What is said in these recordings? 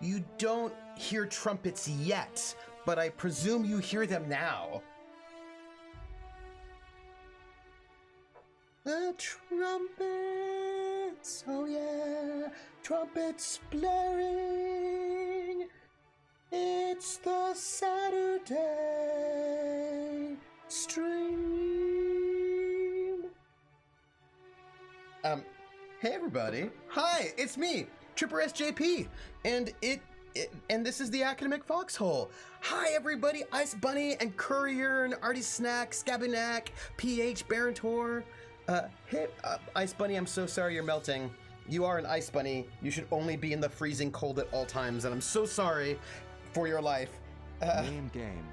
You don't hear trumpets yet, but I presume you hear them now. The trumpets, oh yeah, trumpets blaring. It's the Saturday stream. Hey everybody. Hi, it's me, Tripper SJP, and and this is the Academic Foxhole. Hi everybody, Ice Bunny and Courier and Artie Snack, Scabinak, PH, Barontor. Hey, Ice Bunny, I'm so sorry you're melting. You are an Ice Bunny. You should only be in the freezing cold at all times, and I'm so sorry for your life. Name game.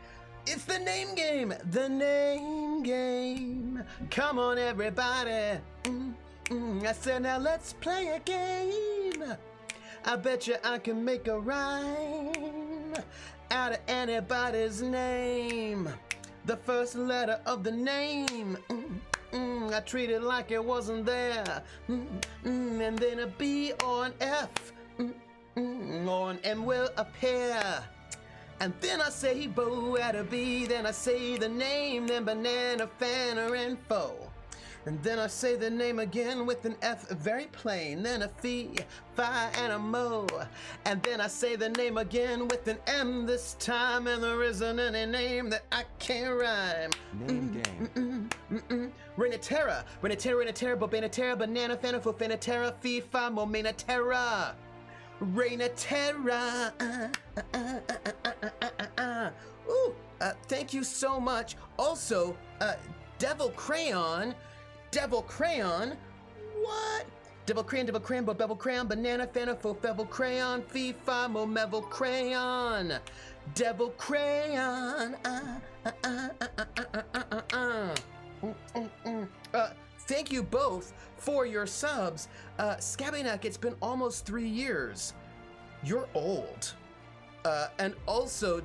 It's the name game! The name game! Come on everybody! I said now let's play a game! I bet you I can make a rhyme out of anybody's name. The first letter of the name. I treat it like it wasn't there. And then a B or an F or an M will appear. And then I say Bo at a B, then I say the name, then banana, fanner, and foe. And then I say the name again with an F, very plain, then a fee, fi, and a mo. And then I say the name again with an M this time, and there isn't any name that I can't rhyme. Name game. Renatera, Bobanatera, Banana, Fanafo, Fanatera, Fee, Fi, Momenatera. Renatera. Ooh, thank you so much. Also, Devil Crayon, what? Devil Crayon, Bevel Crayon, Banana, Fanafo, Bevel Crayon, Fee, Fi, Mo, Mevel Crayon. Devil Crayon, thank you both for your subs. Scabinak, it's been almost 3 years. You're old. And also,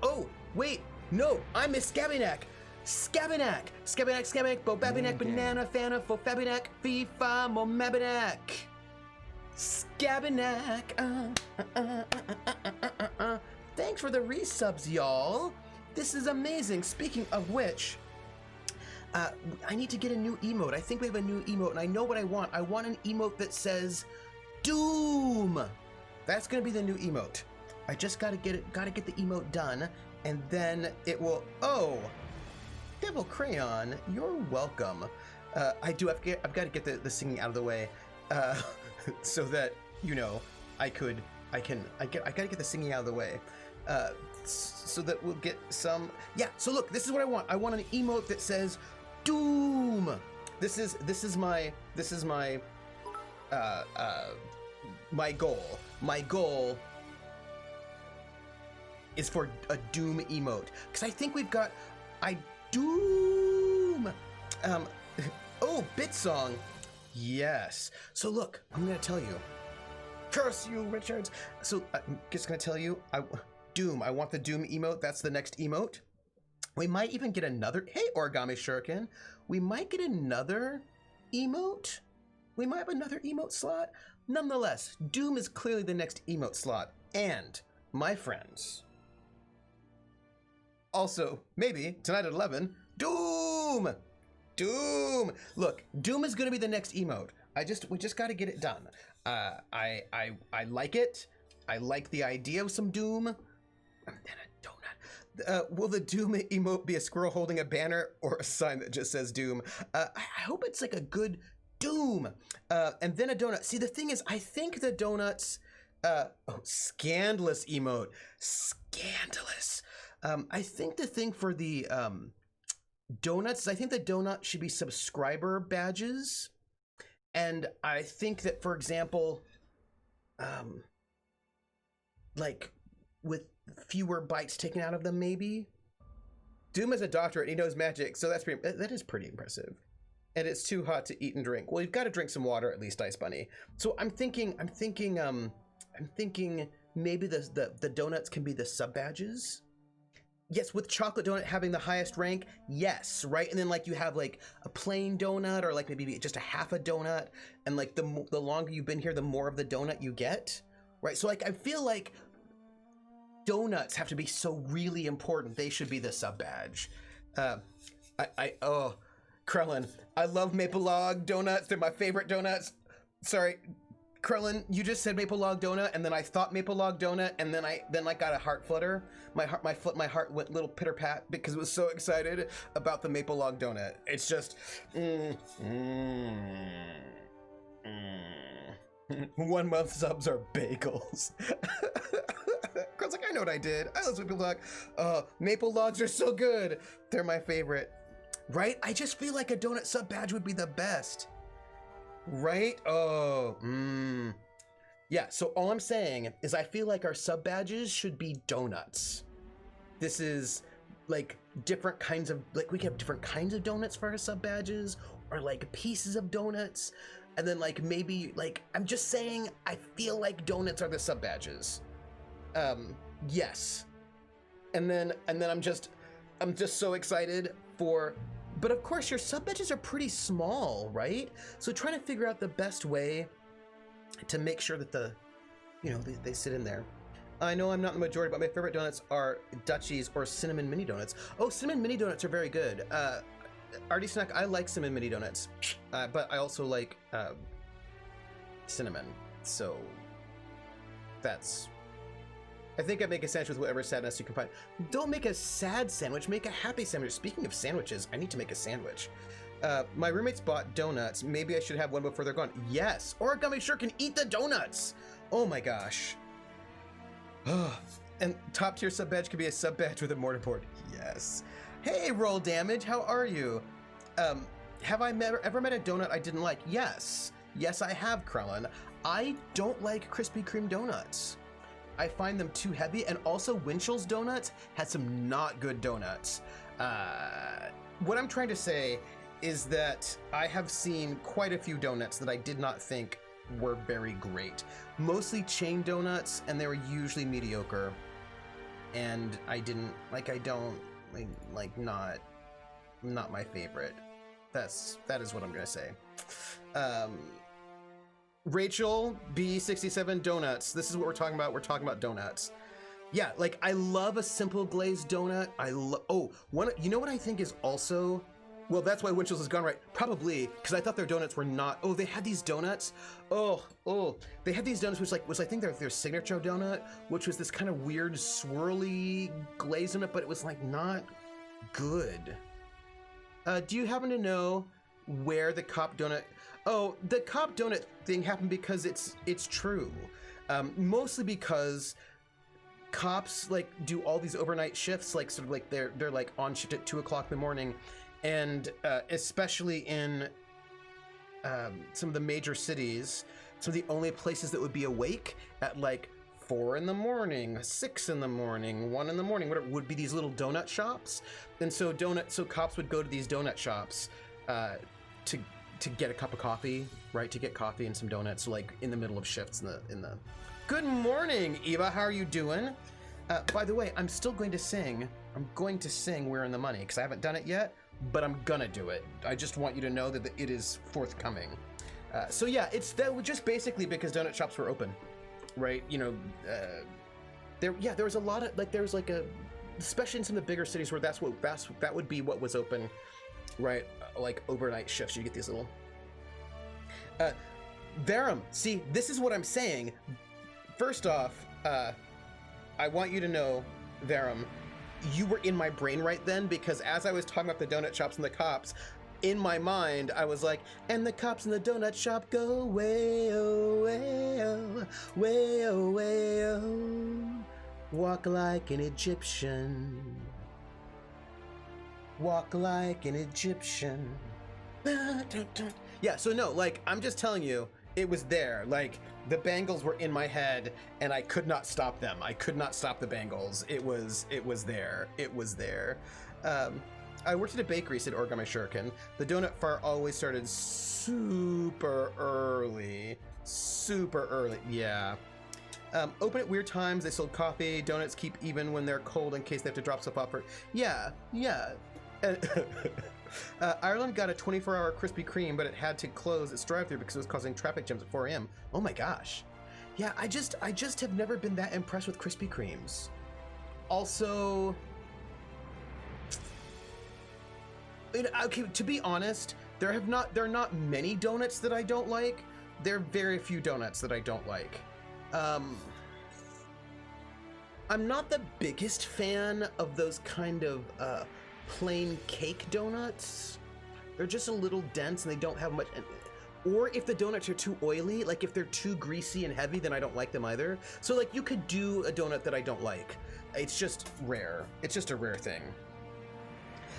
oh, wait, no, I miss Scabinak. Scabinak, Bobabinak, Banana, Fana, Fofabinak, Fifa, Momabinak. Scabinak, thanks for the resubs, y'all. This is amazing. Speaking of which, I need to get a new emote. I think we have a new emote, and I know what I want. I want an emote that says Doom. That's gonna be the new emote. I just gotta get the emote done, and then it will. Oh, Devil Crayon, you're welcome. I've got to get the singing out of the way, so that I gotta get the singing out of the way, so that we'll get some. Yeah. So look, this is what I want. I want an emote that says Doom. This is my goal. My goal is for a Doom emote, because I think we've got Doom. Oh, Bit Song. Yes. So look, I'm gonna tell you. Curse you, Richards. So I'm just gonna tell you, Doom. I want the Doom emote. That's the next emote. We might even get another. Hey, Origami Shuriken. We might get another emote. We might have another emote slot. Nonetheless, Doom is clearly the next emote slot. And my friends. Also, maybe tonight at 11, Doom. Look, Doom is gonna be the next emote. We just got to get it done. I like it. I like the idea of some Doom. And then a donut. Will the Doom emote be a squirrel holding a banner or a sign that just says Doom? I hope it's like a good Doom. And then a donut. See, the thing is, I think the donuts. Scandalous emote. Scandalous. I think the thing for the donuts, I think the donut should be subscriber badges. And I think that, for example, like with fewer bites taken out of them, maybe. Doom is a doctorate and he knows magic, so that is pretty impressive. And it's too hot to eat and drink. Well, you've got to drink some water at least, Ice Bunny. So I'm thinking maybe the donuts can be the sub badges. Yes, with chocolate donut having the highest rank, yes, right? And then like you have like a plain donut or like maybe just a half a donut, and like the longer you've been here, the more of the donut you get. right? So like I feel like donuts have to be so really important. They should be the sub badge. Oh, Krellin, I love Maple Log donuts. They're my favorite donuts. Sorry, Krellin, you just said Maple Log donut, and then I thought Maple Log donut, and then I got a heart flutter. My heart went little pitter pat because it was so excited about the Maple Log donut. It's just, 1 month subs are bagels. Krell's like, I know what I did. I love Maple Log. Maple Logs are so good. They're my favorite. Right? I just feel like a donut sub badge would be the best. Right? Yeah, so all I'm saying is I feel like our sub badges should be donuts. This is like different kinds of, like we could have different kinds of donuts for our sub badges, or like pieces of donuts. And then like maybe like, I'm just saying, I feel like donuts are the sub badges. Yes. And then I'm just so excited for, but of course your sub badges are pretty small, right? So trying to figure out the best way to make sure that they sit in there. I know I'm not the majority, but my favorite donuts are Dutchies or cinnamon mini donuts. Oh, cinnamon mini donuts are very good. Artie Snack, I like cinnamon mini donuts, but I also like cinnamon. So that's, I think I make a sandwich with whatever sadness you can find. Don't make a sad sandwich, make a happy sandwich. Speaking of sandwiches, I need to make a sandwich. My roommates bought donuts. Maybe I should have one before they're gone. Yes, Origami sure can eat the donuts. Oh my gosh. And top tier sub badge could be a sub badge with a mortarboard. Yes. Hey, Roll Damage, how are you? Have I ever met a donut I didn't like? Yes. Yes, I have, Krellin. I don't like Krispy Kreme donuts. I find them too heavy, and also Winchell's Donuts had some not good donuts. What I'm trying to say is that I have seen quite a few donuts that I did not think were very great. Mostly chain donuts, and they were usually mediocre. And not my favorite. That is what I'm gonna say. Rachel B67 donuts. This is what we're talking about. We're talking about donuts. Yeah, like I love a simple glazed donut. You know what I think is also, well, that's why Winchell's is gone, right? Probably because I thought their donuts were not. Oh, they had these donuts. They had these donuts, which was I think their signature donut, which was this kind of weird swirly glaze in it, but it was like not good. Do you happen to know where the cop donut? Oh, the cop donut thing happened because it's true. Mostly because cops like do all these overnight shifts, like sort of like they're like on shift at 2 o'clock in the morning, and especially in some of the major cities, some of the only places that would be awake at like 4 in the morning, 6 in the morning, 1 in the morning, whatever, would be these little donut shops. And so cops would go to these donut shops to get a cup of coffee, right? To get coffee and some donuts, like in the middle of shifts in the. Good morning, Eva. How are you doing? By the way, I'm still going to sing. I'm going to sing "We're in the Money" because I haven't done it yet, but I'm gonna do it. I just want you to know that it is forthcoming. So yeah, that was just basically because donut shops were open, right? You know, there was a lot of like especially in some of the bigger cities where that would be what was open, right? Like overnight shifts. You get these little. Verum, see, this is what I'm saying. First off, I want you to know, Verum, you were in my brain right then, because as I was talking about the donut shops and the cops, in my mind, I was like, and the cops in the donut shop go way, oh, way, oh, way, oh, way, oh, walk like an Egyptian. Walk like an Egyptian. Yeah, so no, like, I'm just telling you, it was there. Like, the bangles were in my head, and I could not stop them. I could not stop the bangles. It was there. It was there. I worked at a bakery, said Origami Shuriken. The donut fart always started super early. Super early, yeah. Open at weird times. They sold coffee. Donuts keep even when they're cold in case they have to drop stuff off. Yeah. Ireland got a 24-hour Krispy Kreme, but it had to close its drive-thru because it was causing traffic jams at 4 a.m. Oh my gosh. Yeah, I just have never been that impressed with Krispy Kremes. Also, okay, to be honest, there are not many donuts that I don't like. There are very few donuts that I don't like. I'm not the biggest fan of those kind of plain cake donuts. They're just a little dense and they don't have much. Or if the donuts are too oily, like if they're too greasy and heavy, then I don't like them either. So like you could do a donut that I don't like. It's just rare. It's just a rare thing.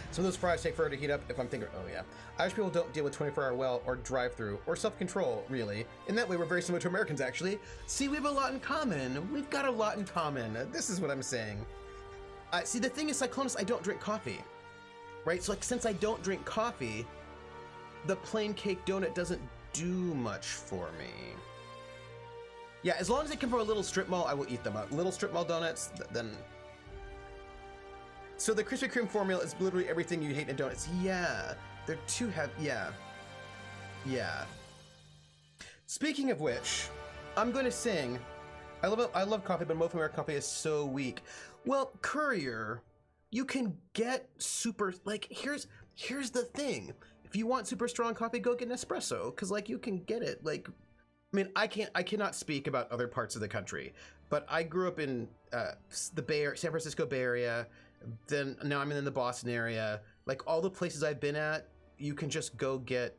Some of those fries take forever to heat up if I'm thinking, oh yeah. Irish people don't deal with 24-hour well or drive-through or self-control, really. In that way, we're very similar to Americans, actually. See, we have a lot in common. We've got a lot in common. This is what I'm saying. See, the thing is, Cyclonus, I don't drink coffee, right? So like, since I don't drink coffee, the plain cake donut doesn't do much for me. Yeah, as long as they come from a little strip mall, I will eat them. Little strip mall donuts, then... So the Krispy Kreme formula is literally everything you hate in donuts. Yeah, they're too heavy. Yeah. Yeah. Speaking of which, I'm going to sing. I love coffee, but most American coffee is so weak. Well, Courier, you can get super, like, here's the thing. If you want super strong coffee, go get an espresso, because like you can get it. Like, I mean, I cannot speak about other parts of the country, but I grew up in the San Francisco Bay Area. Then now I'm in the Boston area. Like all the places I've been at, you can just go get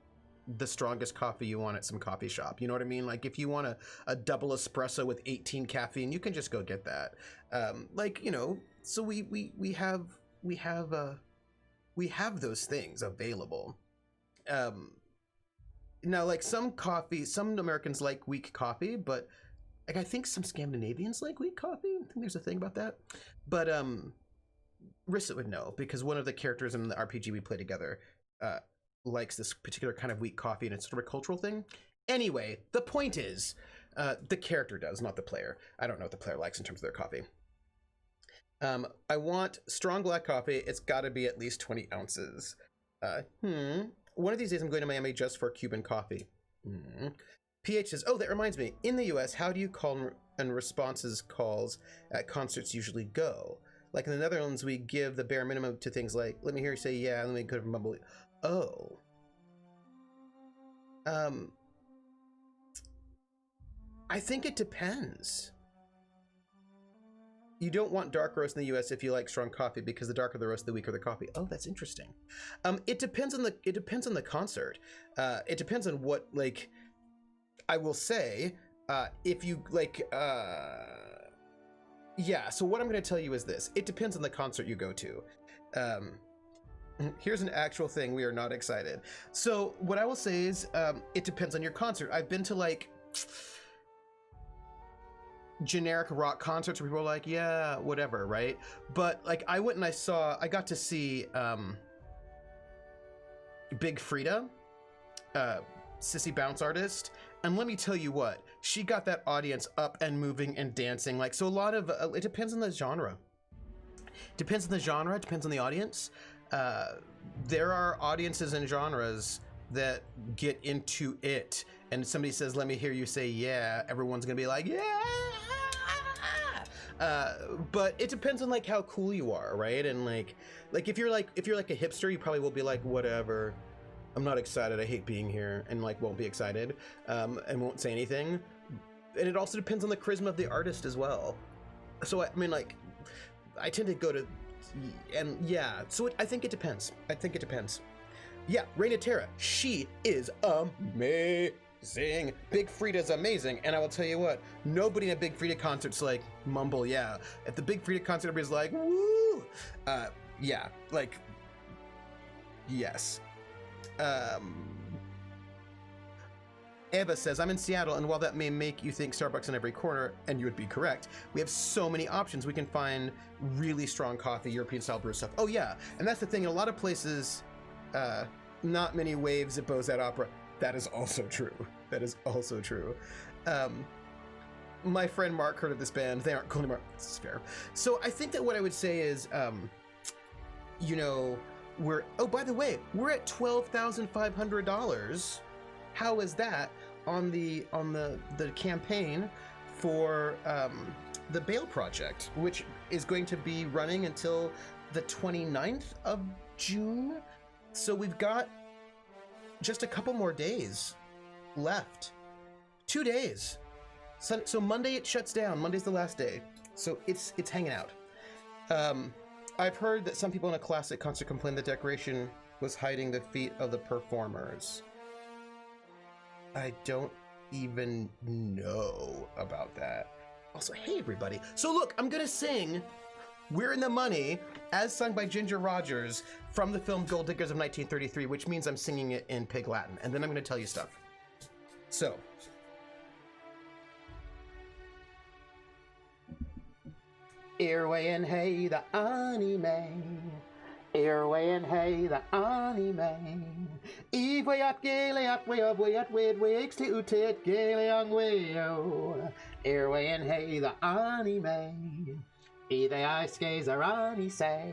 the strongest coffee you want at some coffee shop. You know what I mean? Like if you want a double espresso with 18 caffeine, you can just go get that. Like, you know, so we have those things available. Now, like some Americans like weak coffee, but like I think some Scandinavians like weak coffee. I think there's a thing about that. But Rissa would know because one of the characters in the RPG we play together likes this particular kind of weak coffee, and it's sort of a cultural thing. Anyway, the point is, the character does, not the player. I don't know what the player likes in terms of their coffee. I want strong black coffee. It's got to be at least 20 ounces. One of these days I'm going to Miami just for Cuban coffee. PH says, oh, that reminds me. In the US, how do you call and responses calls at concerts usually go? Like in the Netherlands, we give the bare minimum to things like, let me hear you say yeah, and then we could mumble. Oh. I think it depends. You don't want dark roast in the US if you like strong coffee, because the darker the roast, the weaker the coffee. Oh, that's interesting. It depends on the concert. It depends on what, like, I will say, if you like, yeah, so what I'm going to tell you is this. It depends on the concert you go to. Here's an actual thing. We are not excited. So what I will say is, it depends on your concert. I've been to like generic rock concerts where people are like, yeah, whatever, right? But like I went and I got to see Big Frida, sissy bounce artist. And let me tell you what, she got that audience up and moving and dancing. Like, so a lot of, it depends on the genre. Depends on the genre, depends on the audience. There are audiences and genres that get into it. And somebody says, let me hear you say, yeah, everyone's gonna be like, yeah. But it depends on like how cool you are, right? And like if you're like a hipster, you probably will be like, whatever. I'm not excited. I hate being here, and like won't be excited, and won't say anything. And it also depends on the charisma of the artist as well. So I mean, like, I tend to go to, and yeah. So I think it depends. Yeah, Reina Terra, she is amazing. Big Frida's amazing, and I will tell you what, nobody in a Big Frida concert's like mumble yeah. At the Big Frida concert, everybody's like woo. Yeah, like yes. Eva says, I'm in Seattle, and while that may make you think Starbucks in every corner, and you would be correct, we have so many options. We can find really strong coffee, European-style brew stuff. Oh, yeah, and that's the thing. In a lot of places, not many waves at Bozat Opera. That is also true. My friend Mark heard of this band. They aren't cool anymore. This is fair. So I think that what I would say is, you know, by the way, we're at $12,500. How is that on the campaign for the Bail Project, which is going to be running until the 29th of June. So we've got just a couple more days left. 2 days. So Monday it shuts down. Monday's the last day. So it's hanging out. I've heard that some people in a classic concert complained the decoration was hiding the feet of the performers. I don't even know about that. Also, hey everybody. So look, I'm gonna sing We're in the Money as sung by Ginger Rogers from the film Gold Diggers of 1933, which means I'm singing it in Pig Latin. And then I'm gonna tell you stuff. So. Earway and hey the anime. Earway and hey the anime. Eve way up gaily up way up way up way wakes to tit gaily on way oh. Earway and hey the anime. Either I skays or ani say.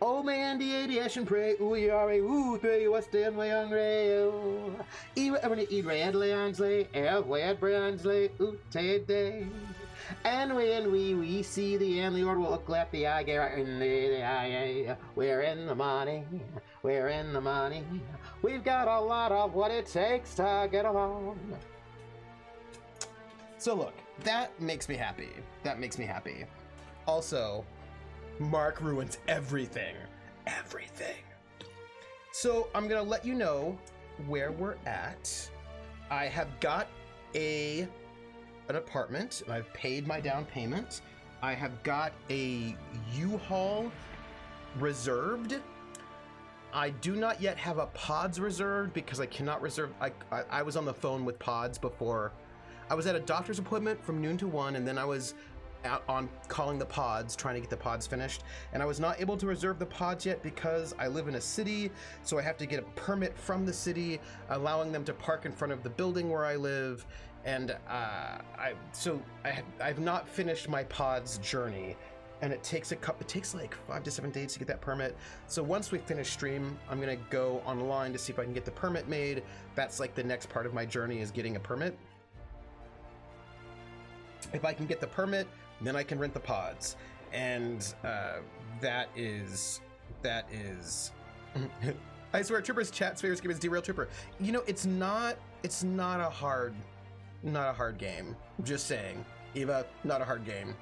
Oh man the adiation pray ooh yare ooh pray what's den way on rail. Eve ever eat red leangsley, air way at Bransley, ooh tay day. And when we see the end, the Lord will look at the eye, in the eye. We're in the money, we're in the money. We've got a lot of what it takes to get along. So look, that makes me happy. That makes me happy. Also, Mark ruins everything. Everything. So I'm gonna let you know where we're at. I have got an apartment, and I've paid my down payment. I have got a U-Haul reserved. I do not yet have a Pods reserved because I cannot reserve. I was on the phone with Pods before. I was at a doctor's appointment from noon to 1, and then I was out on calling the Pods, trying to get the Pods finished. And I was not able to reserve the Pods yet because I live in a city, so I have to get a permit from the city, allowing them to park in front of the building where I live. And I've not finished my Pods journey, and it takes like 5 to 7 days to get that permit. So once we finish stream, I'm gonna go online to see if I can get the permit made. That's like the next part of my journey, is getting a permit. If I can get the permit, then I can rent the Pods, and that is. I swear, Trooper's chat's favorite game is Derail Trooper. You know, it's not a hard game. Just saying, Eva, not a hard game.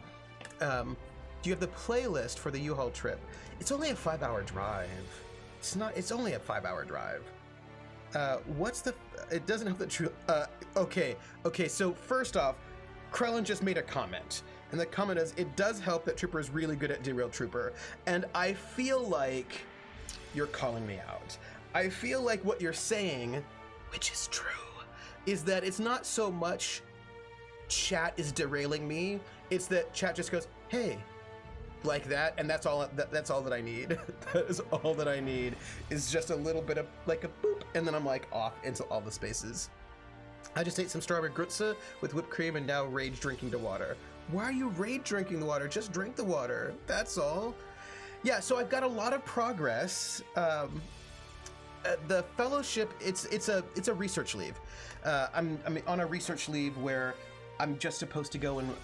Do you have the playlist for the U-Haul trip? It's only a 5-hour drive. It's only a 5-hour drive. It doesn't have the true. Okay. So first off, Krellin just made a comment, and the comment is, it does help that Trooper is really good at Derail Trooper, and I feel like you're calling me out. I feel like what you're saying, which is true, is that it's not so much chat is derailing me, it's that chat just goes, hey, like that, and that's all that I need. That is all that I need, is just a little bit of like a boop, and then I'm like off into all the spaces. I just ate some strawberry grütze with whipped cream and now rage drinking the water. Why are you rage drinking the water? Just drink the water, that's all. Yeah, so I've got a lot of progress. The fellowship, it's a research leave. I'm on a research leave where I'm just supposed to go and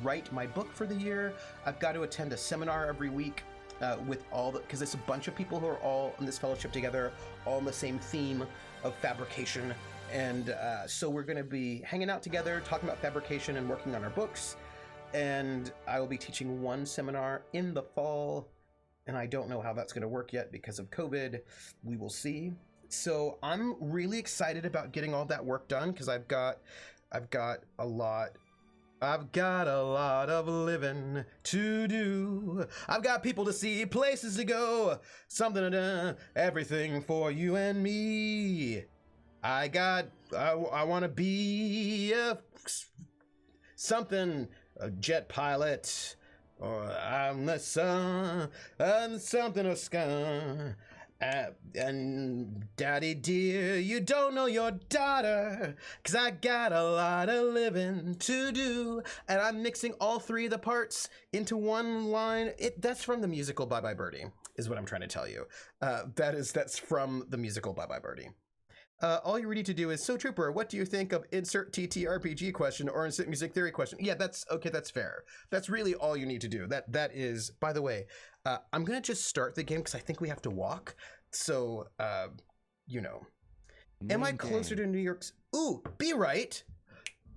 write my book for the year. I've got to attend a seminar every week with because it's a bunch of people who are all in this fellowship together, all in the same theme of fabrication. And so we're going to be hanging out together, talking about fabrication and working on our books. And I will be teaching one seminar in the fall. And I don't know how that's going to work yet because of COVID. We will see. So I'm really excited about getting all that work done, because I've got a lot of living to do. I've got people to see, places to go, something to do, everything for you and me. I want to be a jet pilot, or I'm the son, and something of sky. And daddy dear, you don't know your daughter, 'cause I got a lot of living to do. And I'm mixing all three of the parts into one line. That's from the musical Bye Bye Birdie, is what I'm trying to tell you. That's from the musical Bye Bye Birdie. All you need to do is, so Trooper, what do you think of insert TTRPG question or insert music theory question? Yeah, that's okay. That's fair. That's really all you need to do. That is, by the way, I'm going to just start the game because I think we have to walk. So, you know, am I closer to New York's? Ooh, be right.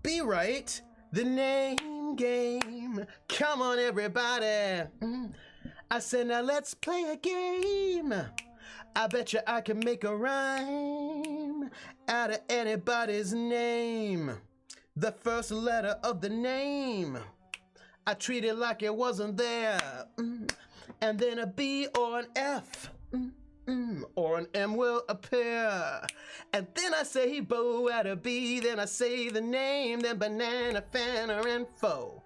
Be right. The name game. Come on, everybody. I said, now let's play a game. I bet you I can make a rhyme out of anybody's name. The first letter of the name, I treat it like it wasn't there. And then a B or an F or an M will appear. And then I say bo at a B, then I say the name, then banana, fana, and fo.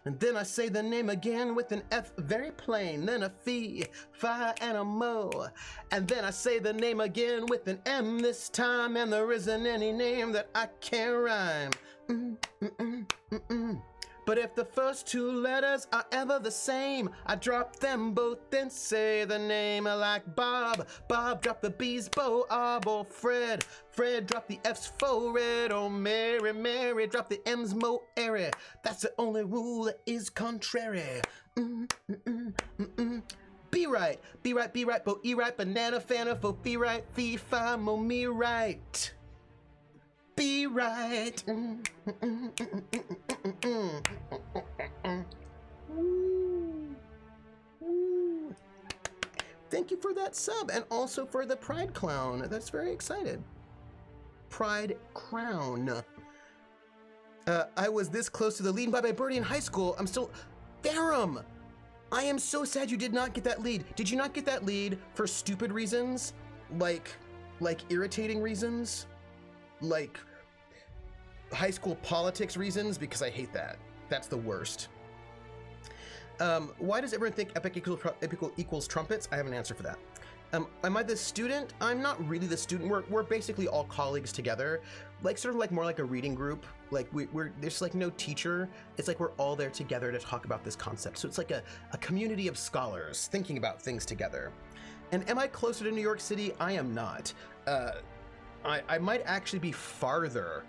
And then I say the name again with an F, very plain, then a fee, fi, and a mo. And then I say the name again with an M this time, and there isn't any name that I can't rhyme. But if the first two letters are ever the same, I drop them both and say the name. Like Bob, Bob drop the B's, Bo, or Fred, Fred drop the F's, fo, red, or Mary, Mary drop the M's, mo, airy. That's the only rule that is contrary. Be right, be right, be right, bo, e right, banana, fana, fo, fee right, fee, fi, mo, me right. Be right. Thank you for that sub and also for the Pride Clown. That's very excited. Pride Crown. I was this close to the lead by Birdie in high school. I'm still... Farum! I am so sad you did not get that lead. Did you not get that lead for stupid reasons? Like irritating reasons? Like high school politics reasons, because I hate that. That's the worst. Why does everyone think epic equals trumpets? I have an answer for that. Am I the student? I'm not really the student. We're basically all colleagues together, like sort of like more like a reading group. Like we're there's like no teacher. It's like we're all there together to talk about this concept. So it's like a community of scholars thinking about things together. And am I closer to New York City? I am not. I might actually be farther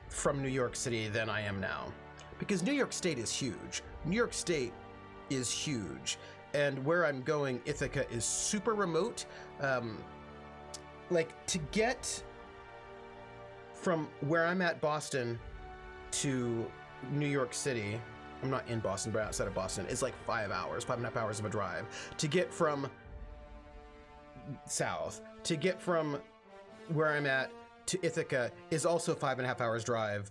from New York City than I am now, because New York State is huge. New York State is huge, and where I'm going, Ithaca, is super remote. Like to get from where I'm at, Boston, to New York City, I'm not in Boston, but outside of Boston, it's like 5 hours, 5.5 hours of a drive. To get from south, to get from where I'm at to Ithaca is also 5.5 hours drive,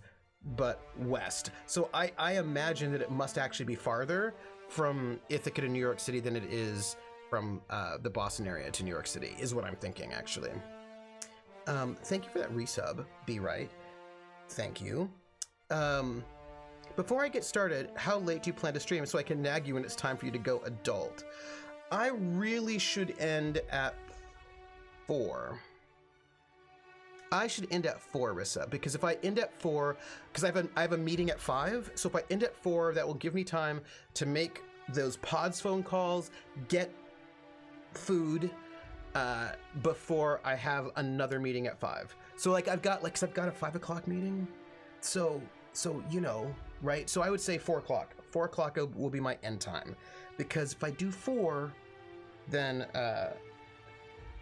but west. So I imagine that it must actually be farther from Ithaca to New York City than it is from the Boston area to New York City, is what I'm thinking, actually. Thank you for that resub, Be Right. Thank you. Before I get started, how late do you plan to stream so I can nag you when it's time for you to go adult? I really should end at 4. I should end at 4, Rissa, because if I end at 4, because I have a meeting at 5, so if I end at 4, that will give me time to make those pods phone calls, get food, before I have another meeting at 5. So like I've got a 5 o'clock meeting, so you know, right? So I would say 4 o'clock. 4 o'clock will be my end time, because if I do 4, then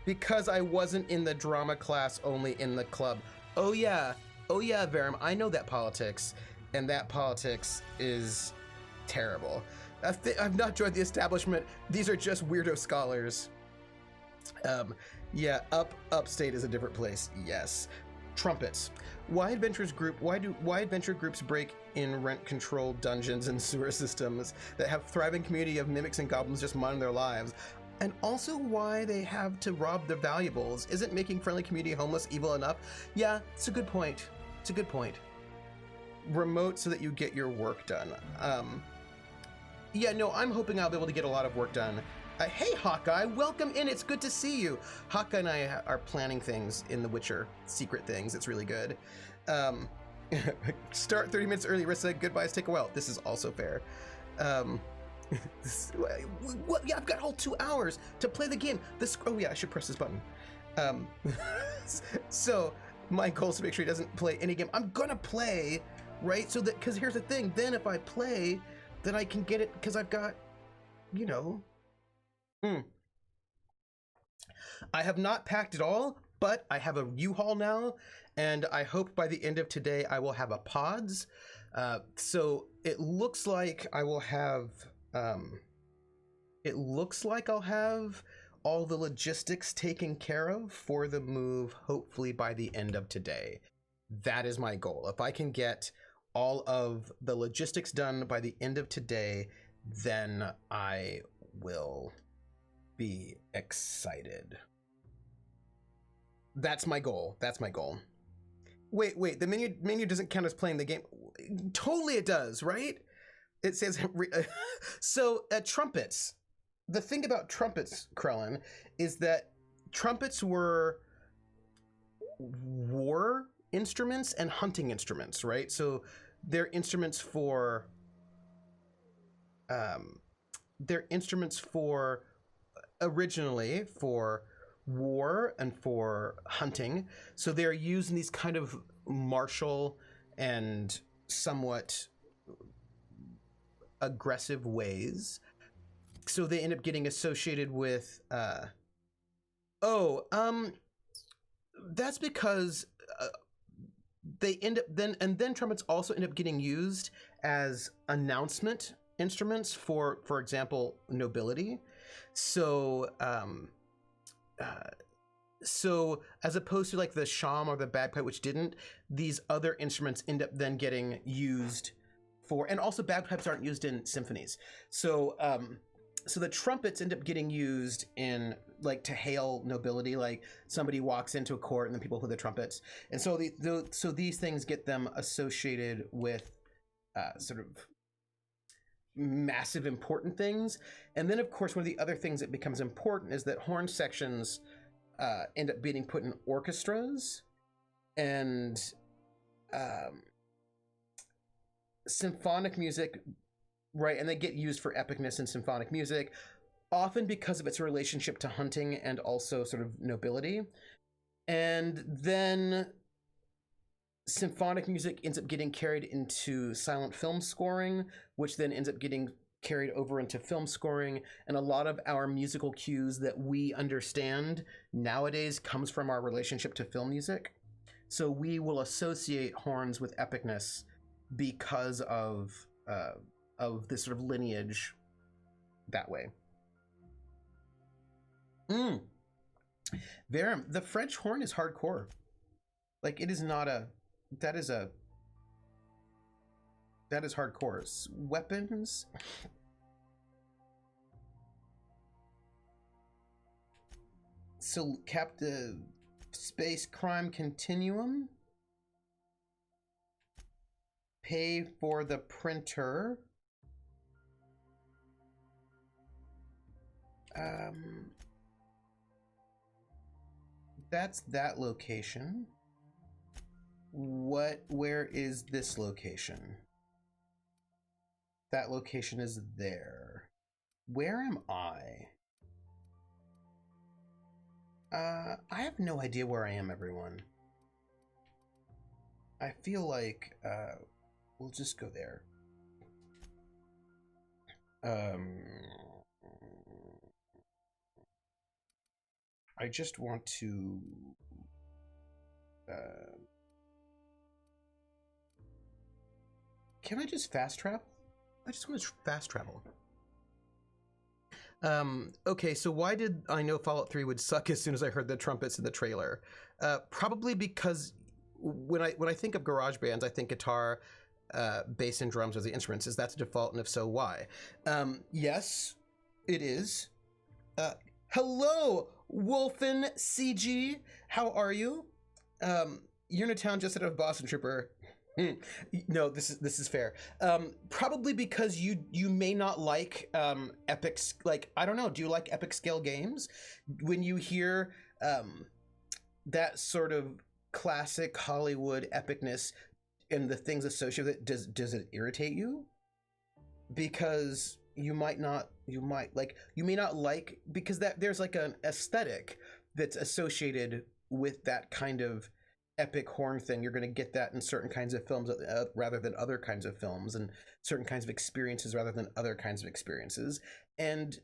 because I wasn't in the drama class, only in the club. Oh yeah, Verum, I know that politics, and that politics is terrible. I've not joined the establishment. These are just weirdo scholars. Yeah, upstate is a different place. Yes. Trumpets. Why adventure groups break in rent-controlled dungeons and sewer systems that have thriving community of mimics and goblins just minding their lives? And also why they have to rob their valuables. Isn't making friendly community homeless evil enough? Yeah, it's a good point. It's a good point. Remote so that you get your work done. Yeah, no, I'm hoping I'll be able to get a lot of work done. Hey, Hawkeye, welcome in. It's good to see you. Hawkeye and I are planning things in The Witcher, secret things. It's really good. Start 30 minutes early, Rissa. Goodbyes take a while. This is also fair. What? Yeah, I've got all 2 hours to play the game. Oh yeah, I should press this button. Um, so my goal is to make sure he doesn't play any game. I'm gonna play, right? So that, because here's the thing, then if I play, then I can get it because I've got, you know. I have not packed it all, but I have a U-Haul now, and I hope by the end of today I will have a pods. So it looks like I will have. It looks like I'll have all the logistics taken care of for the move, hopefully by the end of today. That is my goal. If I can get all of the logistics done by the end of today, then I will be excited. That's my goal. That's my goal. Wait, the menu doesn't count as playing the game. Totally it does, right? It says, so trumpets. The thing about trumpets, Krellin, is that trumpets were war instruments and hunting instruments, right? So they're instruments for originally for war and for hunting. So they're used in these kind of martial and somewhat aggressive ways. So they end up getting associated with that's because they end up then trumpets also end up getting used as announcement instruments for example, nobility. So so as opposed to like the sham or the bagpipe, which didn't, these other instruments end up then getting used for, and also bagpipes aren't used in symphonies. So so the trumpets end up getting used in like to hail nobility, like somebody walks into a court and then people play the trumpets. And so so these things get them associated with sort of massive important things. And then of course, one of the other things that becomes important is that horn sections end up being put in orchestras, and symphonic music, right? And they get used for epicness in symphonic music, often because of its relationship to hunting and also sort of nobility. And then symphonic music ends up getting carried into silent film scoring, which then ends up getting carried over into film scoring. And a lot of our musical cues that we understand nowadays comes from our relationship to film music. So we will associate horns with epicness because of this sort of lineage that way. Verum, the French horn is hardcore. Like it is not that is hardcore. Weapons. So Captive Space Crime Continuum. Pay for the printer. That's that location. Where is this location? That location is there. Where am I? I have no idea where I am, everyone. I feel like we'll just go there. I just want to can I just fast travel? I just want to fast travel. Okay, so why did I know Fallout 3 would suck as soon as I heard the trumpets in the trailer? Probably because when I think of garage bands, I think guitar, bass, and drums as the instruments. Is that the default, and if so, why? Yes, it is. Hello, Wolfen CG. How are you? You're in a town just out of Boston Trooper. No, this is fair. Probably because you may not like epic, like, I don't know, do you like epic scale games? When you hear that sort of classic Hollywood epicness and the things associated with it, does it irritate you? Because you may not like because that there's like an aesthetic that's associated with that kind of epic horn thing. You're going to get that in certain kinds of films rather than other kinds of films, and certain kinds of experiences rather than other kinds of experiences. And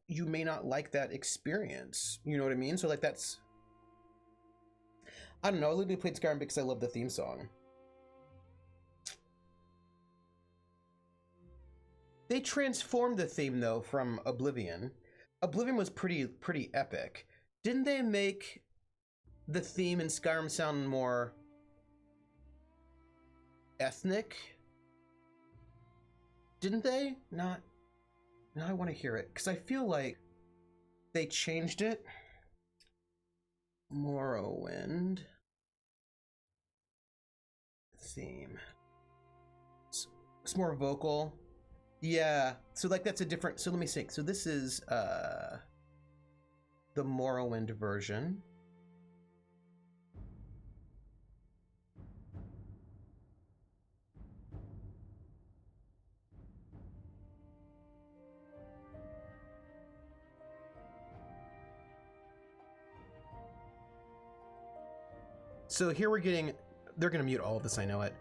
you may not like that experience. You know what I mean? So like that's, I don't know. I literally played Skyrim because I love the theme song. They transformed the theme though from Oblivion. Oblivion was pretty epic. Didn't they make the theme in Skyrim sound more ethnic? Didn't they? Not. Now I want to hear it because I feel like they changed it. Morrowind theme. It's more vocal. Yeah. So like that's a different. So let me see. So this is the Morrowind version. So here we're getting, they're gonna mute all of this, I know it.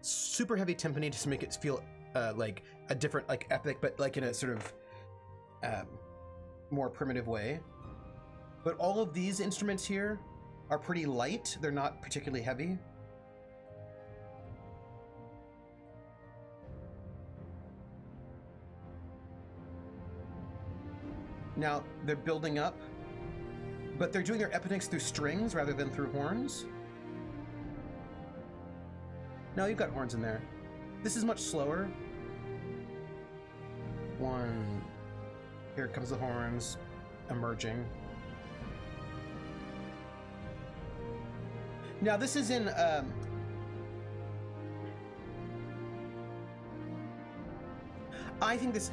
Super heavy timpani just to make it feel like a different, like epic, but like in a sort of more primitive way. But all of these instruments here are pretty light. They're not particularly heavy. Now they're building up, but they're doing their epicness through strings rather than through horns. No, you've got horns in there. This is much slower. One. Here comes the horns emerging. Now this is in I think this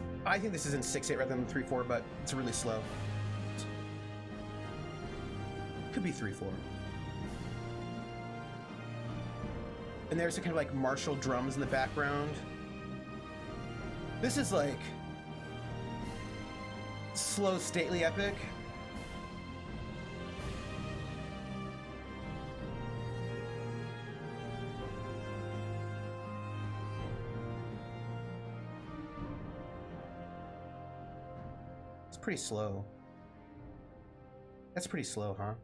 is in 6/8 rather than 3/4, but it's really slow. Could be 3/4. And there's a kind of like martial drums in the background. This is like slow, stately epic. It's pretty slow. That's pretty slow, huh?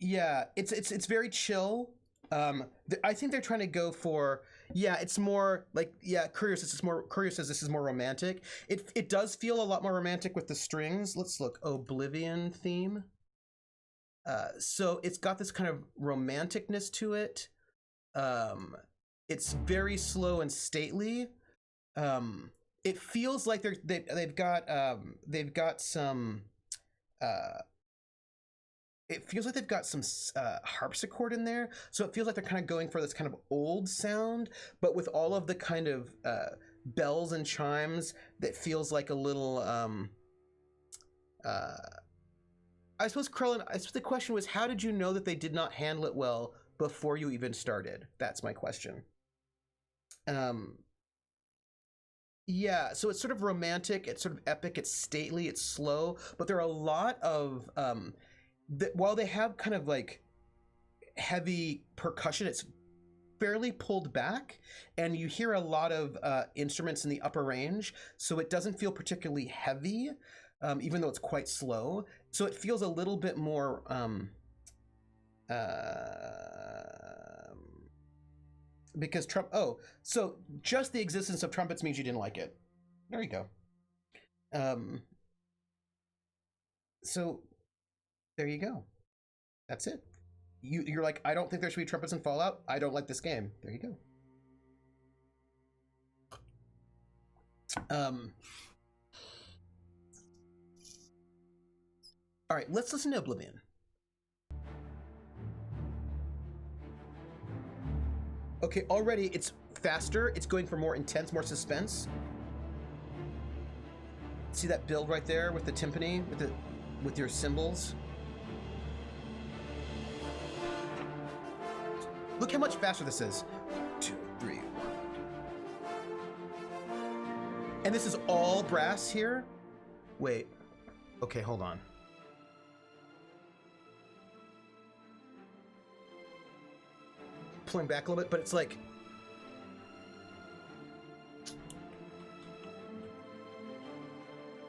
Yeah, it's very chill. I think they're trying to go for, yeah, it's more like, yeah, Courier says this is more romantic. It does feel a lot more romantic with the strings. Let's look. Oblivion theme. So it's got this kind of romanticness to it. It's very slow and stately. It feels like they've got some it feels like they've got some harpsichord in there, so it feels like they're kind of going for this kind of old sound, but with all of the kind of bells and chimes that feels like a little I suppose, Krellin, the question was, how did you know that they did not handle it well before you even started? That's my question. Yeah, so it's sort of romantic, it's sort of epic, it's stately, it's slow, but there are a lot of while they have kind of like heavy percussion, it's fairly pulled back, and you hear a lot of instruments in the upper range, so it doesn't feel particularly heavy, even though it's quite slow. So it feels a little bit more because so just the existence of trumpets means you didn't like it. There you go. So there you go. That's it. You're like, I don't think there should be trumpets in Fallout. I don't like this game. There you go. All right, let's listen to Oblivion. Okay, already it's faster. It's going for more intense, more suspense. See that build right there with the timpani, with your cymbals? Look how much faster this is. 2, 3, 1. And this is all brass here? Wait. Okay, hold on. Pulling back a little bit, but it's like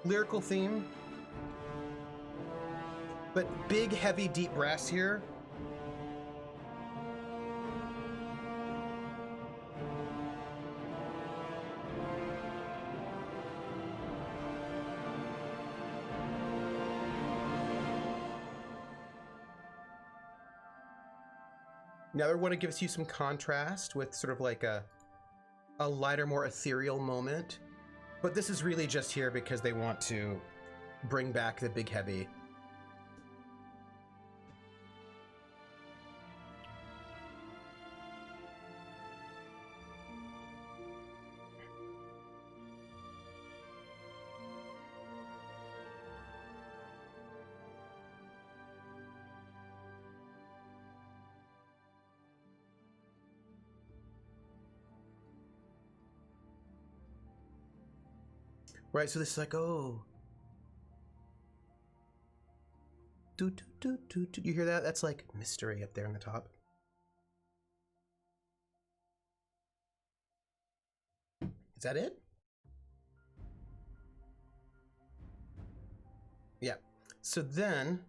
lyrical theme, but big, heavy, deep brass here. Another one, it gives you some contrast with sort of like a lighter, more ethereal moment. But this is really just here because they want to bring back the big heavy. Right, so this is like, oh. Do, do, do, do, do. You hear that? That's like mystery up there on the top. Is that it? Yeah. So then...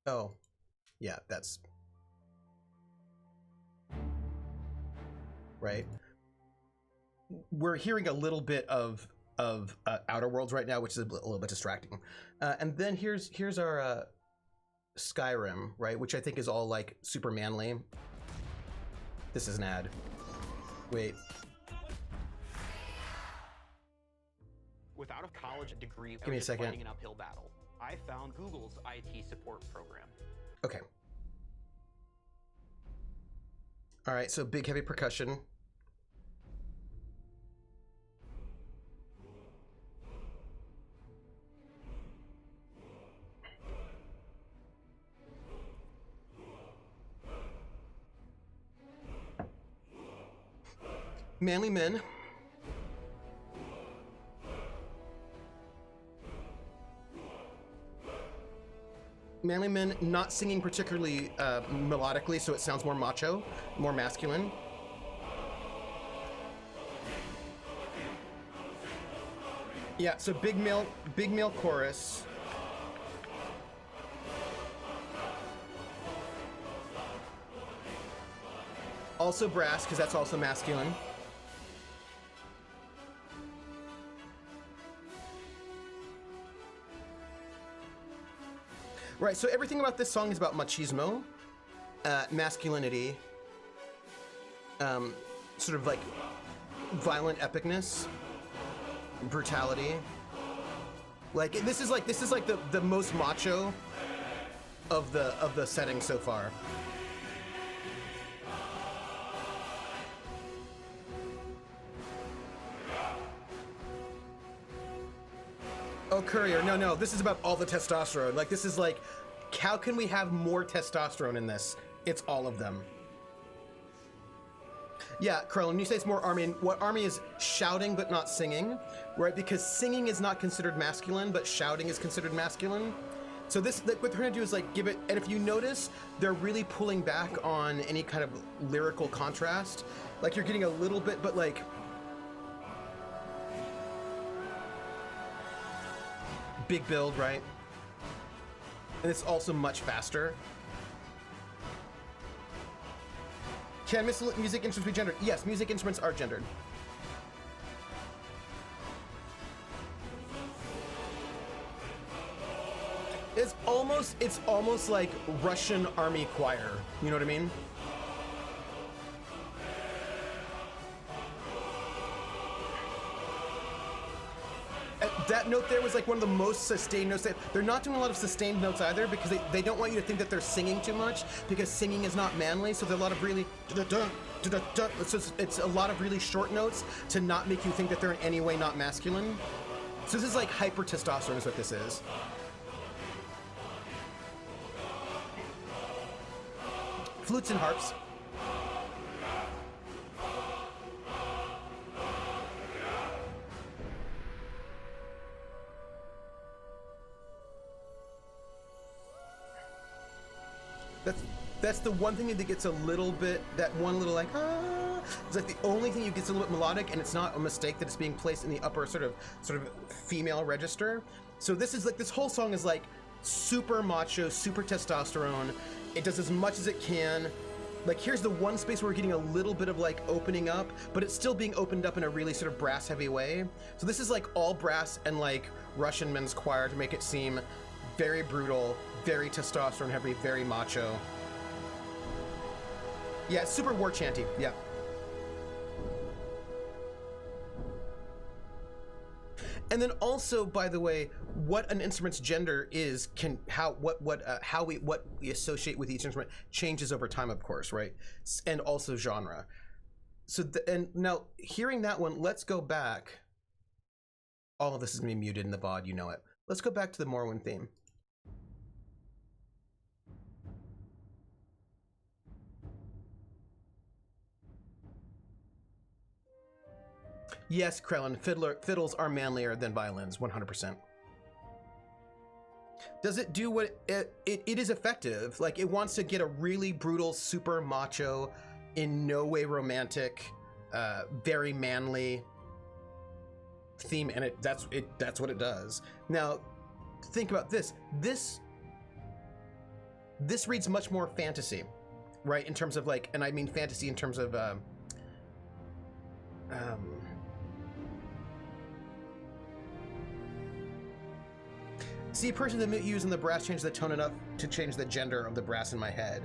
Oh, yeah, that's... Right. We're hearing a little bit of Outer Worlds right now, which is a little bit distracting. And then here's our Skyrim, right, which I think is all like super manly. This is an ad. Wait. Without a college degree, Give me a second. fighting an uphill battle. I found Google's IT support program. Okay. All right, so big heavy percussion. Manly men. Manly men not singing particularly melodically, so it sounds more macho, more masculine. Yeah, so big male chorus. Also brass, because that's also masculine. Right, so everything about this song is about machismo, masculinity, sort of like violent epicness, brutality. Like this is like the most macho of the setting so far. Oh, Courier, no, this is about all the testosterone. Like, this is like, how can we have more testosterone in this? It's all of them. Yeah, Carl, you say it's more army, what army is shouting but not singing, right? Because singing is not considered masculine, but shouting is considered masculine. So this, what they're gonna do is like give it, and if you notice, they're really pulling back on any kind of lyrical contrast. Like you're getting a little bit, but like, big build, right? And it's also much faster. Can music instruments be gendered? Yes, music instruments are gendered. It's almost like Russian army choir. You know what I mean? That note there was like one of the most sustained notes. They're not doing a lot of sustained notes either because they don't want you to think that they're singing too much because singing is not manly. So there's a lot of really, it's a lot of really short notes to not make you think that they're in any way not masculine. So this is like hyper testosterone is what this is. flutes and harps. That's the one thing that gets a little bit, that one little like, ah, it's like the only thing you gets a little bit melodic, and it's not a mistake that it's being placed in the upper sort of female register. So this is like, this whole song is like super macho, super testosterone. It does as much as it can. Like, here's the one space where we're getting a little bit of like opening up, but it's still being opened up in a really sort of brass heavy way. So this is like all brass and like Russian men's choir to make it seem very brutal, very testosterone heavy, very macho. Yeah, super war chanty. Yeah. And then also, by the way, what an instrument's gender is how we associate with each instrument changes over time, of course, right? And also genre. So and now hearing that one, let's go back. All of this is gonna be muted in the VOD, you know it. Let's go back to the Morrowind theme. Yes, Krellin, fiddles are manlier than violins, 100%. Does it do what it is effective? Like, it wants to get a really brutal, super macho, in no way romantic, very manly theme, and that's what it does. Now, think about this. This reads much more fantasy, right? In terms of like, and I mean fantasy in terms of see, a person that using the brass changed the tone enough to change the gender of the brass in my head.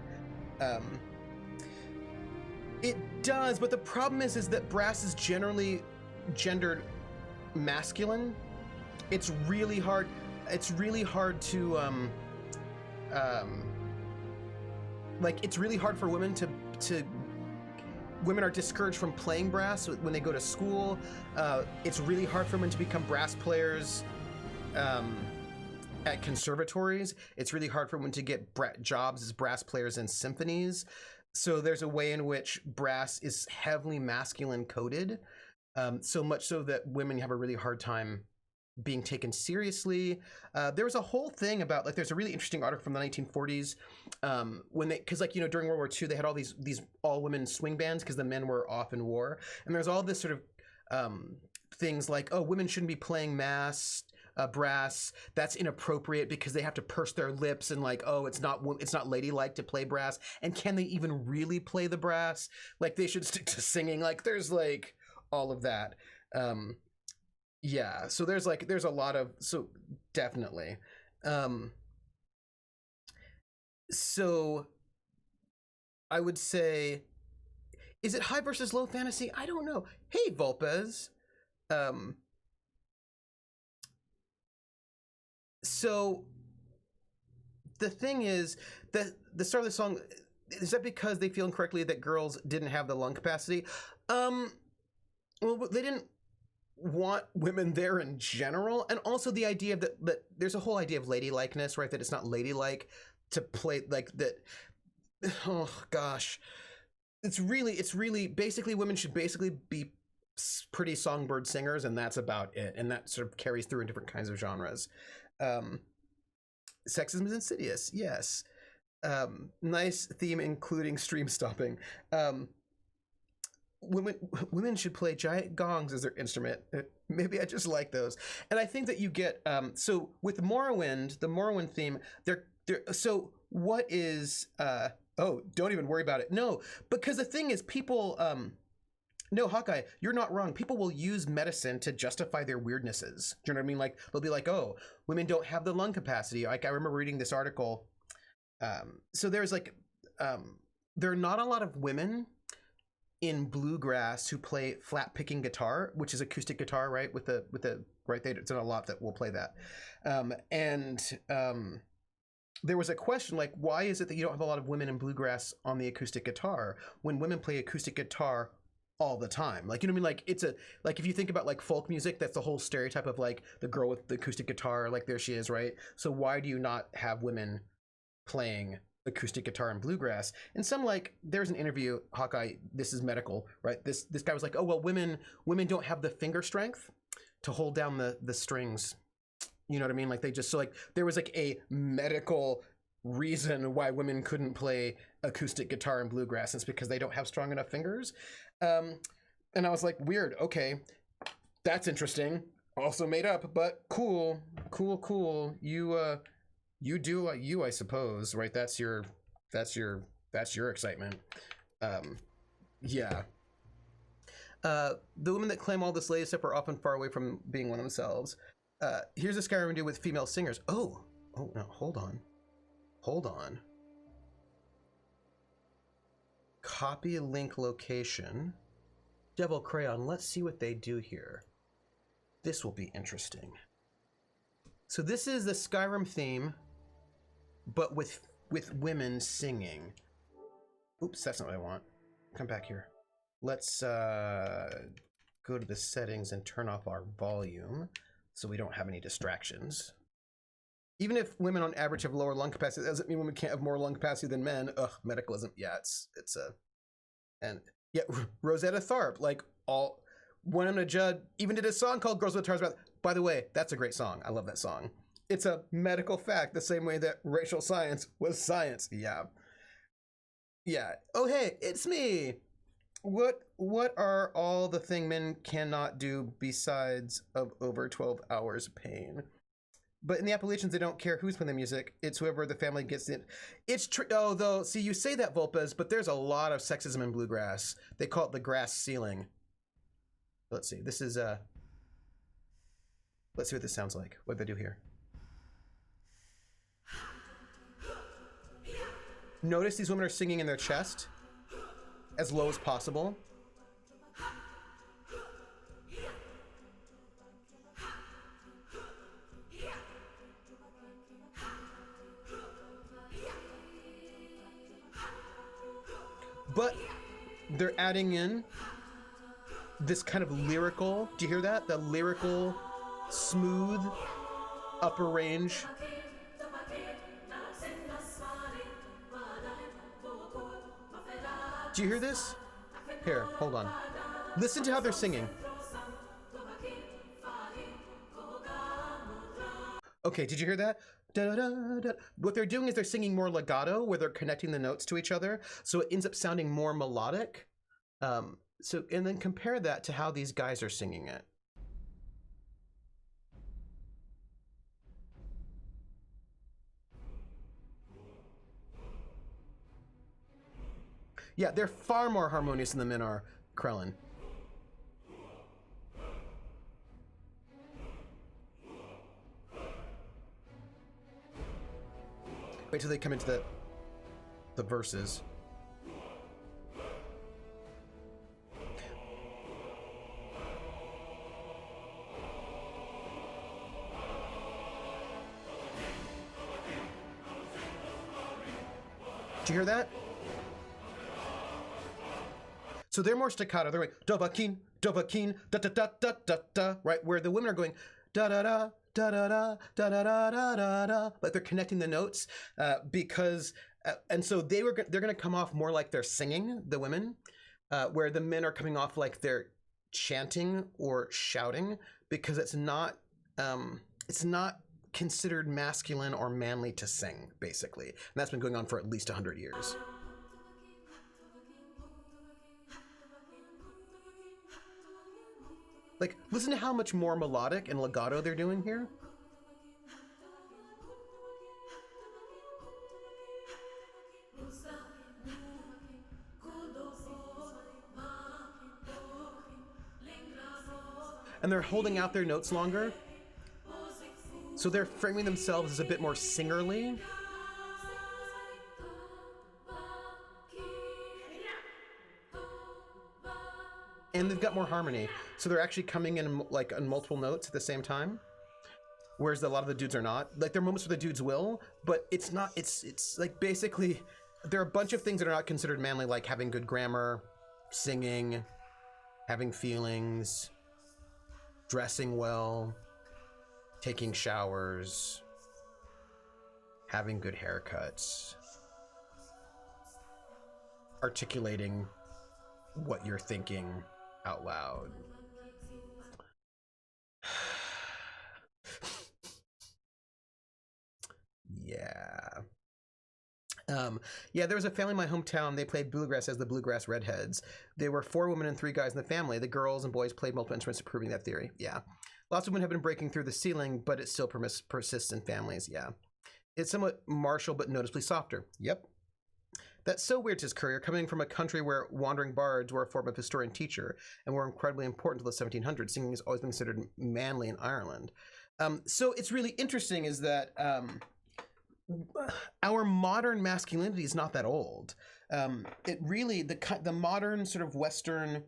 It does, but the problem is that brass is generally gendered masculine. It's really hard. It's really hard to like, it's really hard for women to women are discouraged from playing brass when they go to school. It's really hard for women to become brass players at conservatories. It's really hard for women to get jobs as brass players in symphonies. So there's a way in which brass is heavily masculine coded, so much so that women have a really hard time being taken seriously. There was a whole thing about, like, there's a really interesting article from the 1940s when they, because, like, you know, during World War II, they had all these all women swing bands because the men were off in war, and there's all this sort of things like, oh, women shouldn't be playing brass, that's inappropriate because they have to purse their lips, and like, oh, it's not ladylike to play brass, and can they even really play the brass? Like, they should stick to singing. Like, there's like all of that. Yeah, so there's a lot of, so definitely. So I would say, is it high versus low fantasy? I don't know. Hey, Volpez. So the thing is that the start of the song, is that because they feel incorrectly that girls didn't have the lung capacity? Well, they didn't want women there in general, and also the idea that there's a whole idea of ladylikeness, right? That it's not ladylike to play like that. Oh gosh, it's really basically women should basically be pretty songbird singers, and that's about it, and that sort of carries through in different kinds of genres. Sexism is insidious, yes. Nice theme, including stream stopping. Women should play giant gongs as their instrument. Maybe I just like those. And I think that you get, so with Morrowind, the Morrowind theme, so what is, oh, don't even worry about it. No, because the thing is, people, no, Hawkeye, you're not wrong. People will use medicine to justify their weirdnesses. Do you know what I mean? Like, they'll be like, oh, women don't have the lung capacity. Like, I remember reading this article. So there's like, there are not a lot of women in bluegrass who play flat picking guitar, which is acoustic guitar, right? With the right, there's not a lot that will play that. There was a question like, why is it that you don't have a lot of women in bluegrass on the acoustic guitar when women play acoustic guitar all the time? Like, you know what I mean? Like, it's like, if you think about like folk music, that's the whole stereotype of like the girl with the acoustic guitar, like there she is, right? So why do you not have women playing acoustic guitar and bluegrass. And some, like, there's an interview, Hawkeye, this is medical, right? This guy was like, oh, well, women don't have the finger strength to hold down the strings. You know what I mean? Like, they just, so like, there was like a medical reason why women couldn't play acoustic guitar and bluegrass. It's because they don't have strong enough fingers. And I was like, weird. Okay, that's interesting. Also made up, but cool. You do you, I suppose, right? That's your excitement. Yeah. The women that claim all this latest stuff are often far away from being one themselves. Here's a Skyrim do with female singers. Oh no, hold on. Copy link location. Devil Crayon, let's see what they do here. This will be interesting. So this is the Skyrim theme, but with women singing. Oops, that's not what I want. Come back here. Let's go to the settings and turn off our volume so we don't have any distractions. Even if women on average have lower lung capacity, that doesn't mean women can't have more lung capacity than men. Ugh, medicalism. Yeah, it's and yeah, Rosetta Tharpe, like went on a Judd, even did a song called Girls with Guitars Mouth. By the way, that's a great song. I love that song. It's a medical fact, the same way that racial science was science. Yeah. Oh, hey, it's me. What are all the things men cannot do besides of over 12 hours of pain? But in the Appalachians, they don't care who's playing the music. It's whoever the family gets it. It's true. Oh, though, see, you say that, Volpez, but there's a lot of sexism in bluegrass. They call it the grass ceiling. Let's see. This is let's see what this sounds like. What did they do here? Notice these women are singing in their chest as low as possible. But they're adding in this kind of lyrical, do you hear that? The lyrical, smooth, upper range. Do you hear this? Here, hold on. Listen to how they're singing. Okay, did you hear that? Da, da, da. What they're doing is they're singing more legato, where they're connecting the notes to each other, so it ends up sounding more melodic. And then compare that to how these guys are singing it. Yeah, they're far more harmonious than the men are, Krellin. Wait till they come into the verses. Do you hear that? So they're more staccato. They're going Dovahkiin, da da da da da da, right? Where the women are going da da da da da da da da da da da, like they're connecting the notes because, and so they're going to come off more like they're singing, the women, where the men are coming off like they're chanting or shouting, because it's not considered masculine or manly to sing, basically, and that's been going on for at least 100 years. Like, listen to how much more melodic and legato they're doing here. And they're holding out their notes longer. So they're framing themselves as a bit more singerly. And they've got more harmony. So they're actually coming in like on multiple notes at the same time. Whereas a lot of the dudes are not. Like, there are moments where the dudes will, but it's not, it's like basically, there are a bunch of things that are not considered manly, like having good grammar, singing, having feelings, dressing well, taking showers, having good haircuts, articulating what you're thinking out loud. Yeah. Yeah, there was a family in my hometown. They played bluegrass as the Bluegrass Redheads. There were 4 women and 3 guys in the family. The girls and boys played multiple instruments, proving that theory. Yeah. Lots of women have been breaking through the ceiling, but it still persists in families. Yeah. It's somewhat martial, but noticeably softer. Yep. That's so weird, says Courier, coming from a country where wandering bards were a form of historian teacher and were incredibly important to the 1700s. Singing has always been considered manly in Ireland. So it's really interesting is that our modern masculinity is not that old. It really, the modern sort of Western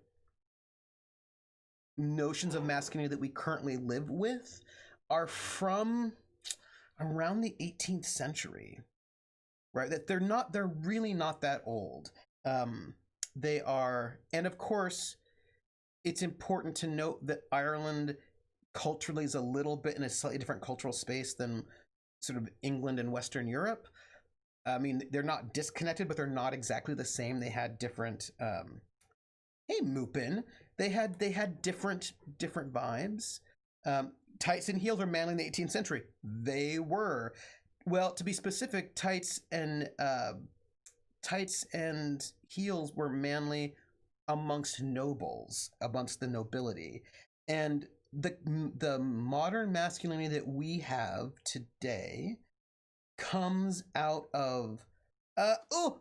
notions of masculinity that we currently live with are from around the 18th century, right? That they're really not that old. They are, and of course, it's important to note that Ireland culturally is a little bit in a slightly different cultural space than sort of England and Western Europe. I mean, they're not disconnected, but they're not exactly the same. They had different, hey, Moopin. They had different vibes. Tights and heels were manly in the 18th century. They were. Well, to be specific, tights and heels were manly amongst nobles, amongst the nobility. And the modern masculinity that we have today comes out of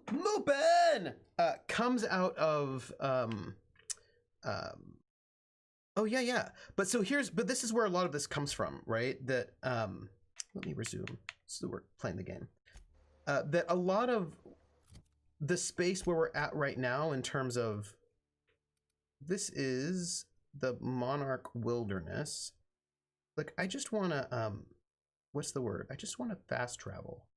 Lupin comes out of but this is where a lot of this comes from, right? That let me resume. So we're playing the game. That a lot of the space where we're at right now in terms of this is the Monarch Wilderness. Like, I just want to, what's the word? I just want to fast travel.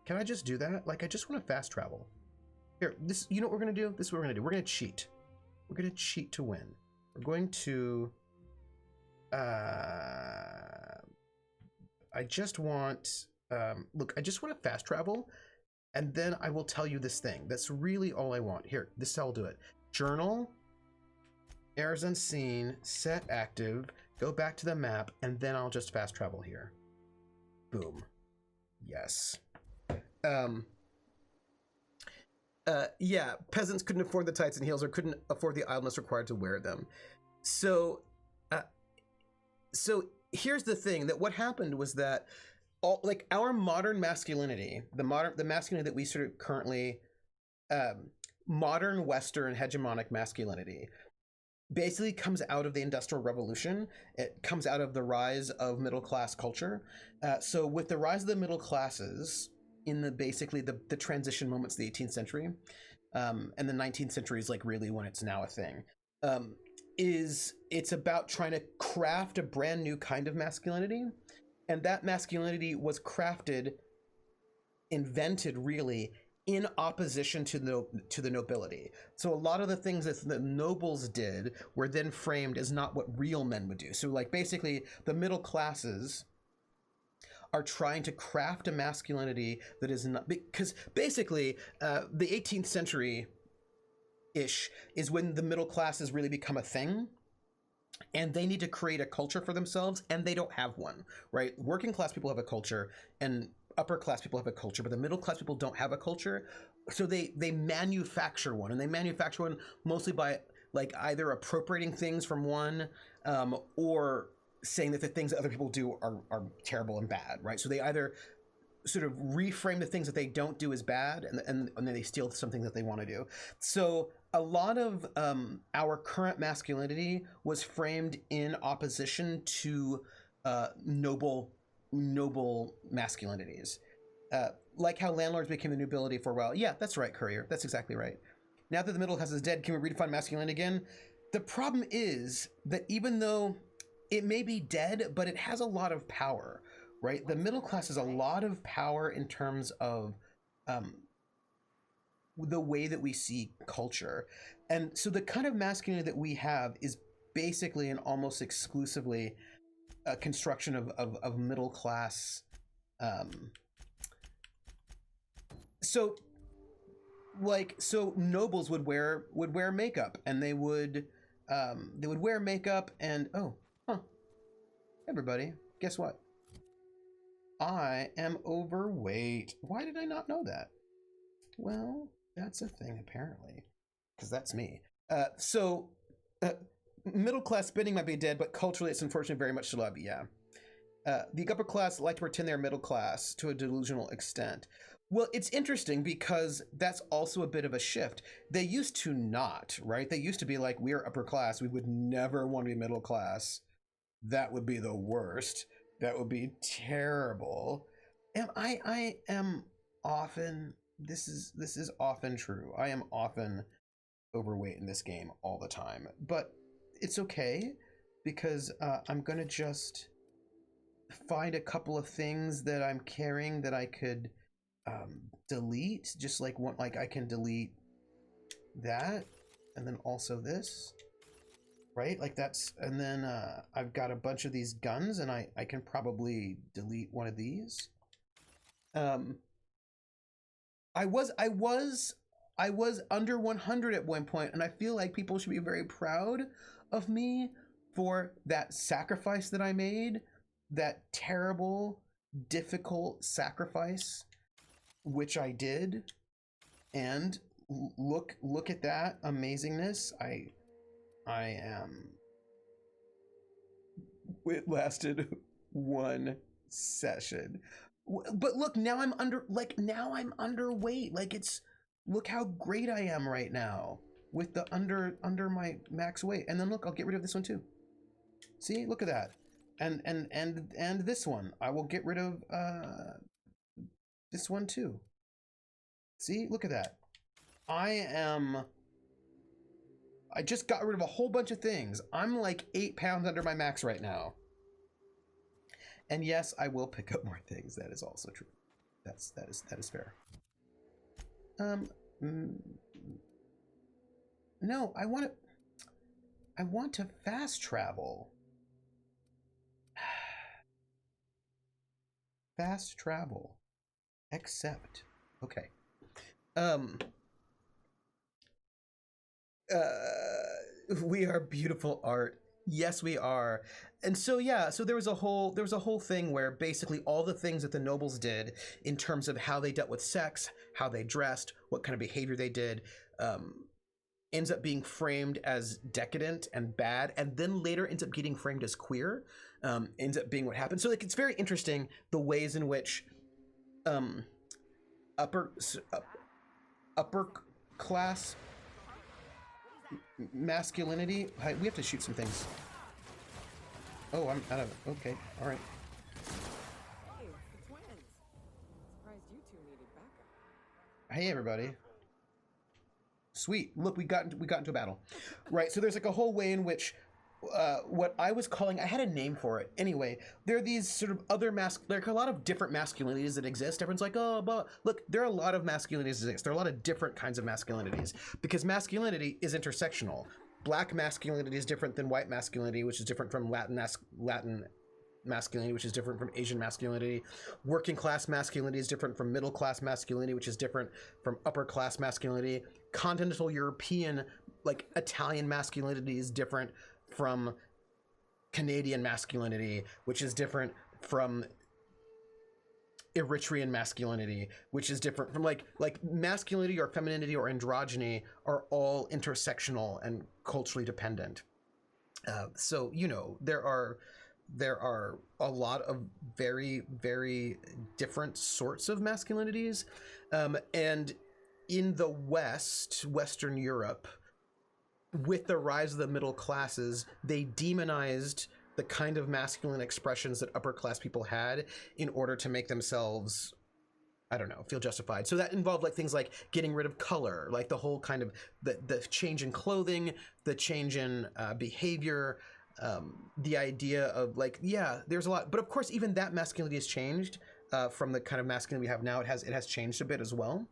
Can I just do that? Like, I just want to fast travel. Here, you know what we're going to do? This is what we're going to do. We're going to cheat. We're going to cheat to win. We're going to, I just want, look, I just want to fast travel, and then I will tell you this thing. That's really all I want. Here, this is how I'll do it. Journal, errors unseen, set active, go back to the map, and then I'll just fast travel here. Boom. Yes. Yeah, peasants couldn't afford the tights and heels or couldn't afford the idleness required to wear them. So here's the thing, that what happened was that our modern masculinity, the masculinity that we sort of currently, modern Western hegemonic masculinity, basically comes out of the Industrial Revolution. It comes out of the rise of middle-class culture. So with the rise of the middle classes in the transition moments of the 18th century, and the 19th century is like really when it's now a thing, it's about trying to craft a brand new kind of masculinity. And that masculinity was invented really in opposition to the nobility. So a lot of the things that the nobles did were then framed as not what real men would do. So like basically the middle classes are trying to craft a masculinity that is not, because basically the 18th century-ish is when the middle classes really become a thing. And they need to create a culture for themselves, and they don't have one, right? Working class people have a culture, and upper class people have a culture, but the middle class people don't have a culture. So they manufacture one, and they manufacture one mostly by like either appropriating things from one, or saying that the things that other people do are terrible and bad, right? So they either sort of reframe the things that they don't do as bad, and then they steal something that they want to do. So a lot of our current masculinity was framed in opposition to noble masculinities. Like how landlords became the nobility for a while. Yeah, that's right, Courier. That's exactly right. Now that the middle class is dead, can we redefine masculinity again? The problem is that even though it may be dead, but it has a lot of power, right? The middle class has a lot of power in terms of the way that we see culture. And so the kind of masculinity that we have is basically and almost exclusively a construction of middle class so nobles would wear makeup, and they would wear makeup, and everybody, guess what? I am overweight. Why did I not know that? Well, that's a thing apparently, because that's me. Middle class spending might be dead, but culturally it's unfortunately very much still alive. Yeah. The upper class like to pretend they're middle class to a delusional extent. Well, it's interesting because that's also a bit of a shift. They used to not, right? They used to be like, we're upper class. We would never want to be middle class. That would be the worst. That would be terrible. And I am often, this is often true. I am often overweight in this game all the time, but it's okay because I'm gonna just find a couple of things that I'm carrying that I could delete, just like one, like I can delete that, and then also this, right? Like that's, and then I've got a bunch of these guns, and I can probably delete one of these. I was under 100 at one point, and I feel like people should be very proud of me for that sacrifice that I made, that terrible, difficult sacrifice, which I did. And look at that amazingness. I am. It lasted one session. But look, now I'm underweight. Like it's, look how great I am right now with the under my max weight. And then look, I'll get rid of this one too. See, look at that. And this one, I will get rid of this one too. See, look at that. I just got rid of a whole bunch of things. I'm like 8 pounds under my max right now. And yes, I will pick up more things. That is also true. That is fair. No, I want to fast travel. Fast travel. Accept. Okay. We are beautiful art. Yes, we are. And so yeah, so there was a whole thing where basically all the things that the nobles did in terms of how they dealt with sex, how they dressed, what kind of behavior they did, ends up being framed as decadent and bad, and then later ends up getting framed as queer. Ends up being what happened. So like it's very interesting the ways in which upper class masculinity. We have to shoot some things. Oh, I'm out of. Okay, all right. Hey, the twins. Surprised you two needed backup. Hey, everybody. Sweet. Look, we got into a battle, right? So there's like a whole way in which what I was calling, I had a name for it. Anyway, there are these sort of other there are a lot of different masculinities that exist. Everyone's like, oh, but look, there are a lot of masculinities that exist. There are a lot of different kinds of masculinities because masculinity is intersectional. Black masculinity is different than white masculinity, which is different from Latin masculinity, which is different from Asian masculinity. Working class masculinity is different from middle class masculinity, which is different from upper class masculinity. Continental European, like Italian masculinity is different from Canadian masculinity, which is different from Eritrean masculinity, which is different from like masculinity or femininity or androgyny are all intersectional and culturally dependent. So, you know, there are a lot of very, very different sorts of masculinities. And in the Western Europe, with the rise of the middle classes, they demonized the kind of masculine expressions that upper class people had in order to make themselves, I don't know, feel justified. So that involved like things like getting rid of color, like the whole kind of the change in clothing, the change in behavior, the idea of like, yeah, there's a lot. But of course, even that masculinity has changed from the kind of masculinity we have now. It has changed a bit as well.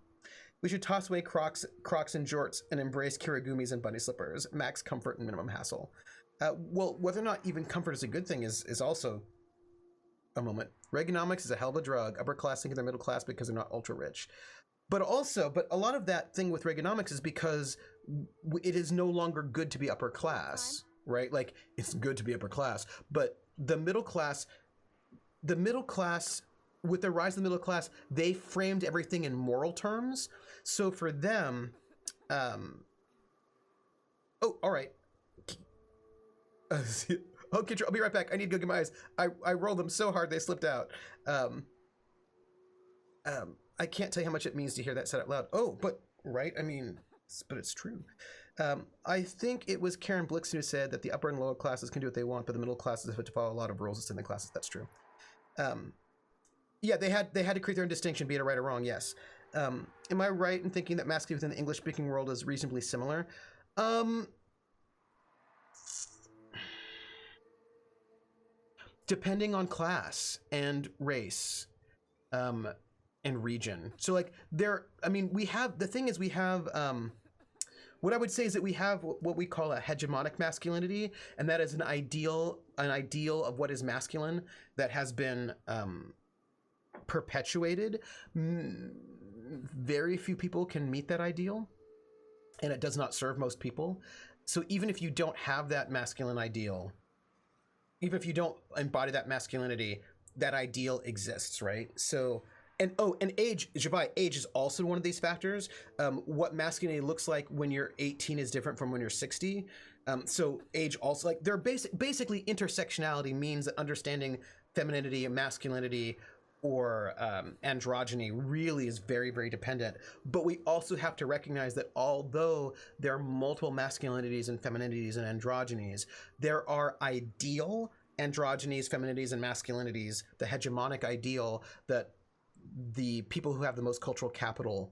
We should toss away Crocs and jorts and embrace kirigumis and bunny slippers. Max comfort and minimum hassle. Well, whether or not even comfort is a good thing is also a moment. Reaganomics is a hell of a drug. Upper class think they're middle class because they're not ultra rich. but a lot of that thing with Reaganomics is because it is no longer good to be upper class, right? Like, it's good to be upper class, but the middle class, with the rise of the middle class, they framed everything in moral terms. So for them, oh, all right. Okay, I'll be right back. I need to go get my eyes. I rolled them so hard they slipped out. I can't tell you how much it means to hear that said out loud. Oh, but right, I mean, but it's true. I think it was Karen Blixen who said that the upper and lower classes can do what they want, but the middle classes have to follow a lot of rules in the classes. That's true. Yeah, they had to create their own distinction, be it right or wrong. Yes. Am I right in thinking that masculinity within the English-speaking world is reasonably similar? Depending on class and race, and region. So like we have, what I would say is that we have what we call a hegemonic masculinity, and that is an ideal of what is masculine that has been perpetuated. Very few people can meet that ideal, and it does not serve most people. So even if you don't have that masculine ideal, even if you don't embody that masculinity, that ideal exists, right? So, and age, Javai, age is also one of these factors. What masculinity looks like when you're 18 is different from when you're 60. So age also, like, they're basically intersectionality means that understanding femininity and masculinity or androgyny really is very, very dependent. But we also have to recognize that although there are multiple masculinities and femininities and androgynies, there are ideal androgynies, femininities, and masculinities, the hegemonic ideal that the people who have the most cultural capital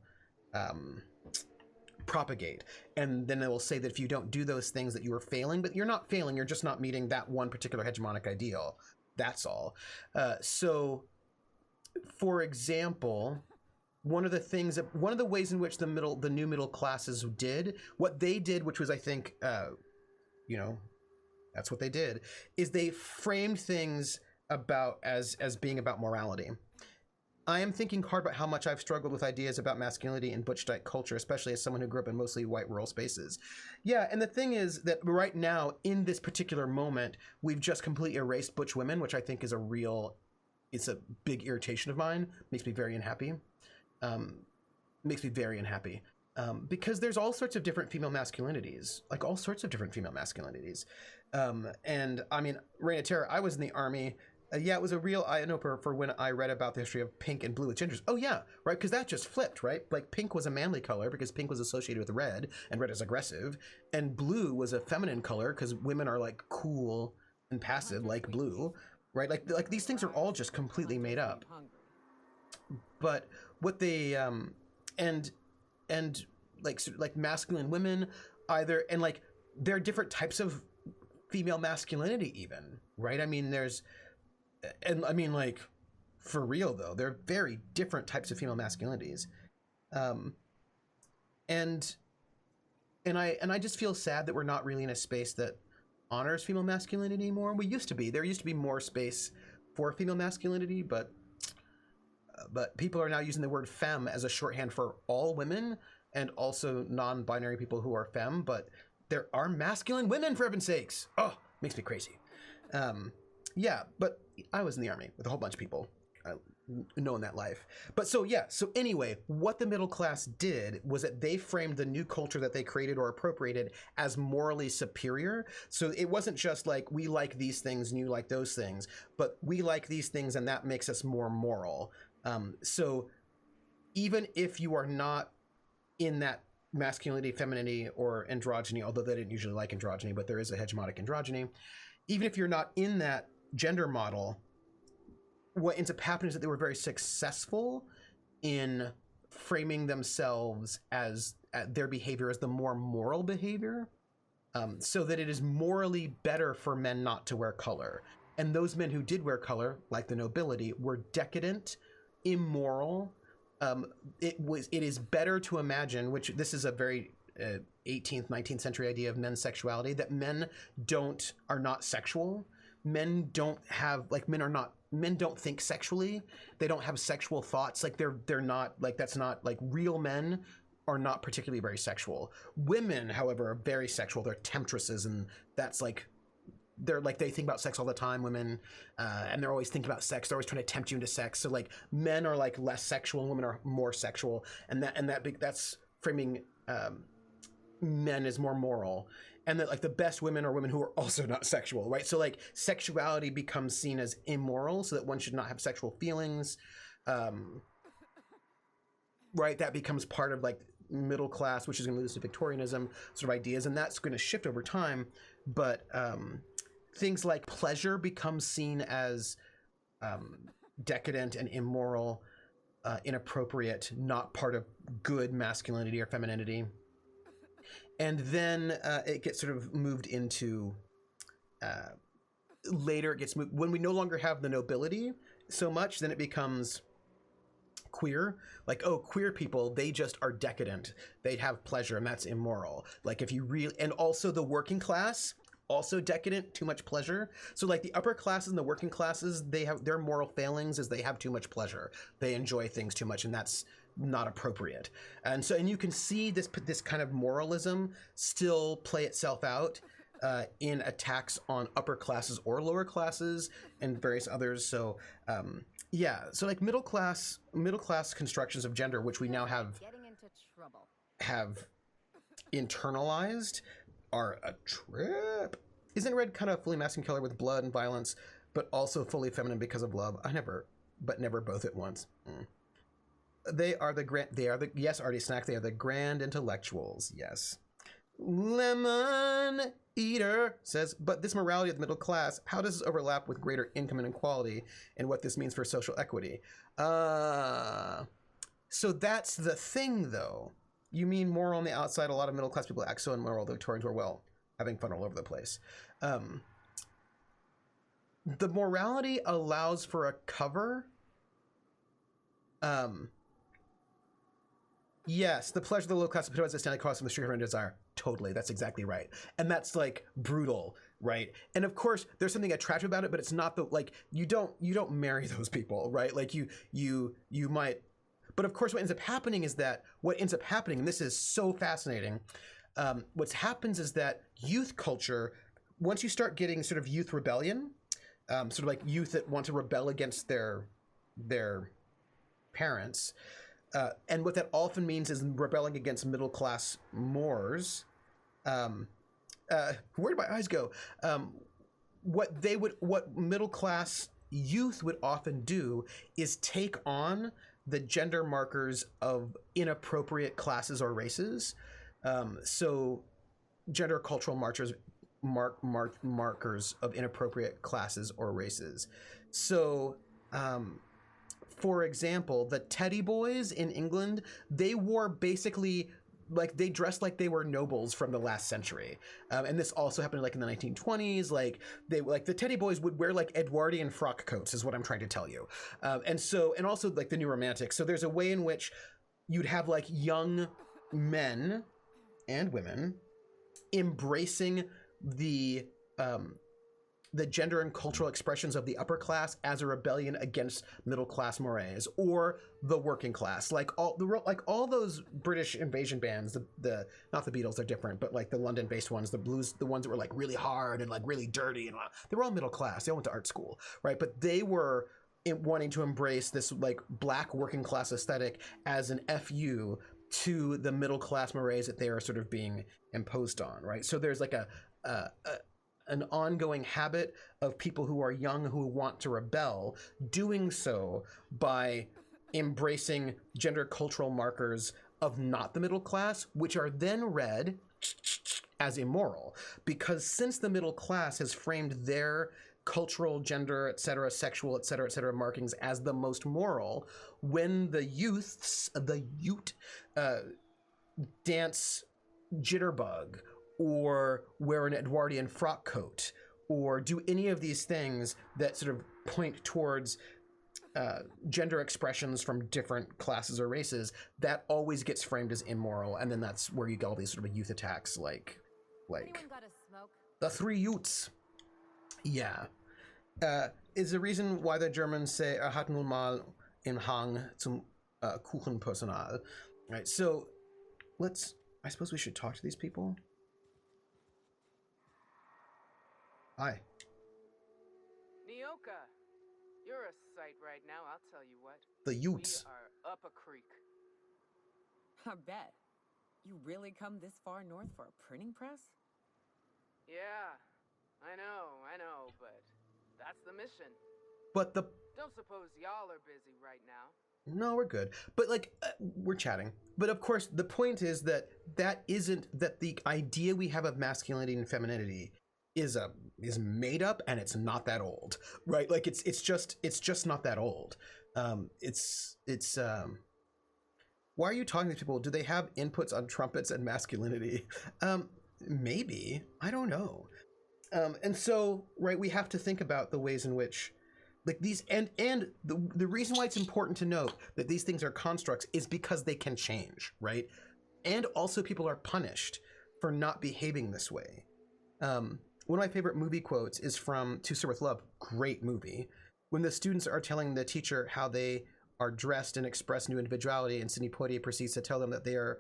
propagate. And then they will say that if you don't do those things that you are failing, but you're not failing, you're just not meeting that one particular hegemonic ideal. That's all. So for example, one of the ways in which the new middle classes did what they did, which was, I think, that's what they did, is they framed things as being about morality. I am thinking hard about how much I've struggled with ideas about masculinity in butch dyke culture, especially as someone who grew up in mostly white rural spaces. Yeah, and the thing is that right now, in this particular moment, we've just completely erased butch women, which I think is it's a big irritation of mine. Makes me very unhappy. Because there's all sorts of different female masculinities, and I mean, Reign of Terror, I was in the army. Yeah, it was a real eye-opener for when I read about the history of pink and blue with gingers. Oh yeah, right, because that just flipped, right? Like, pink was a manly color because pink was associated with red, and red is aggressive, and blue was a feminine color because women are like cool and passive, like blue, right? Like these things are all just completely made up. But what they and like masculine women either, and like there are different types of female masculinity even, right? I mean, like, for real though, there are very different types of female masculinities. And I just feel sad that we're not really in a space that honors female masculinity anymore. There used to be more space for female masculinity, but people are now using the word femme as a shorthand for all women and also non-binary people who are femme, but there are masculine women, for heaven's sakes. Oh, makes me crazy. Yeah, but I was in the army with a whole bunch of people knowing that life. But so anyway, what the middle class did was that they framed the new culture that they created or appropriated as morally superior. So it wasn't just like, we like these things and you like those things, but we like these things and that makes us more moral. So even if you are not in that masculinity, femininity, or androgyny, although they didn't usually like androgyny, but there is a hegemonic androgyny, even if you're not in that gender model, what ends up happening is that they were very successful in framing themselves as their behavior as the more moral behavior, so that it is morally better for men not to wear color. And those men who did wear color, like the nobility, were decadent, immoral. It is better to imagine, which this is a very 18th, 19th century idea of men's sexuality, that men are not sexual. men don't have like men don't think sexually. They don't have sexual thoughts. Like they're not like that's not like real men are not particularly very sexual. Women, however, are very sexual. They're temptresses, and that's like they're like they think about sex all the time. Women, and they're always thinking about sex. They're always trying to tempt you into sex. So like men are like less sexual, and women are more sexual, and that's framing men as more moral. And that like the best women are women who are also not sexual, right? So like sexuality becomes seen as immoral, so that one should not have sexual feelings, right? That becomes part of like middle class, which is going to lose to Victorianism sort of ideas, and that's going to shift over time. But things like pleasure become seen as decadent and immoral, inappropriate, not part of good masculinity or femininity. And then it gets sort of moved into later. It gets moved when we no longer have the nobility so much. Then it becomes queer. Like, oh, queer people, they just are decadent. They have pleasure, and that's immoral. Like if you really, and also the working class, also decadent, too much pleasure. So like the upper classes and the working classes, they have their moral failings is they have too much pleasure. They enjoy things too much, and that's not appropriate. And so, and you can see this kind of moralism still play itself out in attacks on upper classes or lower classes and various others. So yeah, so like middle class constructions of gender, which we now have internalized, are a trip. Isn't red kind of fully masculine color with blood and violence, but also fully feminine because of love? Never both at once. They are the yes, Artie Snack, they are the grand intellectuals, yes. Lemon Eater says, but this morality of the middle class, how does this overlap with greater income inequality and what this means for social equity? So that's the thing, though. You mean more on the outside, a lot of middle class people act so immoral, the Victorians were, well, having fun all over the place. The morality allows for a cover. Yes, the pleasure of the low class epitomizes the standing cost of the street of desire. Totally, that's exactly right. And that's like brutal, right? And of course, there's something attractive about it, but it's not the like you don't marry those people, right? Like you might, but of course, what ends up happening, and this is so fascinating. What happens is that youth culture, once you start getting sort of youth rebellion, sort of like youth that want to rebel against their parents. And what that often means is rebelling against middle class mores. Where did my eyes go? What middle class youth would often do is take on the gender markers of inappropriate classes or races. So gender cultural markers of inappropriate classes or races. So, for example, the teddy boys in England, they wore basically like they dressed like they were nobles from the last century. And this also happened like in the 1920s. Like the teddy boys would wear like Edwardian frock coats is what I'm trying to tell you. And also like the New Romantics. So there's a way in which you'd have like young men and women embracing the gender and cultural expressions of the upper class as a rebellion against middle class mores or the working class, like all those British invasion bands, the not the Beatles, they're different, but like the London-based ones, the blues, the ones that were like really hard and like really dirty, and they were all middle class. They all went to art school, right? But they were wanting to embrace this like black working class aesthetic as an FU to the middle class mores that they are sort of being imposed on, right? So there's like an ongoing habit of people who are young who want to rebel doing so by embracing gender cultural markers of not the middle class, which are then read as immoral, because since the middle class has framed their cultural, gender, etc., sexual, etc., markings as the most moral, when the youths, dance jitterbug or wear an Edwardian frock coat or do any of these things that sort of point towards gender expressions from different classes or races, that always gets framed as immoral. And then that's where you get all these sort of youth attacks like the three youths. Yeah. Is the reason why the Germans say hat nun mal im Hang zum Kuchenpersonal. Right, so I suppose we should talk to these people. Hi. Nyoka, you're a sight right now, I'll tell you what. The Utes. We are up a creek. I bet. You really come this far north for a printing press? Yeah, I know, but that's the mission. But the... Don't suppose y'all are busy right now. No, we're good. But like, we're chatting. But of course, the point is that the idea we have of masculinity and femininity is made up, and it's not that old, right? Like it's just not that old. Why are you talking to these people? Do they have inputs on trumpets and masculinity? Maybe, I don't know. And so, right, we have to think about the ways in which, like these, and the reason why it's important to note that these things are constructs is because they can change, right? And also people are punished for not behaving this way. One of my favorite movie quotes is from To Sir With Love, great movie, when the students are telling the teacher how they are dressed and express new individuality, and Sidney Poitier proceeds to tell them that they are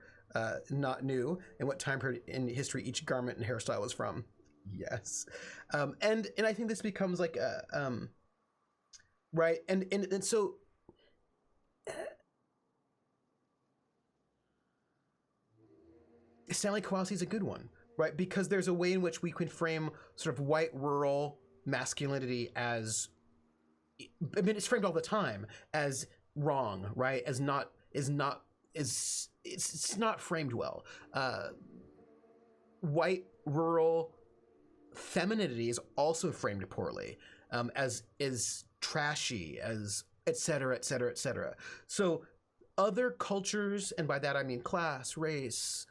not new and what time period in history each garment and hairstyle was from. Yes. And I think this becomes like a right, and so Stanley Kowalski is a good one, right? Because there's a way in which we can frame sort of white rural masculinity as, I mean, it's framed all the time as wrong, right? It's not framed well. White rural femininity is also framed poorly, as is trashy, as et cetera, et cetera, et cetera. So other cultures, and by that I mean class, race,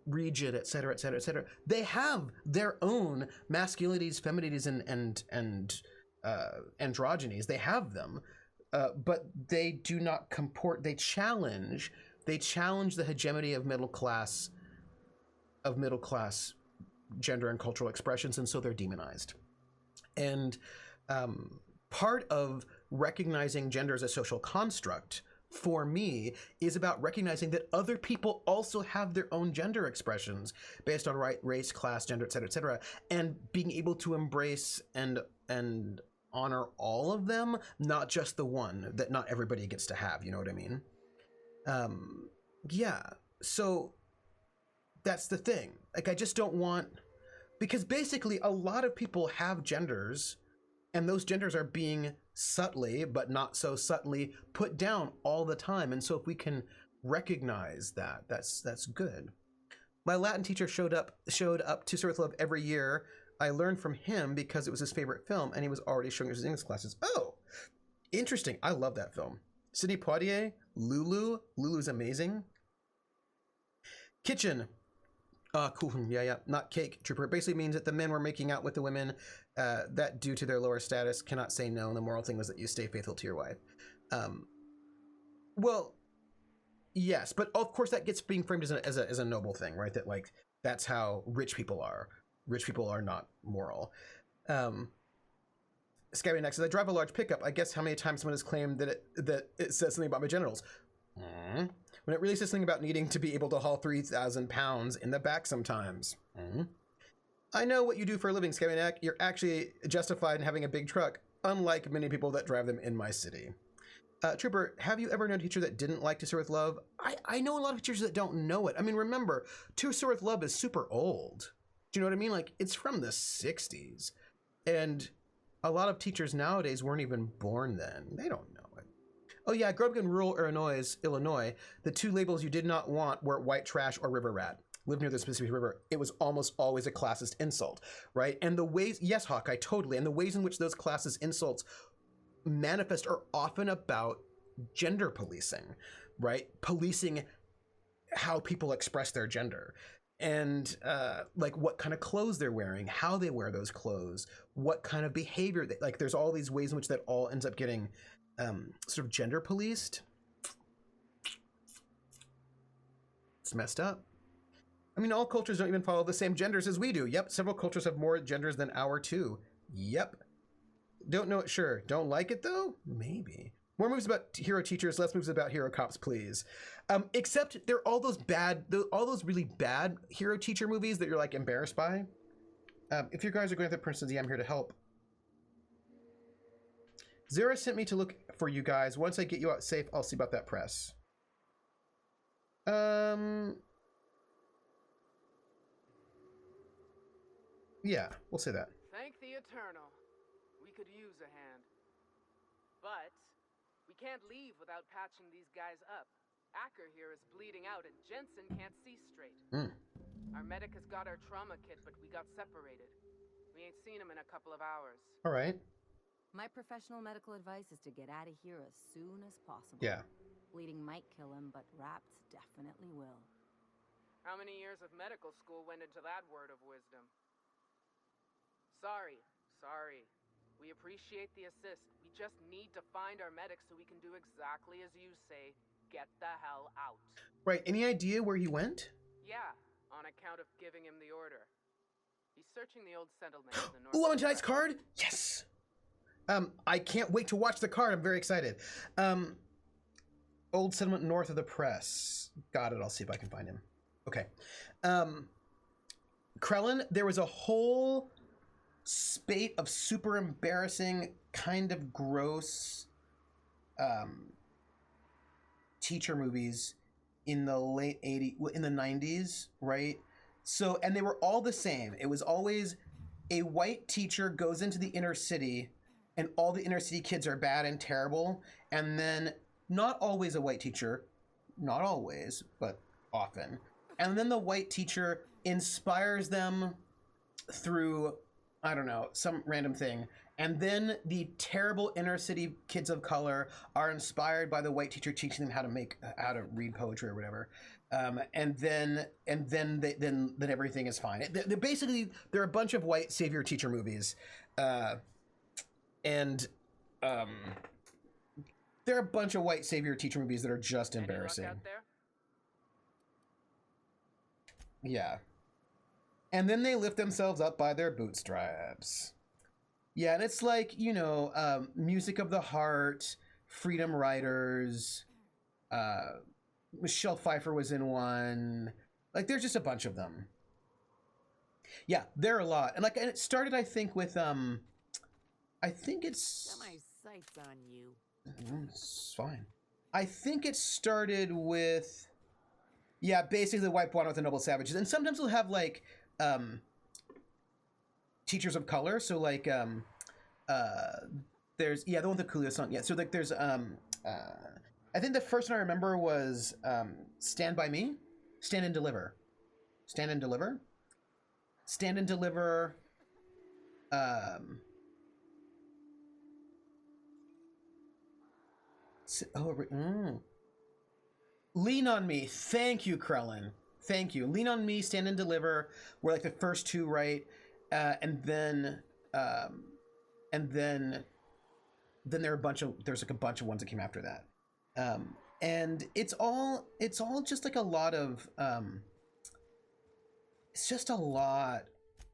region, et cetera, et cetera, et cetera, they have their own masculinities, femininities, and androgynies. They have them, but they do not comport. They challenge the hegemony of middle class gender and cultural expressions, and so they're demonized. And part of recognizing gender as a social construct for me is about recognizing that other people also have their own gender expressions based on race, class, gender, et cetera, and being able to embrace and honor all of them, not just the one that not everybody gets to have. You know what I mean? Yeah. So that's the thing. Like, I just don't want, because basically a lot of people have genders, and those genders are being subtly, but not so subtly, put down all the time. And so if we can recognize that, that's good. My Latin teacher showed up to Sir With Love every year. I learned from him because it was his favorite film, and he was already showing his English classes. Oh, interesting. I love that film. Sidney Poitier, Lulu. Lulu's amazing. Kitchen. Cool. Yeah. Not cake, Trooper. It basically means that the men were making out with the women that, due to their lower status, cannot say no. And the moral thing was that you stay faithful to your wife. Well, yes, but of course that gets being framed as a noble thing, right? That like that's how rich people are. Rich people are not moral. Scabby next says, I drive a large pickup. I guess how many times someone has claimed that it says something about my genitals. When it really says something about needing to be able to haul 3,000 pounds in the back sometimes. I know what you do for a living, Scabby Neck. You're actually justified in having a big truck, unlike many people that drive them in my city. Trooper, have you ever known a teacher that didn't like To Sir With Love? I know a lot of teachers that don't know it. I mean, remember, To Sir With Love is super old. Do you know what I mean? Like, it's from the 60s. And a lot of teachers nowadays weren't even born then. They don't know it. Oh yeah, growing up in rural Illinois, the two labels you did not want were white trash or river rat. Lived near the Mississippi River. It was almost always a classist insult, right? And the ways, yes, Hawkeye, totally. And the ways in which those classist insults manifest are often about gender policing, right? Policing how people express their gender. And like what kind of clothes they're wearing, how they wear those clothes, what kind of behavior, like there's all these ways in which that all ends up getting sort of gender policed. It's messed up. I mean, all cultures don't even follow the same genders as we do. Yep, several cultures have more genders than our too. Yep. Don't know it. Sure. Don't like it though? Maybe. More movies about hero teachers, less movies about hero cops, please. Except there are all those really bad hero teacher movies that you're like embarrassed by. If you guys are going through Princeton, I'm here to help. Zara sent me to look for you guys. Once I get you out safe, I'll see about that press. Yeah, we'll say that. Thank the Eternal. We could use a hand. But we can't leave without patching these guys up. Acker here is bleeding out and Jensen can't see straight. Our medic has got our trauma kit, but we got separated. We ain't seen him in a couple of hours. All right. My professional medical advice is to get out of here as soon as possible. Yeah. Bleeding might kill him, but wraps definitely will. How many years of medical school went into that word of wisdom? Sorry. We appreciate the assist. We just need to find our medic so we can do exactly as you say. Get the hell out. Right. Any idea where he went? Yeah, on account of giving him the order. He's searching the old settlement in the north. Ooh, I'm on tonight's card? Yes! I can't wait to watch the card. I'm very excited. Old settlement north of the press. Got it. I'll see if I can find him. Okay. Krellin, there was a whole spate of super embarrassing, kind of gross teacher movies in the late 80s, in the 90s, right? So, and they were all the same. It was always a white teacher goes into the inner city and all the inner city kids are bad and terrible. And then not always a white teacher, not always, but often. And then the white teacher inspires them through, I don't know, some random thing. And then the terrible inner city kids of color are inspired by the white teacher teaching them how to read poetry or whatever. And then everything is fine. Basically, there are a bunch of white savior teacher movies. There are a bunch of white savior teacher movies that are just embarrassing. Any luck out there? Yeah. And then they lift themselves up by their bootstraps. Yeah, and it's like, you know, Music of the Heart, Freedom Riders, Michelle Pfeiffer was in one. Like, there's just a bunch of them. Yeah, there are a lot. And it started, I think, with, I think it's... Got my sights on you. It's fine. I think it started with... Yeah, basically the white blonde with the noble savages. And sometimes we'll have, like... teachers of color, so like there's the one with the Coolio song. Yeah, so like there's I think the first one I remember was Stand By Me, Stand and Deliver. Lean on Me. Thank you, Krellin. Thank you. Lean on Me, Stand and Deliver were like the first two, right? And then there's like a bunch of ones that came after that. And it's all just like a lot of it's just a lot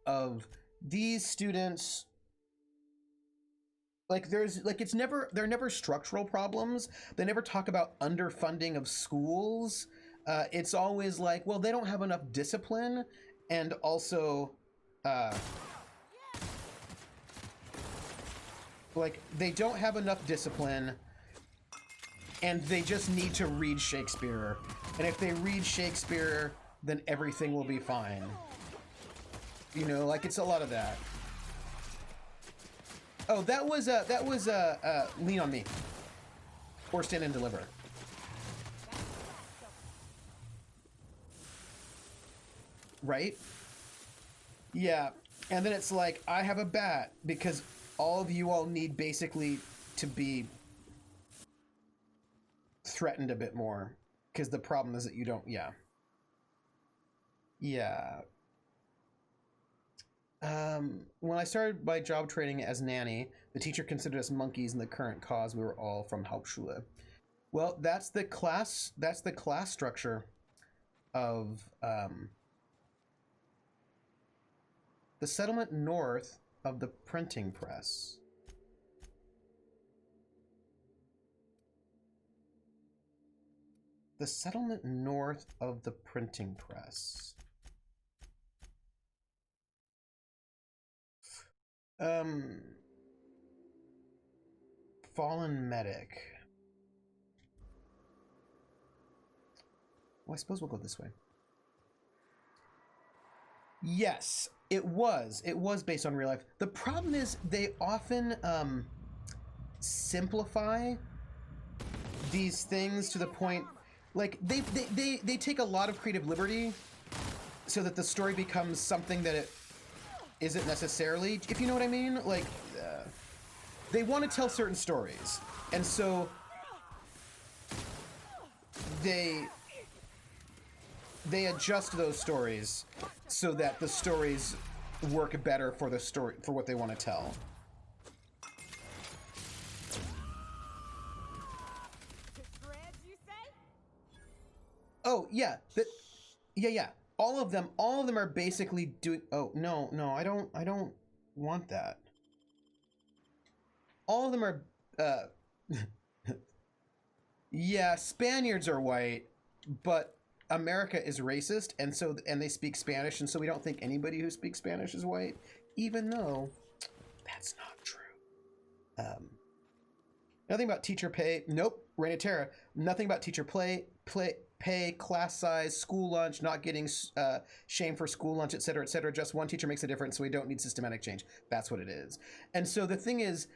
of these students. Like there are never structural problems. They never talk about underfunding of schools. It's always like, well, they don't have enough discipline, and also like they don't have enough discipline, and they just need to read Shakespeare. And if they read Shakespeare, then everything will be fine. You know, like it's a lot of that. Oh, that was Lean on Me, or Stand and Deliver. Right? Yeah, and then it's like, I have a bat, because all of you all need basically to be threatened a bit more, because the problem is that you don't, yeah. When I started my job training as nanny, the teacher considered us monkeys in the current cause. We were all from Hauptschule. Well, that's the class structure of the settlement north of the printing press. The settlement north of the printing press. Fallen medic. Well, I suppose we'll go this way. Yes, it was. It was based on real life. The problem is they often simplify these things to the point, like they take a lot of creative liberty so that the story becomes something that it isn't necessarily, if you know what I mean. Like they want to tell certain stories, and so they adjust those stories so that the stories work better for the story, for what they want to tell. Oh yeah, yeah. All of them are basically doing. Oh no, I don't want that. All of them are. Yeah, Spaniards are white, but America is racist, and they speak Spanish, and so we don't think anybody who speaks Spanish is white, even though that's not true. Nothing about teacher pay. Nope. Reign of Terra. Nothing about teacher pay, class size, school lunch, not getting shamed for school lunch, etc., etc. Just one teacher makes a difference, so we don't need systematic change. That's what it is. And so the thing is,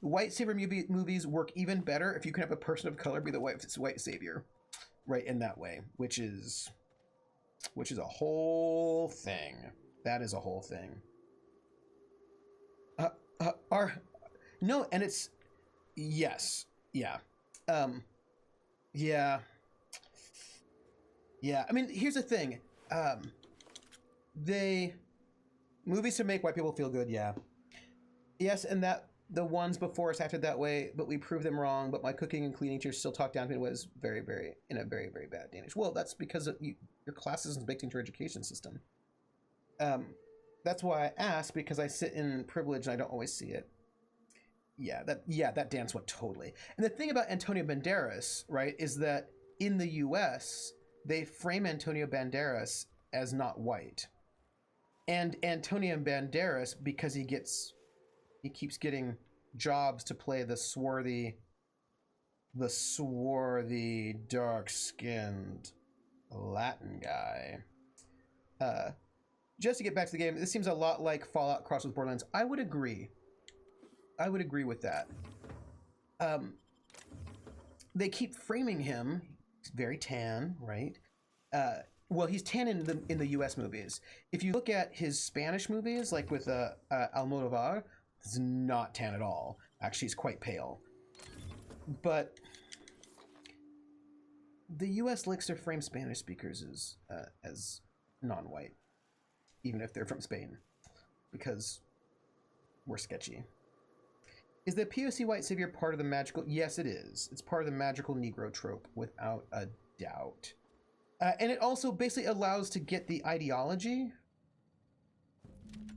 white savior movies work even better if you can have a person of color be the white savior. Right, in that way, which is a whole thing. That is a whole thing. No, and it's yes, yeah, yeah. I mean, here's the thing. Movies to make white people feel good. Yeah, yes, and that. The ones before us acted that way, but we proved them wrong. But my cooking and cleaning teachers still talked down to me was very, very, in a very, very bad Danish. Well, that's because your class isn't baked into your education system. That's why I asked, because I sit in privilege and I don't always see it. Yeah, that dance went totally. And the thing about Antonio Banderas, right, is that in the U.S. they frame Antonio Banderas as not white, and Antonio Banderas, because he keeps getting jobs to play the swarthy, dark-skinned Latin guy. Just to get back to the game, this seems a lot like Fallout crossed with Borderlands. I would agree with that. They keep framing him very tan, right? Well, he's tan in the U.S. movies. If you look at his Spanish movies, like with Almodovar, he's not tan at all. Actually, he's quite pale. But the U.S. likes to frame Spanish speakers as non-white, even if they're from Spain, because we're sketchy. Is the POC white savior part of the magical? Yes, it is. It's part of the magical Negro trope, without a doubt. And it also basically allows to get the ideology.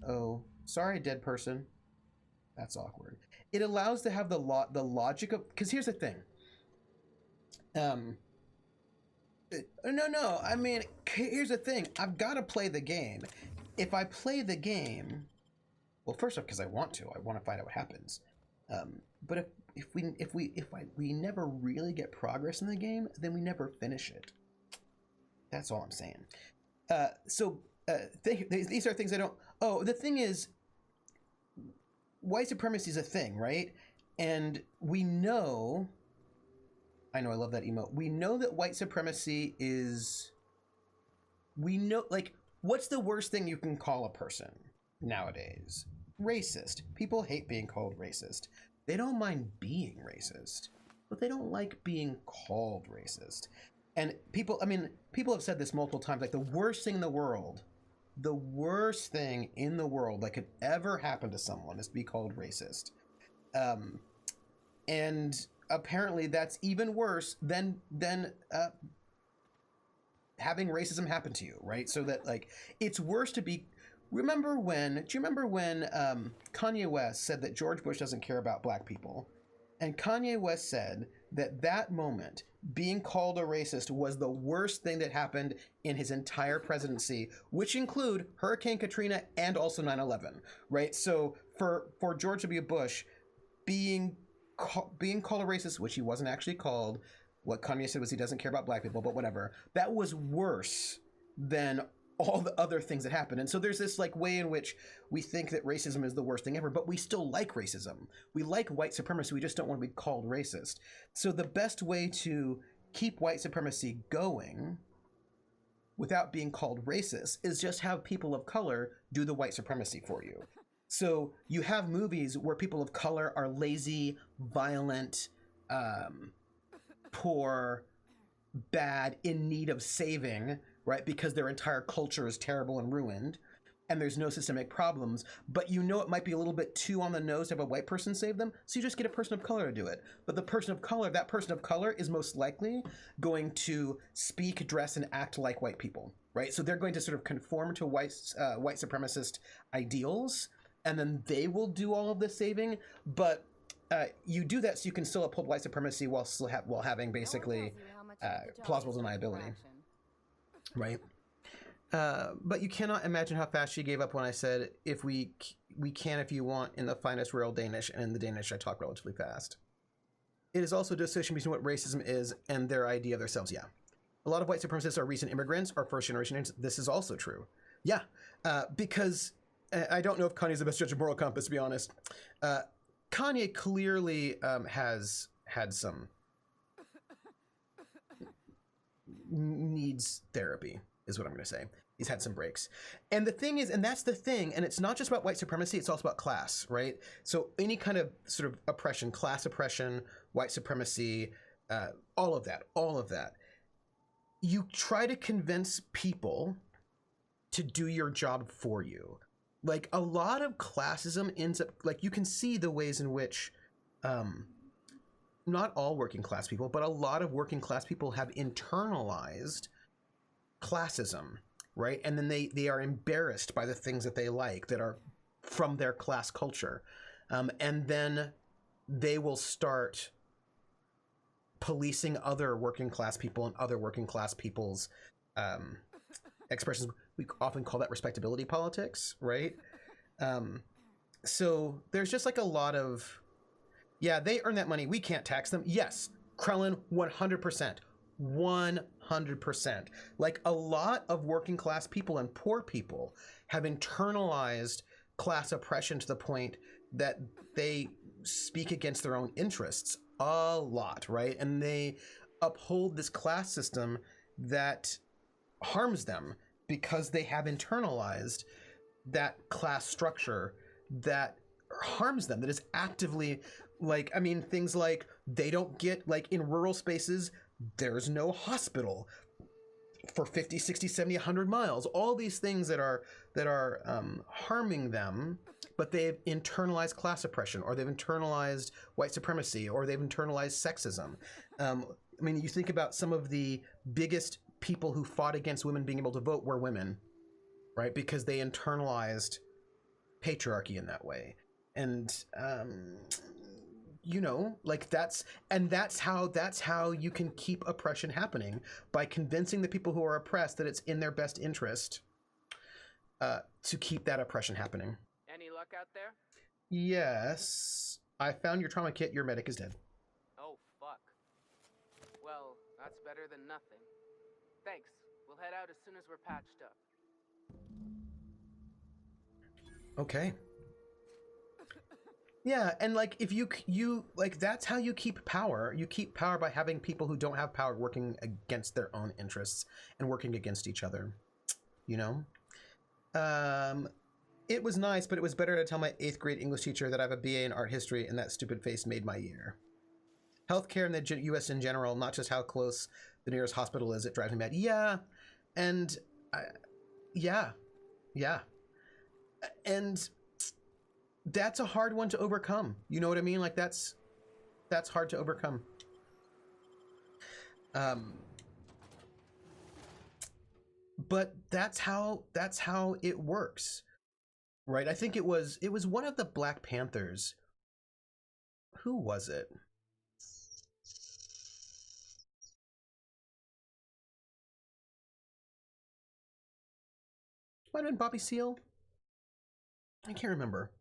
Oh, sorry, dead person. That's awkward. It allows to have the logic of, because here's the thing. No. I mean, here's the thing. I've got to play the game. If I play the game, well, first off, because I want to find out what happens. But if we never really get progress in the game, then we never finish it. That's all I'm saying. These are things I don't. Oh, the thing is, white supremacy is a thing, right? And we know. I know, I love that emote. We know that white supremacy is. We know, like, what's the worst thing you can call a person nowadays? Racist. People hate being called racist. They don't mind being racist, but they don't like being called racist. And people have said this multiple times, like the worst thing in the world that could ever happen to someone is to be called racist. And apparently that's even worse than having racism happen to you, right? So that, like, it's worse to be. Do you remember when Kanye West said that George Bush doesn't care about black people? And Kanye West said that moment being called a racist was the worst thing that happened in his entire presidency, which include Hurricane Katrina and also 9/11, right? So for George W. Bush, being called a racist, which he wasn't actually called, what Kanye said was he doesn't care about black people, but whatever, that was worse than all the other things that happened. And so there's this like way in which we think that racism is the worst thing ever, but we still like racism. We like white supremacy. We just don't want to be called racist. So the best way to keep white supremacy going without being called racist is just have people of color do the white supremacy for you. So you have movies where people of color are lazy, violent, poor, bad, in need of saving, right? Because their entire culture is terrible and ruined, and there's no systemic problems, but you know it might be a little bit too on the nose to have a white person save them, so you just get a person of color to do it. But that person of color is most likely going to speak, dress, and act like white people, right? So they're going to sort of conform to white supremacist ideals, and then they will do all of the saving, but you do that so you can still uphold white supremacy while having basically plausible deniability. Right. But you cannot imagine how fast she gave up when I said, if we can, if you want, in the finest royal Danish, and in the Danish I talk relatively fast. It is also a dissociation between what racism is and their idea of themselves. Yeah. A lot of white supremacists are recent immigrants or first generation. This is also true. Yeah. Because I don't know if Kanye's the best judge of moral compass, to be honest. Kanye clearly has had some needs therapy, is what I'm going to say. He's had some breaks. And the thing is, and that's the thing, and it's not just about white supremacy, it's also about class, right? So any kind of sort of oppression, class oppression, white supremacy, all of that. You try to convince people to do your job for you. Like, a lot of classism ends up, like, you can see the ways in which not all working class people, but a lot of working class people have internalized classism, right? And then they are embarrassed by the things that they like that are from their class culture. And then they will start policing other working class people and other working class people's expressions. We often call that respectability politics, right? So there's just like a lot of, yeah, they earn that money. We can't tax them. Yes, Krellin, 100%. 100%. Like, a lot of working class people and poor people have internalized class oppression to the point that they speak against their own interests a lot, right? And they uphold this class system that harms them because they have internalized that class structure that harms them, that is actively, like, I mean, things like they don't get, like, in rural spaces, there's no hospital for 50, 60, 70, 100 miles. All these things that are harming them, but they've internalized class oppression, or they've internalized white supremacy, or they've internalized sexism. I mean, you think about some of the biggest people who fought against women being able to vote were women, right? Because they internalized patriarchy in that way. And, you know, like that's how you can keep oppression happening, by convincing the people who are oppressed that it's in their best interest to keep that oppression happening. Any luck out there? Yes. I found your trauma kit. Your medic is dead. Oh, fuck. Well, that's better than nothing. Thanks. We'll head out as soon as we're patched up. Okay. Yeah, and like, if you like, that's how you keep power. You keep power by having people who don't have power working against their own interests and working against each other, you know? It was nice, but it was better to tell my 8th grade English teacher that I have a BA in art history and that stupid face made my year. Healthcare in the US in general, not just how close the nearest hospital is, it drives me mad. Yeah, and yeah. And that's a hard one to overcome. You know what I mean? Like, that's hard to overcome. But that's how it works, right? I think it was one of the Black Panthers. Who was it? Might have been Bobby Seale. I can't remember.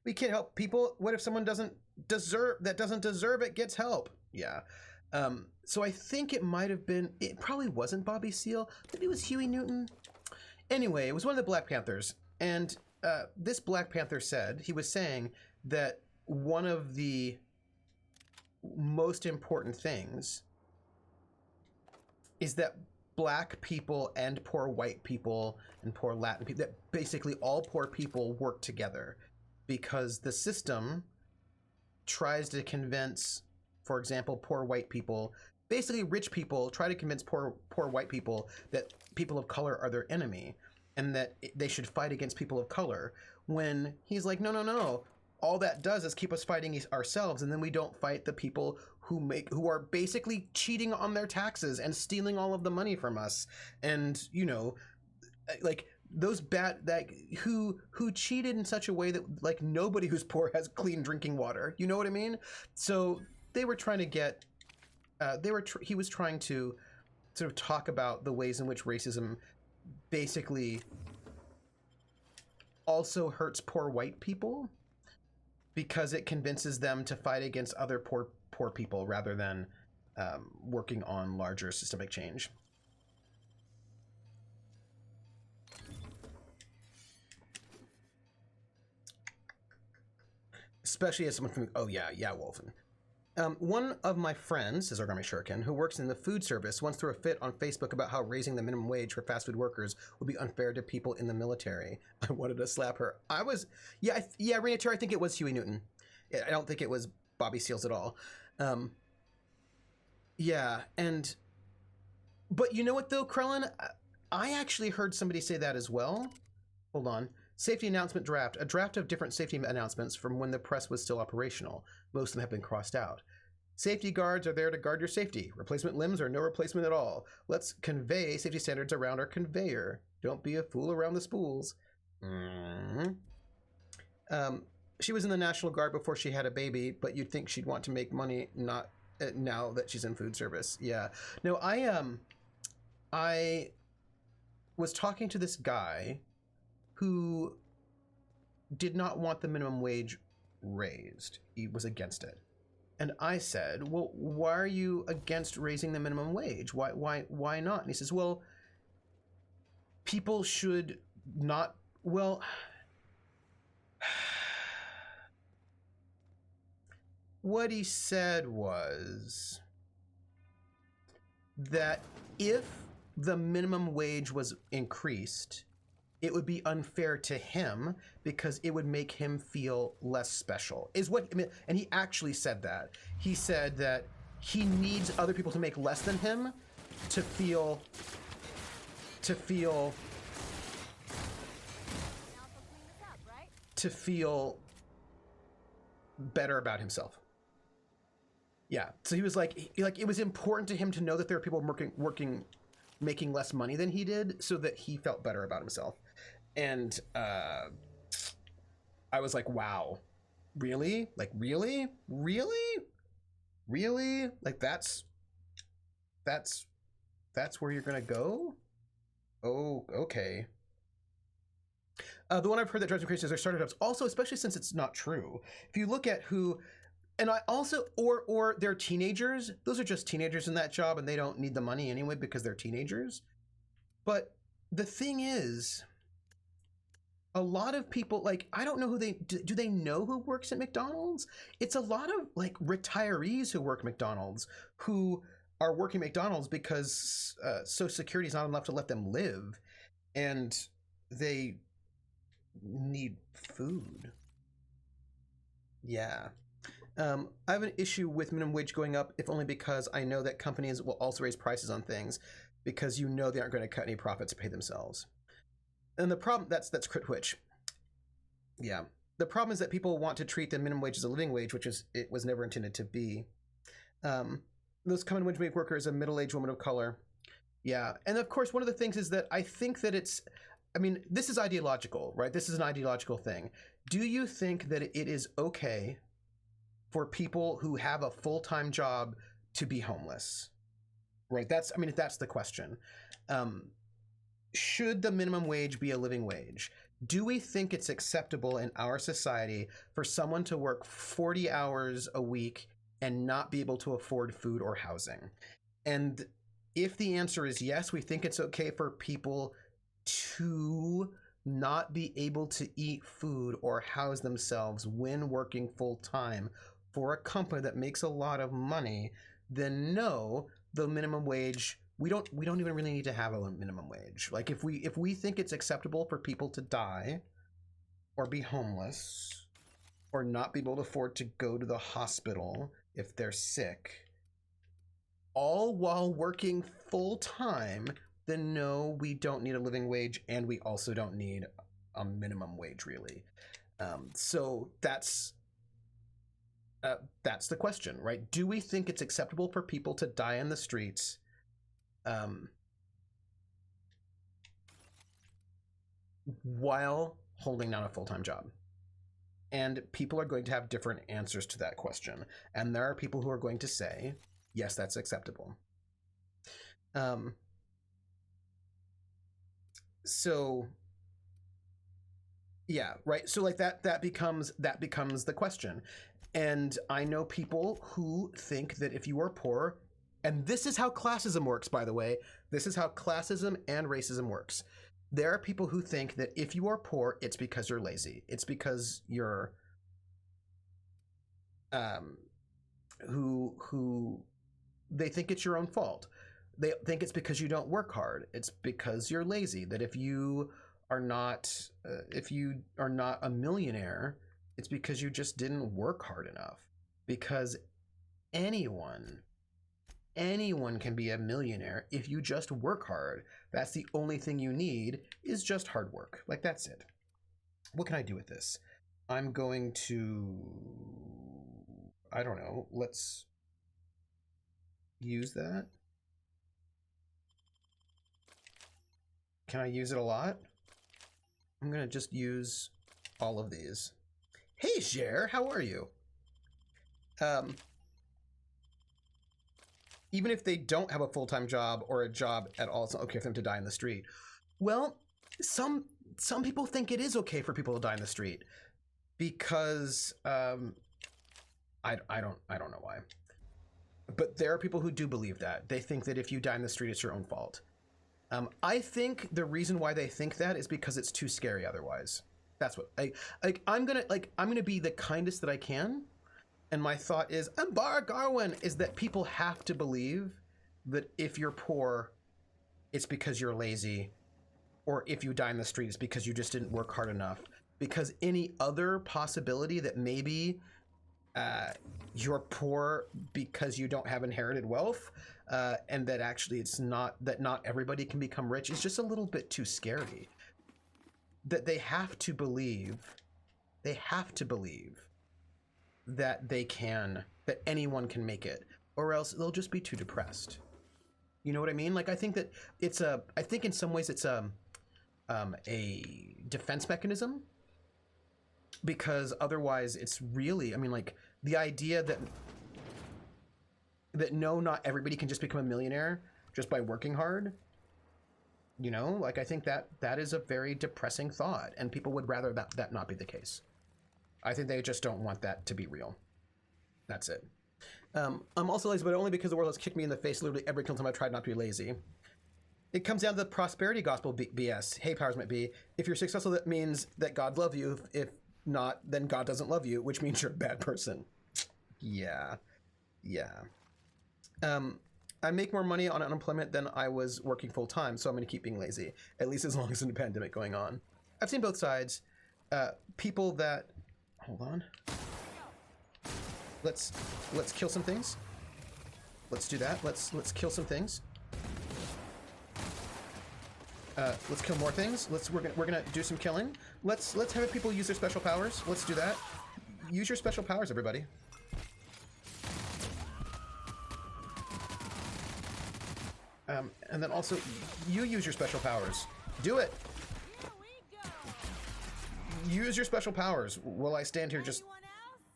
We can't help people. What if someone doesn't deserve it gets help? Yeah. So I think it might have been, it probably wasn't Bobby Seale. Maybe it was Huey Newton. Anyway, it was one of the Black Panthers. And this Black Panther said, he was saying that one of the most important things is that Black people and poor white people and poor Latin people, that basically all poor people work together, because the system tries to convince, for example, poor white people, basically rich people try to convince poor white people that people of color are their enemy and that they should fight against people of color, when he's like, no, no, no. All that does is keep us fighting ourselves, and then we don't fight the people who are basically cheating on their taxes and stealing all of the money from us. And, you know, like those who cheated in such a way that like nobody who's poor has clean drinking water. You know what I mean? So they were trying to get, he was trying to sort of talk about the ways in which racism basically also hurts poor white people, because it convinces them to fight against other poor people rather than working on larger systemic change. Especially as someone from, oh yeah, Wolfen. One of my friends, says Origami Shuriken, who works in the food service, once threw a fit on Facebook about how raising the minimum wage for fast food workers would be unfair to people in the military. I wanted to slap her. Rena Terry, I think it was Huey Newton. I don't think it was Bobby Seals at all. But you know what though, Krellin? I actually heard somebody say that as well. Hold on. Safety announcement draft. A draft of different safety announcements from when the press was still operational. Most of them have been crossed out. Safety guards are there to guard your safety. Replacement limbs or no replacement at all. Let's convey safety standards around our conveyor. Don't be a fool around the spools. She was in the National Guard before she had a baby, but you'd think she'd want to make money, not now that she's in food service. Yeah. No, I was talking to this guy who did not want the minimum wage raised. He was against it. And I said, well, why are you against raising the minimum wage? Why not? And he says, well, people should not, well, what he said was that if the minimum wage was increased, it would be unfair to him because it would make him feel less special, is what I mean. And he actually said that. He said that he needs other people to make less than him to feel better about himself. Yeah. So he was like it was important to him to know that there are people working making less money than he did, so that he felt better about himself. And I was like, wow, really? Like, really? Like, that's where you're gonna go? Oh, okay. The one I've heard that drives me crazy is their startups. Also, especially since it's not true. If you look at who, and I also, or they're teenagers. Those are just teenagers in that job, and they don't need the money anyway because they're teenagers. But the thing is, a lot of people, like, I don't know who do they know who works at McDonald's? It's a lot of like retirees who work McDonald's who are working McDonald's because Social Security is not enough to let them live, and they need food. Yeah. I have an issue with minimum wage going up, if only because I know that companies will also raise prices on things because you know they aren't going to cut any profits to pay themselves. And the problem, that's Crit Twitch. Yeah. The problem is that people want to treat the minimum wage as a living wage, which it was never intended to be. Those common wage worker is a middle-aged woman of color. Yeah. And of course, one of the things is that I think that this is ideological, right? This is an ideological thing. Do you think that it is okay for people who have a full-time job to be homeless? Right? That's the question. should the minimum wage be a living wage? Do we think it's acceptable in our society for someone to work 40 hours a week and not be able to afford food or housing? And if the answer is yes, we think it's okay for people to not be able to eat food or house themselves when working full time for a company that makes a lot of money, then no, the minimum wage, we don't even really need to have a minimum wage. Like if we think it's acceptable for people to die or be homeless or not be able to afford to go to the hospital if they're sick, all while working full time, then no, we don't need a living wage, and we also don't need a minimum wage, really. So that's the question, right? Do we think it's acceptable for people to die in the streets while holding down a full-time job? And people are going to have different answers to that question. And there are people who are going to say, yes, that's acceptable. So yeah, right. So like that becomes the question. And I know people who think that if you are poor, and this is how classism works, by the way, this is how classism and racism works. There are people who think that if you are poor, it's because you're lazy. It's because you're who they think it's your own fault. They think it's because you don't work hard. It's because you're lazy. That if you are not a millionaire, it's because you just didn't work hard enough. Because anyone can be a millionaire if you just work hard. That's the only thing you need is just hard work. Like, that's it. What can I do with this? I'm going to, I don't know, let's use that. Can I use it a lot? I'm gonna just use all of these. Hey, Cher, how are you? Even if they don't have a full-time job or a job at all, it's not okay for them to die in the street. Well, some people think it is okay for people to die in the street because I don't know why. But there are people who do believe that. They think that if you die in the street, it's your own fault. I think the reason why they think that is because it's too scary otherwise. That's what I'm gonna be the kindest that I can. And my thought is, Bar Garwin, is that people have to believe that if you're poor, it's because you're lazy, or if you die in the street, it's because you just didn't work hard enough. Because any other possibility that maybe you're poor because you don't have inherited wealth, and that actually not everybody can become rich, is just a little bit too scary. That they have to believe that that anyone can make it, or else they'll just be too depressed. You know what I mean? Like, I think that I think in some ways it's a defense mechanism, because otherwise it's really, I mean, like, the idea that no, not everybody can just become a millionaire just by working hard, you know, like, I think that is a very depressing thought, and people would rather that not be the case. I think they just don't want that to be real. That's it. I'm also lazy, but only because the world has kicked me in the face literally every time I've tried not to be lazy. It comes down to the prosperity gospel BS. Hey, Powers Might Be. If you're successful, that means that God loves you. If not, then God doesn't love you, which means you're a bad person. Yeah. I make more money on unemployment than I was working full time, so I'm going to keep being lazy, at least as long as there's a pandemic going on. I've seen both sides. People that... Hold on. Let's kill some things. Let's do that. Let's kill some things. Let's kill more things. We're gonna do some killing. Let's have people use their special powers. Let's do that. Use your special powers, everybody. And then also, you use your special powers. Do it. Use your special powers while I stand here just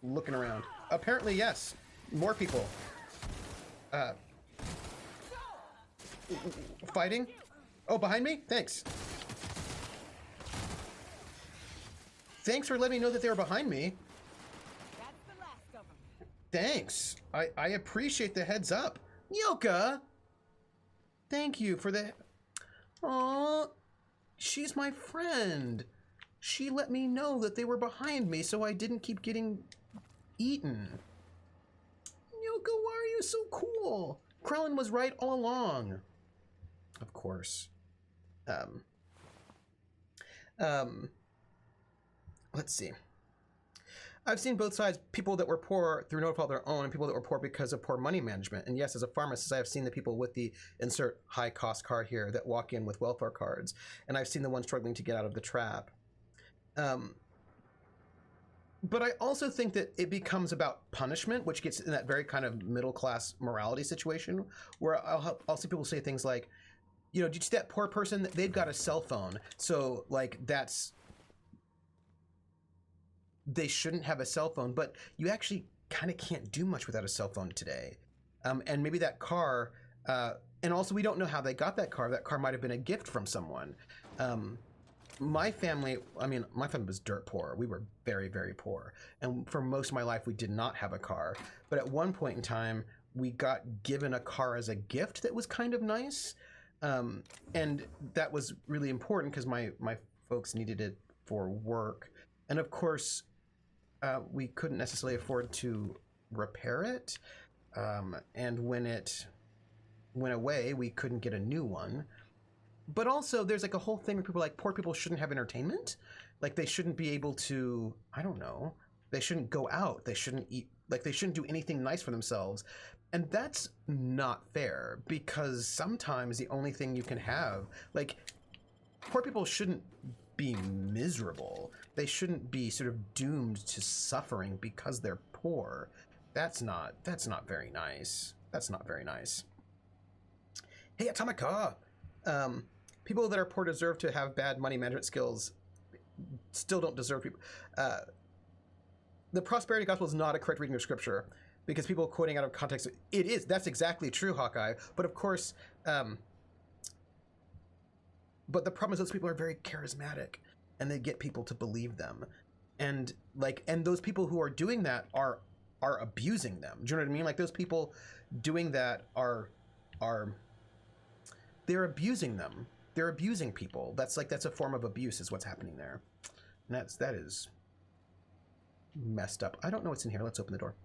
looking around. Apparently, yes. More people. Fighting? Oh, behind me? Thanks. Thanks for letting me know that they were behind me. That's the last of them. Thanks. I appreciate the heads up. Yoka! Thank you for the... Aww. She's my friend. She let me know that they were behind me so I didn't keep getting eaten. Yoka, why are you so cool? Krellin was right all along. Of course. Let's see. I've seen both sides, people that were poor through no fault of their own and people that were poor because of poor money management. And yes, as a pharmacist, I have seen the people with the insert high cost car here that walk in with welfare cards. And I've seen the ones struggling to get out of the trap. But I also think that it becomes about punishment, which gets in that very kind of middle class morality situation where I'll see people say things like, you know, did you see that poor person? They've got a cell phone. So like they shouldn't have a cell phone, but you actually kind of can't do much without a cell phone today. And maybe that car, and also we don't know how they got that car. That car might have been a gift from someone. My family was dirt poor. We were very, very poor. And for most of my life, we did not have a car. But at one point in time, we got given a car as a gift that was kind of nice. And that was really important because my folks needed it for work. And of course, we couldn't necessarily afford to repair it. And when it went away, we couldn't get a new one. But also, there's like a whole thing where people are like, poor people shouldn't have entertainment. Like, they shouldn't be able to, I don't know, they shouldn't go out. They shouldn't eat, like, they shouldn't do anything nice for themselves. And that's not fair because sometimes the only thing you can have, like, poor people shouldn't be miserable. They shouldn't be sort of doomed to suffering because they're poor. That's not very nice. That's not very nice. Hey, Atomika! People that are poor deserve to have bad money management skills. Still don't deserve people. The prosperity gospel is not a correct reading of scripture because people quoting out of context. It is. That's exactly true, Hawkeye. But of course, but the problem is those people are very charismatic and they get people to believe them. And those people who are doing that are abusing them. Do you know what I mean? Like those people doing that they're abusing them. They're abusing people. That's a form of abuse is what's happening there. And that is messed up. I don't know what's in here. Let's open the door.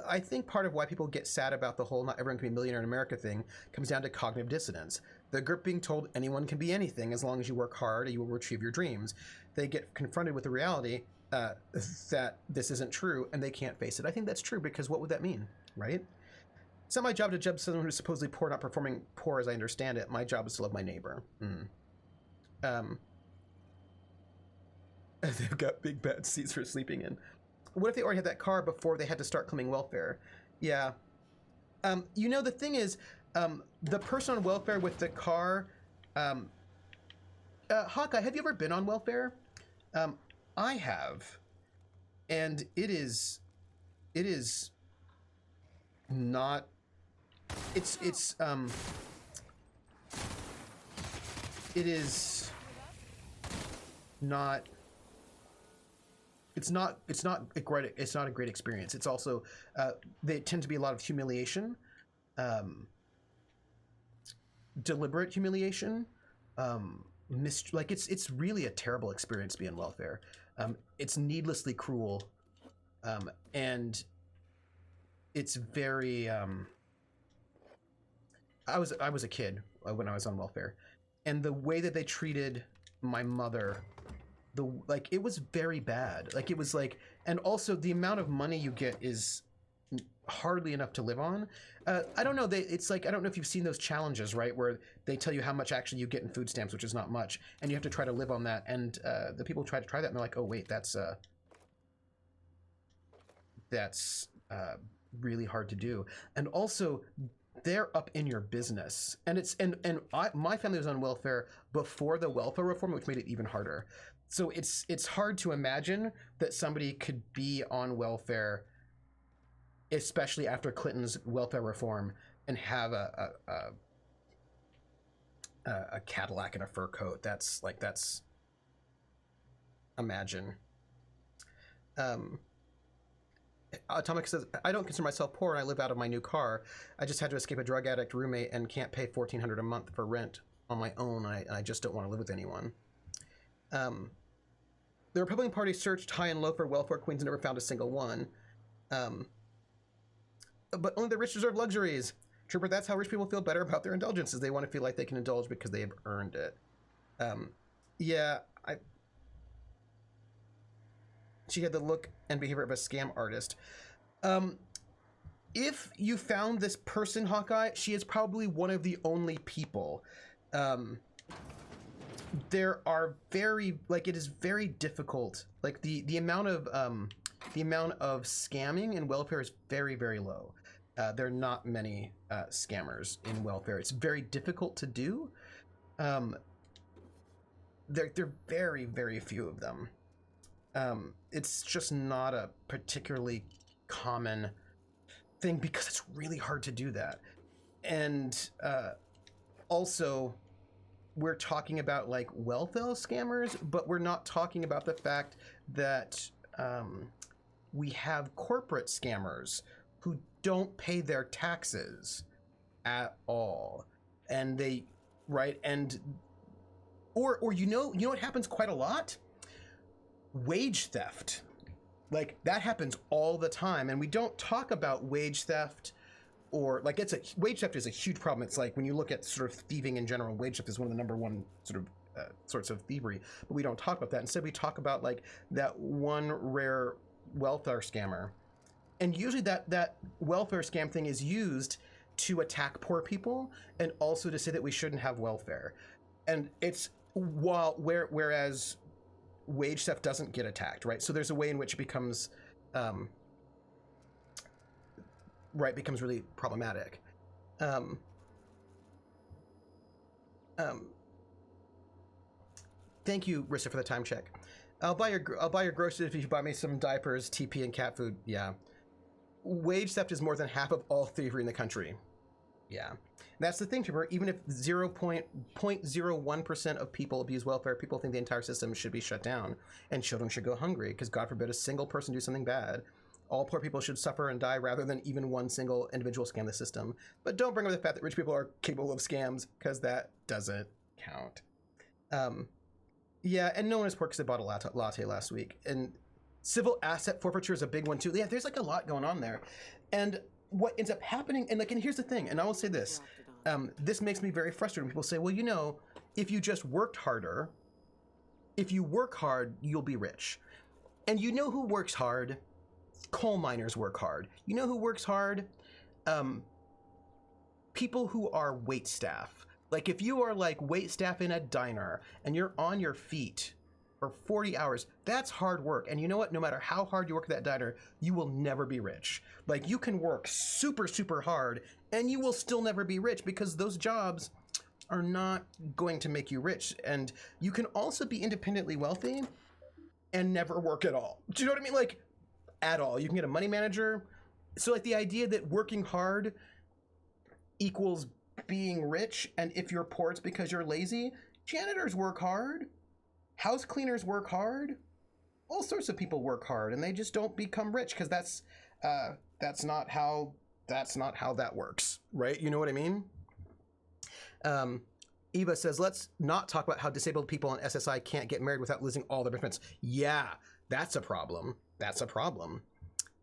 I think part of why people get sad about the whole not everyone can be a millionaire in America thing comes down to cognitive dissonance. The group being told anyone can be anything as long as you work hard and you will achieve your dreams. They get confronted with the reality that this isn't true and they can't face it. I think that's true because what would that mean, right? It's not my job to judge someone who's supposedly poor not performing poor as I understand it. My job is to love my neighbor. They've got big bad seats for sleeping in. What if they already had that car before they had to start claiming welfare? Yeah. You know, the thing is, the person on welfare with the car, Hawkeye, have you ever been on welfare? I have. And it is not, it is not, it's not a great experience. It's also they tend to be a lot of humiliation, deliberate humiliation, like it's really a terrible experience to be on welfare. It's needlessly cruel, and it's very I was a kid when I was on welfare, and the way that they treated my mother, it was very bad. Like it was like, and also the amount of money you get is hardly enough to live on. I don't know. It's like, I don't know if you've seen those challenges, right? Where they tell you how much actually you get in food stamps, which is not much. And you have to try to live on that. And the people try to try that and they're like, oh wait, that's really hard to do. And also they're up in your business. And my family was on welfare before the welfare reform, which made it even harder. So it's hard to imagine that somebody could be on welfare, especially after Clinton's welfare reform, and have a Cadillac and a fur coat. That's imagine. Atomic says, I don't consider myself poor and I live out of my new car. I just had to escape a drug addict roommate and can't pay $1,400 a month for rent on my own. I just don't want to live with anyone. The Republican Party searched high and low for welfare queens and never found a single one. But only the rich deserve luxuries. Trooper, that's how rich people feel better about their indulgences. They want to feel like they can indulge because they have earned it. Yeah, she had the look and behavior of a scam artist. If you found this person, Hawkeye, she is probably one of the only people. There are it is very difficult. Like the amount of scamming in welfare is very, very low. There are not many scammers in welfare. It's very difficult to do. There are very, very few of them. It's just not a particularly common thing because it's really hard to do that. And also, we're talking about like welfare scammers, but we're not talking about the fact that we have corporate scammers who don't pay their taxes at all, and they or you know what happens quite a lot? Wage theft. Like that happens all the time, and we don't talk about wage theft, or like wage theft is a huge problem. It's like when you look at sort of thieving in general, wage theft is one of the number one sort of sorts of thievery, but we don't talk about that. Instead we talk about like that one rare welfare scammer, and usually that welfare scam thing is used to attack poor people and also to say that we shouldn't have welfare. And it's whereas wage theft doesn't get attacked, right? So there's a way in which it becomes becomes really problematic. Thank you, Rissa, for the time check. I'll buy your groceries if you buy me some diapers, TP, and cat food. Yeah. Wage theft is more than half of all thievery in the country. Yeah. That's the thing, Trevor. Even if 0.01% of people abuse welfare, people think the entire system should be shut down and children should go hungry because God forbid a single person do something bad. All poor people should suffer and die rather than even one single individual scam the system. But don't bring up the fact that rich people are capable of scams because that doesn't count. Yeah, and no one is poor because they bought a latte last week. And civil asset forfeiture is a big one too. Yeah, there's like a lot going on there. And what ends up happening, and here's the thing, and I will say this, this makes me very frustrated when people say, well, you know, if you just worked harder, if you work hard, you'll be rich. And you know who works hard? Coal miners work hard. You know who works hard? People who are wait staff. Like if you are like wait staff in a diner and you're on your feet for 40 hours, that's hard work. And you know what? No matter how hard you work at that diner, you will never be rich. Like you can work super, super hard and you will still never be rich because those jobs are not going to make you rich. And you can also be independently wealthy and never work at all. Do you know what I mean? Like at all. You can get a money manager. So like the idea that working hard equals being rich, and if you're poor, it's because you're lazy. Janitors work hard. House cleaners work hard. All sorts of people work hard, and they just don't become rich because that's not how that works, right? You know what I mean? Eva says, let's not talk about how disabled people on SSI can't get married without losing all their benefits. Yeah, that's a problem. That's a problem.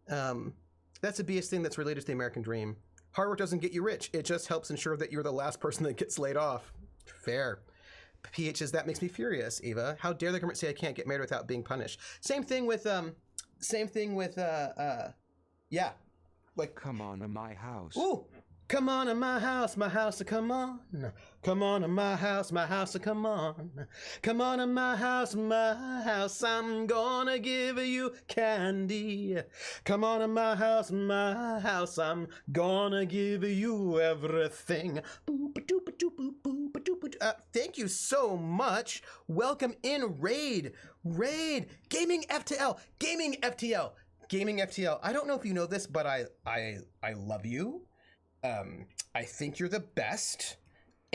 That's a BS thing that's related to the American dream. Hard work doesn't get you rich. It just helps ensure that you're the last person that gets laid off. Fair. PH says, that makes me furious, Eva. How dare the government say I can't get married without being punished? Same thing with, yeah. Like, Come on to my house. ooh, come on to my house, come on. Come on to my house, come on. Come on to my house, I'm gonna give you candy. Come on to my house, I'm gonna give you everything. Thank you so much. Welcome in, Raid. Gaming FTL. I don't know if you know this, but I love you. I think you're the best,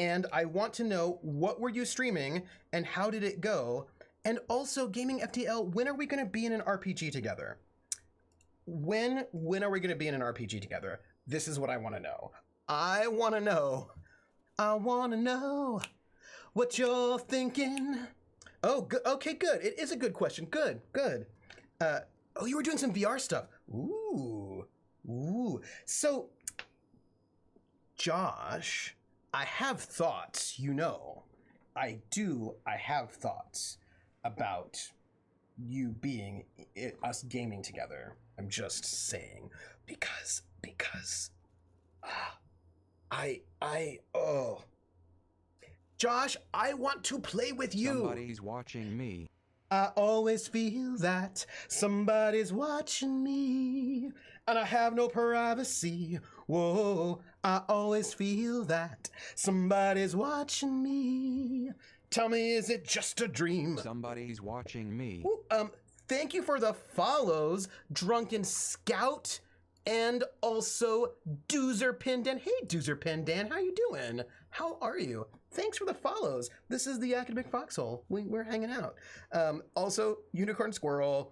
And I want to know, what were you streaming and how did it go? And also, Gaming FTL, when are we going to be in an RPG together? When are we going to be in an RPG together? This is what I want to know. I want to know what you're thinking. Oh, good. Okay, good. It is a good question. Good. Oh, you were doing some VR stuff. Ooh. So, Josh, I have thoughts, you know. I have thoughts about you being us gaming together. I'm just saying because Josh, I want to play with you. Somebody's watching me. I always feel that somebody's watching me, and I have no privacy. Whoa, I always feel that somebody's watching me. Tell me, is it just a dream? Somebody's watching me. Ooh, thank you for the follows, Drunken Scout, and also Doozer Pindan. Hey, Doozer Pindan, how you doing? How are you? Thanks for the follows. This is the Academic Foxhole. We're hanging out. Also, Unicorn Squirrel.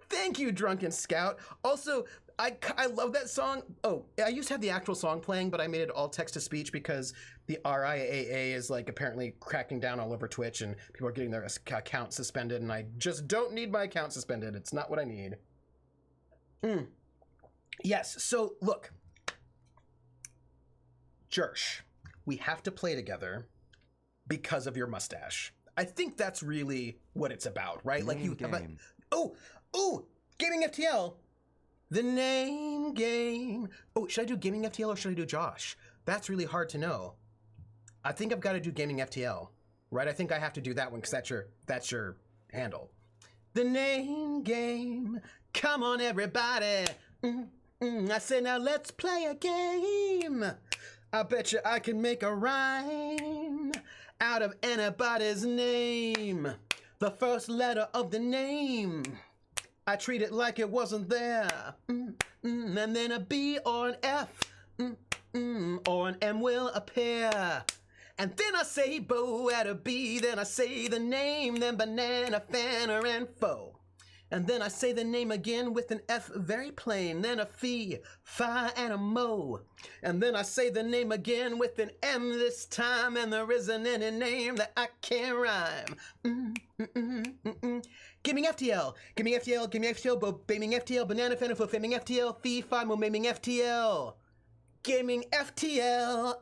Thank you, Drunken Scout. Also, I love that song. Oh, I used to have the actual song playing, but I made it all text-to-speech because the RIAA is like apparently cracking down all over Twitch and people are getting their account suspended, and I just don't need my account suspended. It's not what I need. Yes, so look. Jersh, we have to play together because of your mustache. I think that's really what it's about, right? Like you have game. Oh, Gaming FTL. The name game. Oh, should I do Gaming FTL or should I do Josh? That's really hard to know. I think I've got to do Gaming FTL, right? I think I have to do that one because that's your handle. The name game. Come on, everybody. I say now let's play a game. I bet you I can make a rhyme out of anybody's name. The first letter of the name, I treat it like it wasn't there. And then a B or an F or an M will appear. And then I say bow at a B, then I say the name, then banana, fanner, and foe. And then I say the name again with an F very plain, then a fee, fi, and a mo. And then I say the name again with an M this time, and there isn't any name that I can't rhyme. Gaming FTL, Gaming FTL, Gaming FTL, Gaming FTL, Banana Fan for Faming FTL, Fee, Fi, Mo, Maming FTL. Gaming FTL.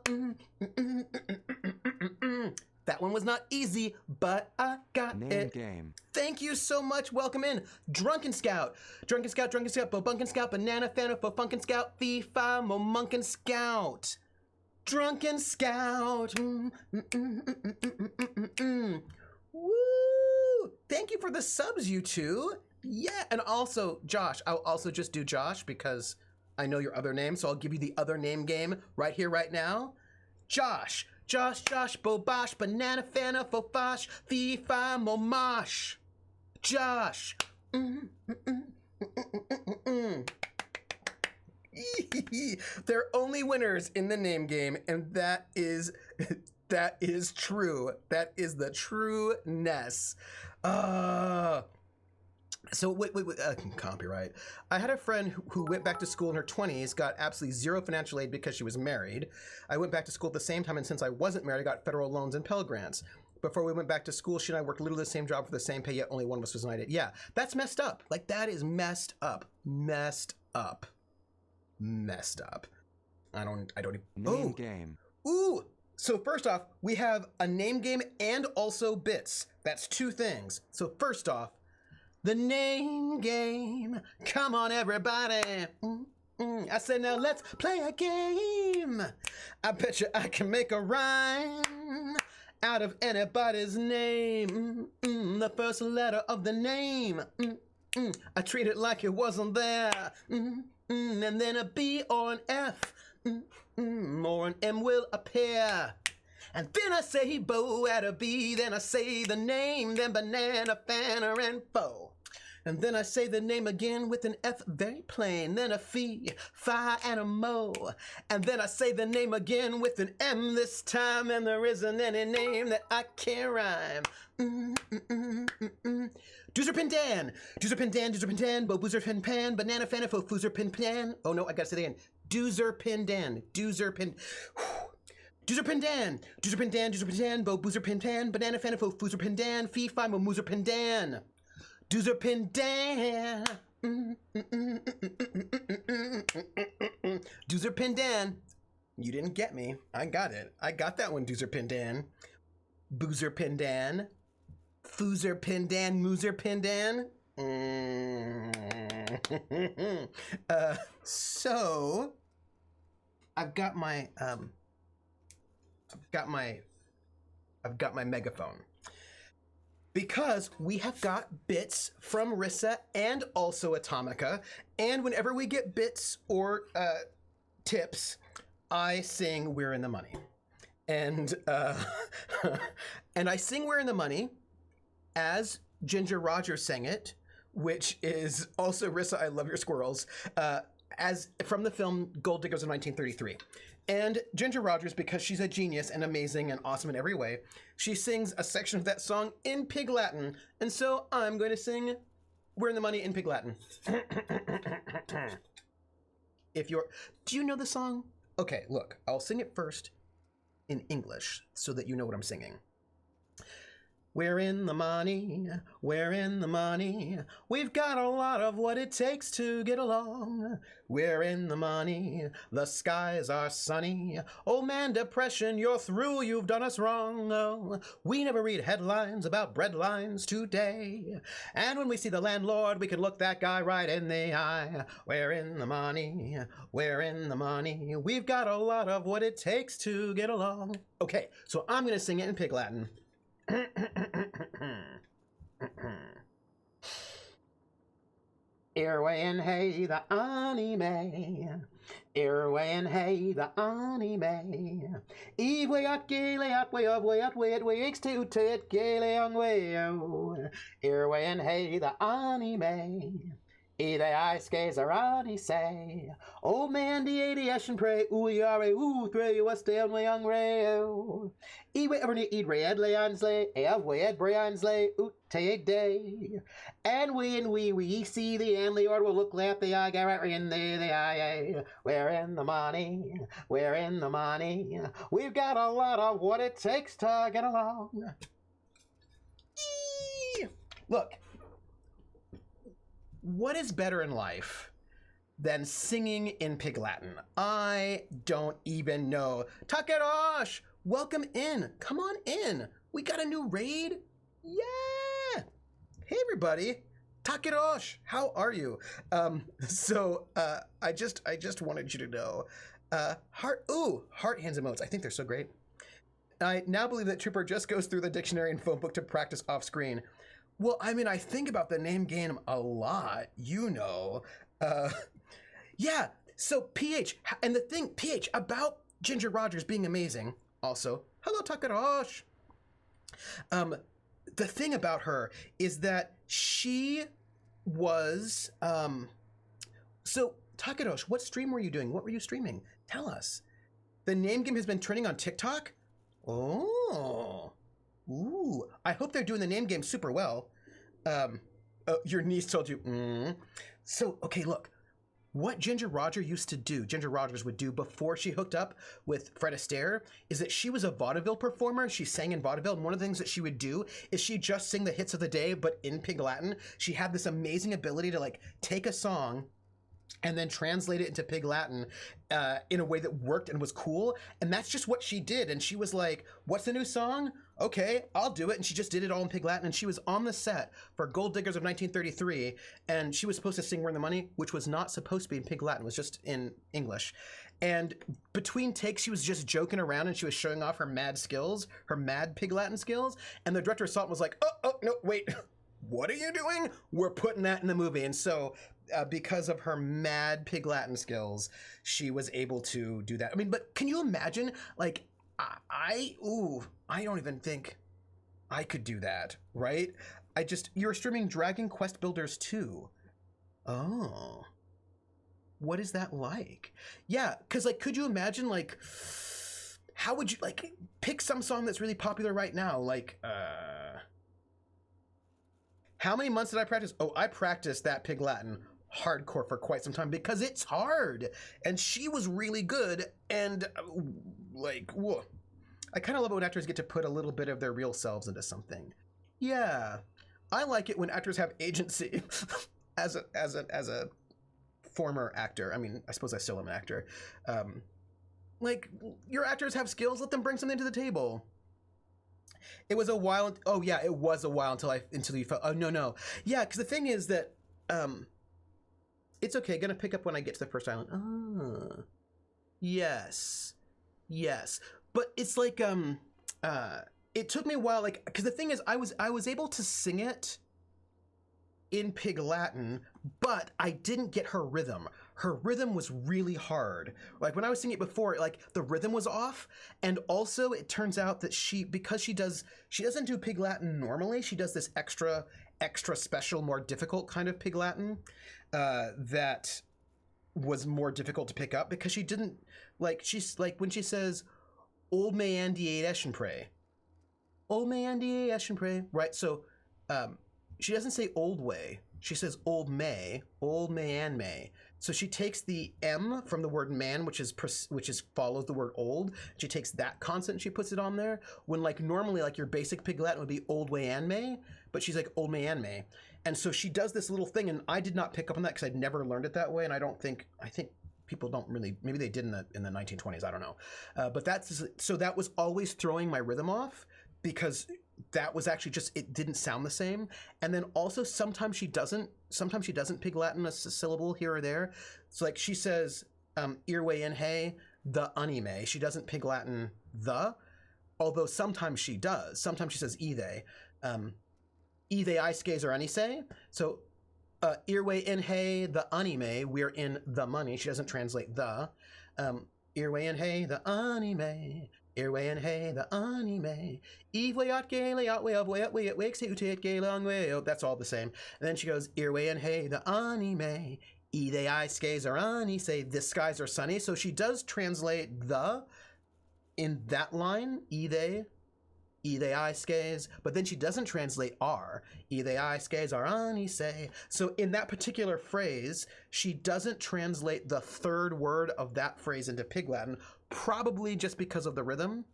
That one was not easy, but I got Name it. game. Thank you so much. Welcome in. Drunken Scout, Bobunkin Scout, Banana Fan for Funkin Scout, Fee, Fi, Mo, Munkin Scout. Drunken Scout. Woo! Thank you for the subs, you two. Yeah, and also, Josh, I'll also just do Josh because I know your other name, so I'll give you the other name game right here, right now. Josh, Bobosh, Banana Fana, Fofosh, Fee, Fi, Momosh. Josh. There are only winners in the name game, and that is true. That is the trueness. So wait, copyright. I had a friend who went back to school in her 20s, got absolutely zero financial aid because she was married. I went back to school at the same time, and since I wasn't married, I got federal loans and Pell Grants. Before we went back to school, she and I worked literally the same job for the same pay, yet only one of us was united. Yeah, that's messed up. Like, that is messed up. Messed up. I don't even... Name game. Ooh! So first off, we have a name game and also bits. That's two things. So first off, the name game. Come on, everybody. I said, now let's play a game. I bet you I can make a rhyme out of anybody's name. The first letter of the name. I treat it like it wasn't there. And then a B or an F or an M will appear. And then I say bow at a B, then I say the name, then banana, fanner, and foe. And then I say the name again with an F very plain, then a fee, fi, and a mo. And then I say the name again with an M this time, and there isn't any name that I can't rhyme. Doozerpin Dan, Doozerpin Dan, Doozerpin Dan, Bo Boozerpin Pan, Banana Fanifo, Foozerpin Pan. Oh no, I gotta say it again. Doozerpin Dan, Doozerpin. Doozerpin Dan, Doozerpin Dan, Doozerpin Dan, Bo Boozerpin Pan, Banana Fanifo, Foozerpin Dan, Fee Fi Mo Moozerpin Dan. Doozerpin Dan. Doozerpin Dan. You didn't get me. I got it. I got that one, Doozerpin Dan. Boozerpin Dan. Foozerpin Dan, Moozerpin Dan. So I've got my megaphone. Because we have got bits from Rissa and also Atomica, and whenever we get bits or tips, I sing "We're in the Money," and and I sing "We're in the Money" as Ginger Rogers sang it, which is also Rissa, I Love Your Squirrels, as from the film Gold Diggers of 1933. And Ginger Rogers, because she's a genius and amazing and awesome in every way, she sings a section of that song in Pig Latin. And so I'm going to sing "We're in the Money" in Pig Latin. Do you know the song? Okay, look, I'll sing it first in English so that you know what I'm singing. We're in the money, we're in the money. We've got a lot of what it takes to get along. We're in the money, the skies are sunny. Old man depression, you're through, you've done us wrong. Oh, we never read headlines about bread lines today. And when we see the landlord, we can look that guy right in the eye. We're in the money, we're in the money. We've got a lot of what it takes to get along. Okay, so I'm gonna sing it in Pig Latin. Irwin hey the anime, Irwin hey the anime. Eve way at gale at way of way at way at way x to tit gale on way oh. Irwin hey the anime. Either I skays or I say, old man the 80 and pray, ooh yare, ooh three, what's down my young rail. Ewe ever need red leonsley, ev wed briansley, oot take day. And we see the landlord will look left the eye, right in there, the eye. We're in the money, we're in the money. We've got a lot of what it takes to get along. Look. What is better in life than singing in Pig Latin? I don't even know. Takerosh, welcome in. Come on in. We got a new raid. Yeah. Hey, everybody. Takerosh, how are you? I just wanted you to know. Heart hands emotes. I think they're so great. I now believe that Trooper just goes through the dictionary and phone book to practice off screen. Well, I mean, I think about the name game a lot, you know. Yeah, so PH, and the thing, PH, about Ginger Rogers being amazing, also, hello, Takerosh. The thing about her is that she was, so, Takerosh, what stream were you doing? What were you streaming? Tell us. The name game has been trending on TikTok? Oh. Ooh, I hope they're doing the name game super well. Your niece told you. So, okay, look. What Ginger Rogers would do before she hooked up with Fred Astaire is that she was a vaudeville performer. She sang in vaudeville, and one of the things that she would do is she'd just sing the hits of the day, but in Pig Latin. She had this amazing ability to, like, take a song and then translate it into Pig Latin in a way that worked and was cool. And that's just what she did. And she was like, what's the new song? Okay, I'll do it. And she just did it all in Pig Latin. And she was on the set for Gold Diggers of 1933. And she was supposed to sing "We're in the Money," which was not supposed to be in Pig Latin. It was just in English. And between takes, she was just joking around and she was showing off her mad skills, her mad Pig Latin skills. And the director saw it and was like, oh, no, wait, what are you doing? We're putting that in the movie. And so because of her mad Pig Latin skills, she was able to do that. I mean, but can you imagine, like, I don't even think I could do that, right? you're streaming Dragon Quest Builders 2. Oh. What is that like? Yeah, because like, could you imagine like, how would you like pick some song that's really popular right now? Like, how many months did I practice? Oh, I practiced that Pig Latin hardcore for quite some time because it's hard. And she was really good. And like, whoa. I kind of love it when actors get to put a little bit of their real selves into something. Yeah, I like it when actors have agency. as a former actor, I mean, I suppose I still am an actor. Like, your actors have skills. Let them bring something to the table. It was a while. Oh yeah, it was a while until you felt. Oh no. Yeah, because the thing is that it's okay. Gonna pick up when I get to the first island. Ah, yes. But it's like it took me a while, like, because the thing is, I was able to sing it in Pig Latin, but I didn't get her rhythm. Her rhythm was really hard. Like when I was singing it before, like the rhythm was off, and also it turns out that she doesn't do Pig Latin normally. She does this extra special, more difficult kind of Pig Latin that was more difficult to pick up because she didn't like. She's like when she says "Old May Andy Eschen pray," "Old May Andy Eschen pray," right? So she doesn't say "old way." She says "old May and May." So she takes the M from the word man, which is follows the word old. She takes that consonant and she puts it on there. When like normally like your basic Pig Latin would be "old way and May," but she's like "old May and May." And so she does this little thing, and I did not pick up on that because I'd never learned it that way, and I think people don't really, maybe they did in the 1920s, I don't know. But that was always throwing my rhythm off because that was actually just, it didn't sound the same. And then also sometimes she doesn't Pig Latin a syllable here or there. So like she says, "Irwe in hey, the anime." She doesn't Pig Latin the, although sometimes she does. Sometimes she says "ide." "Ide I skays or anise." So "Irwe in hey, the anime," we're in the money. She doesn't translate the. "Irwe in hey, the anime. Irwe in hey, the anime. Eve out gay out way of way up way it wakes you take gay long way. Oh, that's all the same. And then she goes, "Irwe in hey, the anime. Ide I skays or anise." The skies are sunny. So she does translate the in that line, "Ide I skays," but then she doesn't translate R. "Ide I skays are anise." So in that particular phrase, she doesn't translate the third word of that phrase into Pig Latin, probably just because of the rhythm.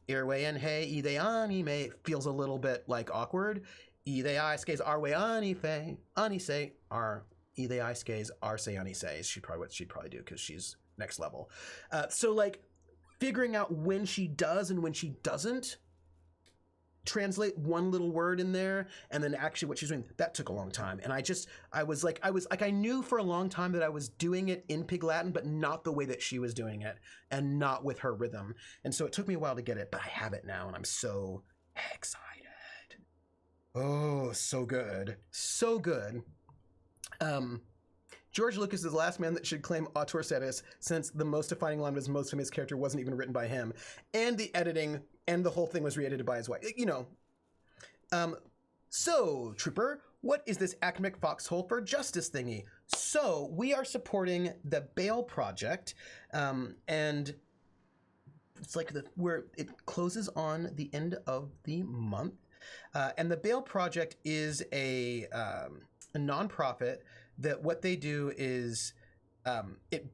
"Irwe en hey, ide anime" feels a little bit like awkward. "Ide I skays are way anise are ide I skays are say anise." What she'd probably do because she's next level. So like figuring out when she does and when she doesn't translate one little word in there and then actually what she's doing, that took a long time. And I knew for a long time that I was doing it in Pig Latin, but not the way that she was doing it and not with her rhythm. And so it took me a while to get it, but I have it now and I'm so excited. Oh, so good. So good. George Lucas is the last man that should claim auteur status, since the most defining line of his most famous character wasn't even written by him, and the editing and the whole thing was re-edited by his wife. You know. So, Trooper, what is this academic foxhole for justice thingy? So, we are supporting the Bail Project, and it's like where it closes on the end of the month. And the Bail Project is a nonprofit that what they do is it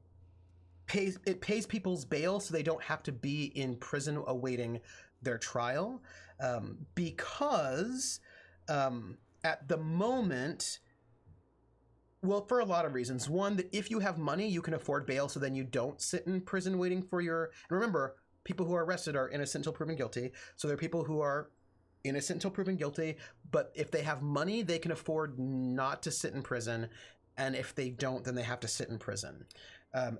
pays people's bail so they don't have to be in prison awaiting their trial, because at the moment, well, for a lot of reasons. One, that if you have money, you can afford bail, so then you don't sit in prison waiting for your... And remember, people who are arrested are innocent until proven guilty, so there are people who are innocent until proven guilty, but if they have money, they can afford not to sit in prison, and if they don't, then they have to sit in prison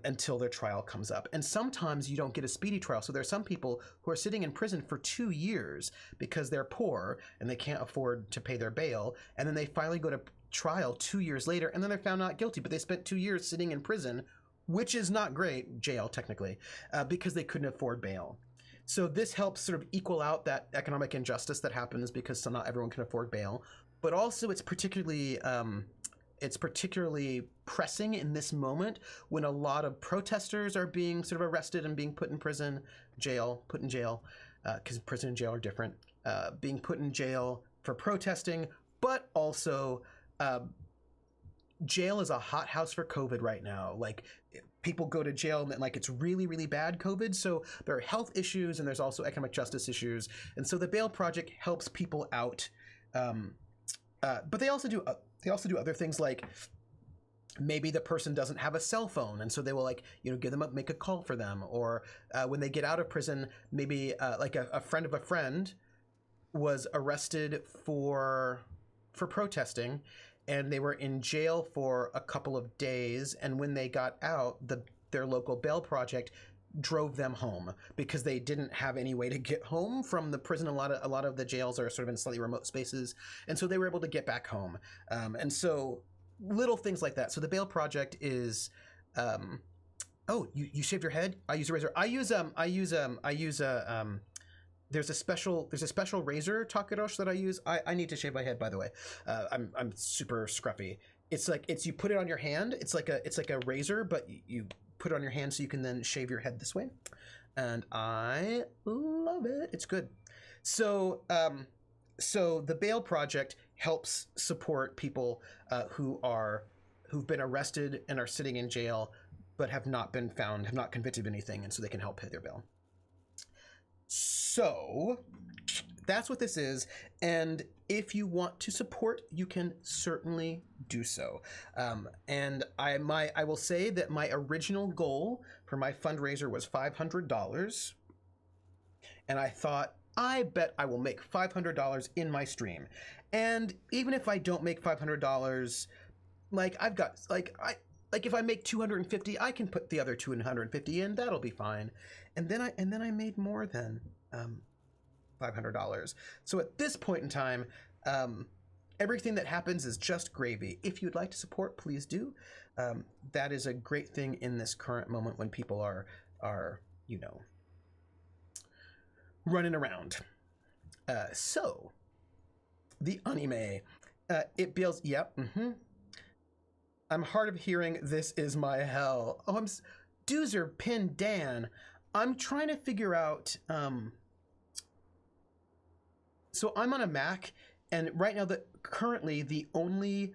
until their trial comes up. And sometimes you don't get a speedy trial. So there are some people who are sitting in prison for 2 years because they're poor and they can't afford to pay their bail. And then they finally go to trial 2 years later, and then they're found not guilty, but they spent 2 years sitting in prison, which is not great, jail technically, because they couldn't afford bail. So this helps sort of equal out that economic injustice that happens because not everyone can afford bail. but also it's particularly pressing in this moment when a lot of protesters are being sort of arrested and being put in jail, because prison and jail are different, being put in jail for protesting, but also jail is a hothouse for COVID right now. Like, people go to jail and like it's really, really bad COVID. So there are health issues and there's also economic justice issues. And so the Bail Project helps people out. But they also do other things, like maybe the person doesn't have a cell phone, and so they will, like, you know, make a call for them. Or when they get out of prison, maybe like a friend of a friend was arrested for protesting, and they were in jail for a couple of days. And when they got out, their local Bail Project drove them home because they didn't have any way to get home from the prison. A lot of the jails are sort of in slightly remote spaces, and so they were able to get back home. And so little things like that. So the Bail Project is, oh, you shaved your head? I use a razor. There's a special razor, Takerosh, that I use. I need to shave my head, by the way. I'm super scruffy. It's you put it on your hand. It's like a razor, but you put it on your hand so you can then shave your head this way. And I love it. It's good. So the Bail Project helps support people who've been arrested and are sitting in jail, but have not convicted of anything, and so they can help pay their bail. So that's what this is, and if you want to support, you can certainly do so. And I will say that my original goal for my fundraiser was $500, and I thought, I bet I will make $500 in my stream. And even if I don't make $500, like, I've got, if I make 250, I can put the other 250 in. That'll be fine. And then I made more than $500. So at this point in time, everything that happens is just gravy. If you'd like to support, please do. That is a great thing in this current moment when people are you know, running around. So the anime, it builds. Yep. I'm hard of hearing. This is my hell. Oh, Doozer Pin Dan. I'm trying to figure out. So I'm on a Mac, and right now currently the only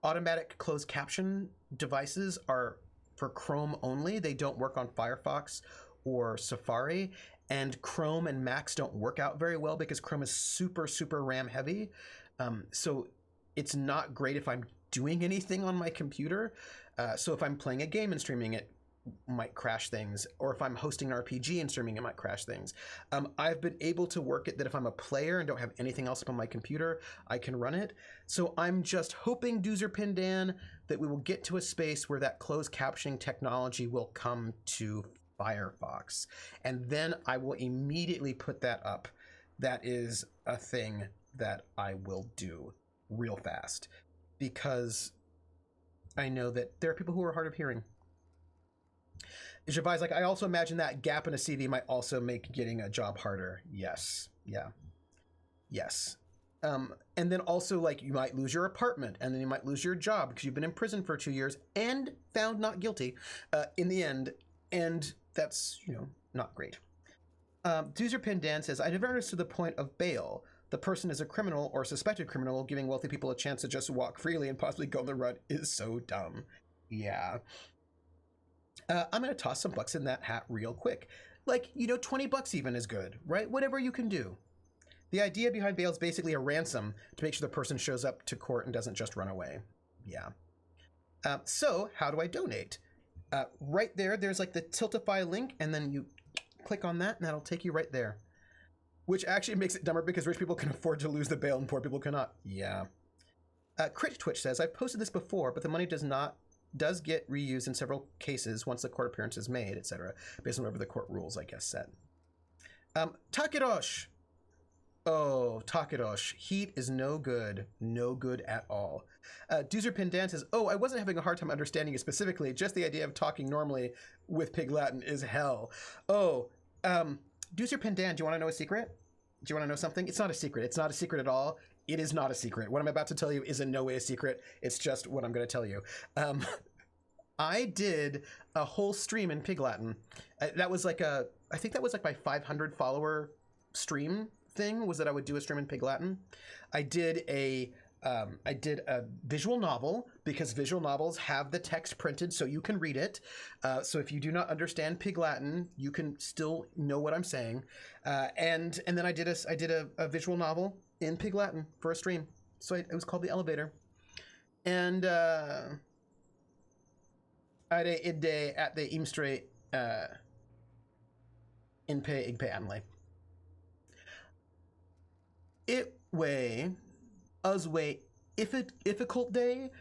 automatic closed caption devices are for Chrome only. They don't work on Firefox or Safari, and Chrome and Macs don't work out very well because Chrome is super, super RAM heavy. So it's not great if I'm doing anything on my computer. So if I'm playing a game and streaming it, might crash things, or if I'm hosting an RPG and streaming, it might crash things. I've been able to work it that if I'm a player and don't have anything else up on my computer, I can run it. So I'm just hoping, Doozer Pindan, that we will get to a space where that closed captioning technology will come to Firefox, and then I will immediately put that up. That is a thing that I will do real fast, because I know that there are people who are hard of hearing. Javai's like, I also imagine that gap in a CV might also make getting a job harder. Yes. Yeah. Yes. And then also, like, you might lose your apartment, and then you might lose your job because you've been in prison for 2 years and found not guilty in the end. And that's, you know, not great. Doozer Pindan says, I never understood the point of bail. The person is a criminal or suspected criminal. Giving wealthy people a chance to just walk freely and possibly go on the run is so dumb. Yeah. I'm going to toss some bucks in that hat real quick. Like, you know, $20 even is good, right? Whatever you can do. The idea behind bail is basically a ransom to make sure the person shows up to court and doesn't just run away. Yeah. So how do I donate? Right there, there's like the Tiltify link, and then you click on that and that'll take you right there. Which actually makes it dumber because rich people can afford to lose the bail and poor people cannot. Yeah. Crit Twitch says, I've posted this before, but the money does get reused in several cases once the court appearance is made, etc., based on whatever the court rules, I guess, said. Takerosh! Oh, Takerosh. Heat is no good. No good at all. Doozer Pindan says, oh, I wasn't having a hard time understanding it specifically. Just the idea of talking normally with Pig Latin is hell. Oh, Doozer Pindan, do you want to know a secret? Do you want to know something? It's not a secret. It's not a secret at all. It is not a secret. What I'm about to tell you is in no way a secret. It's just what I'm going to tell you. I did a whole stream in Pig Latin. That was like I think that was like my 500 follower stream thing, was that I would do a stream in Pig Latin. I did a visual novel, because visual novels have the text printed so you can read it. So if you do not understand Pig Latin, you can still know what I'm saying. And then I did a visual novel in Pig Latin for a stream. So it was called The Elevator. And I did at the Imstre in Pe Igpe Anle. It way Uzway difficult day,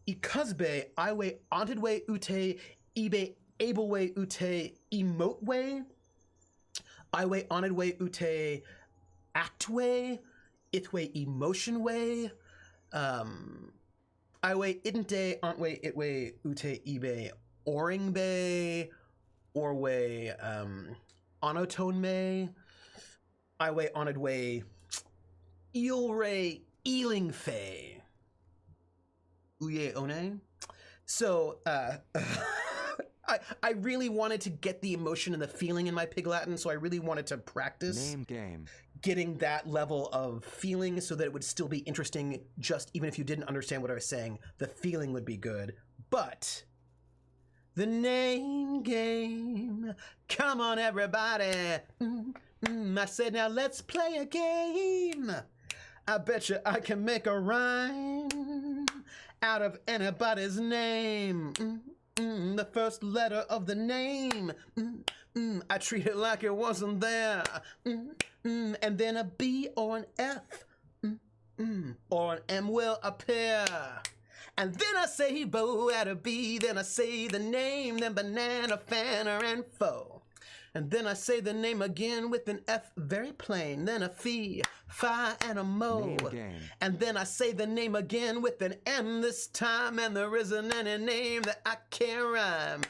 Ikuzbe, Iway Onted way Ute, Ebe able way Ute, emote way, Iway onted way Ute, act way, Itway emotion way, Iway idn't aren't way Itway Ute Ebe oring bay, or way onotone may, Iway onted way eel ray Ealing Fay. Uye One. So, I really wanted to get the emotion and the feeling in my Pig Latin, so I really wanted to practice Name game. getting that level of feeling so that it would still be interesting, just even if you didn't understand what I was saying, the feeling would be good. But the name game, come on everybody. I said, now let's play a game. I bet you I can make a rhyme out of anybody's name. The first letter of the name. I treat it like it wasn't there. And then a B or an F or an M will appear. And then I say bo at a B, then I say the name, then banana, fanner, and foe. And then I say the name again with an F very plain, then a fee, fi, and a mo. Name game. And then I say the name again with an M this time, and there isn't any name that I can't rhyme.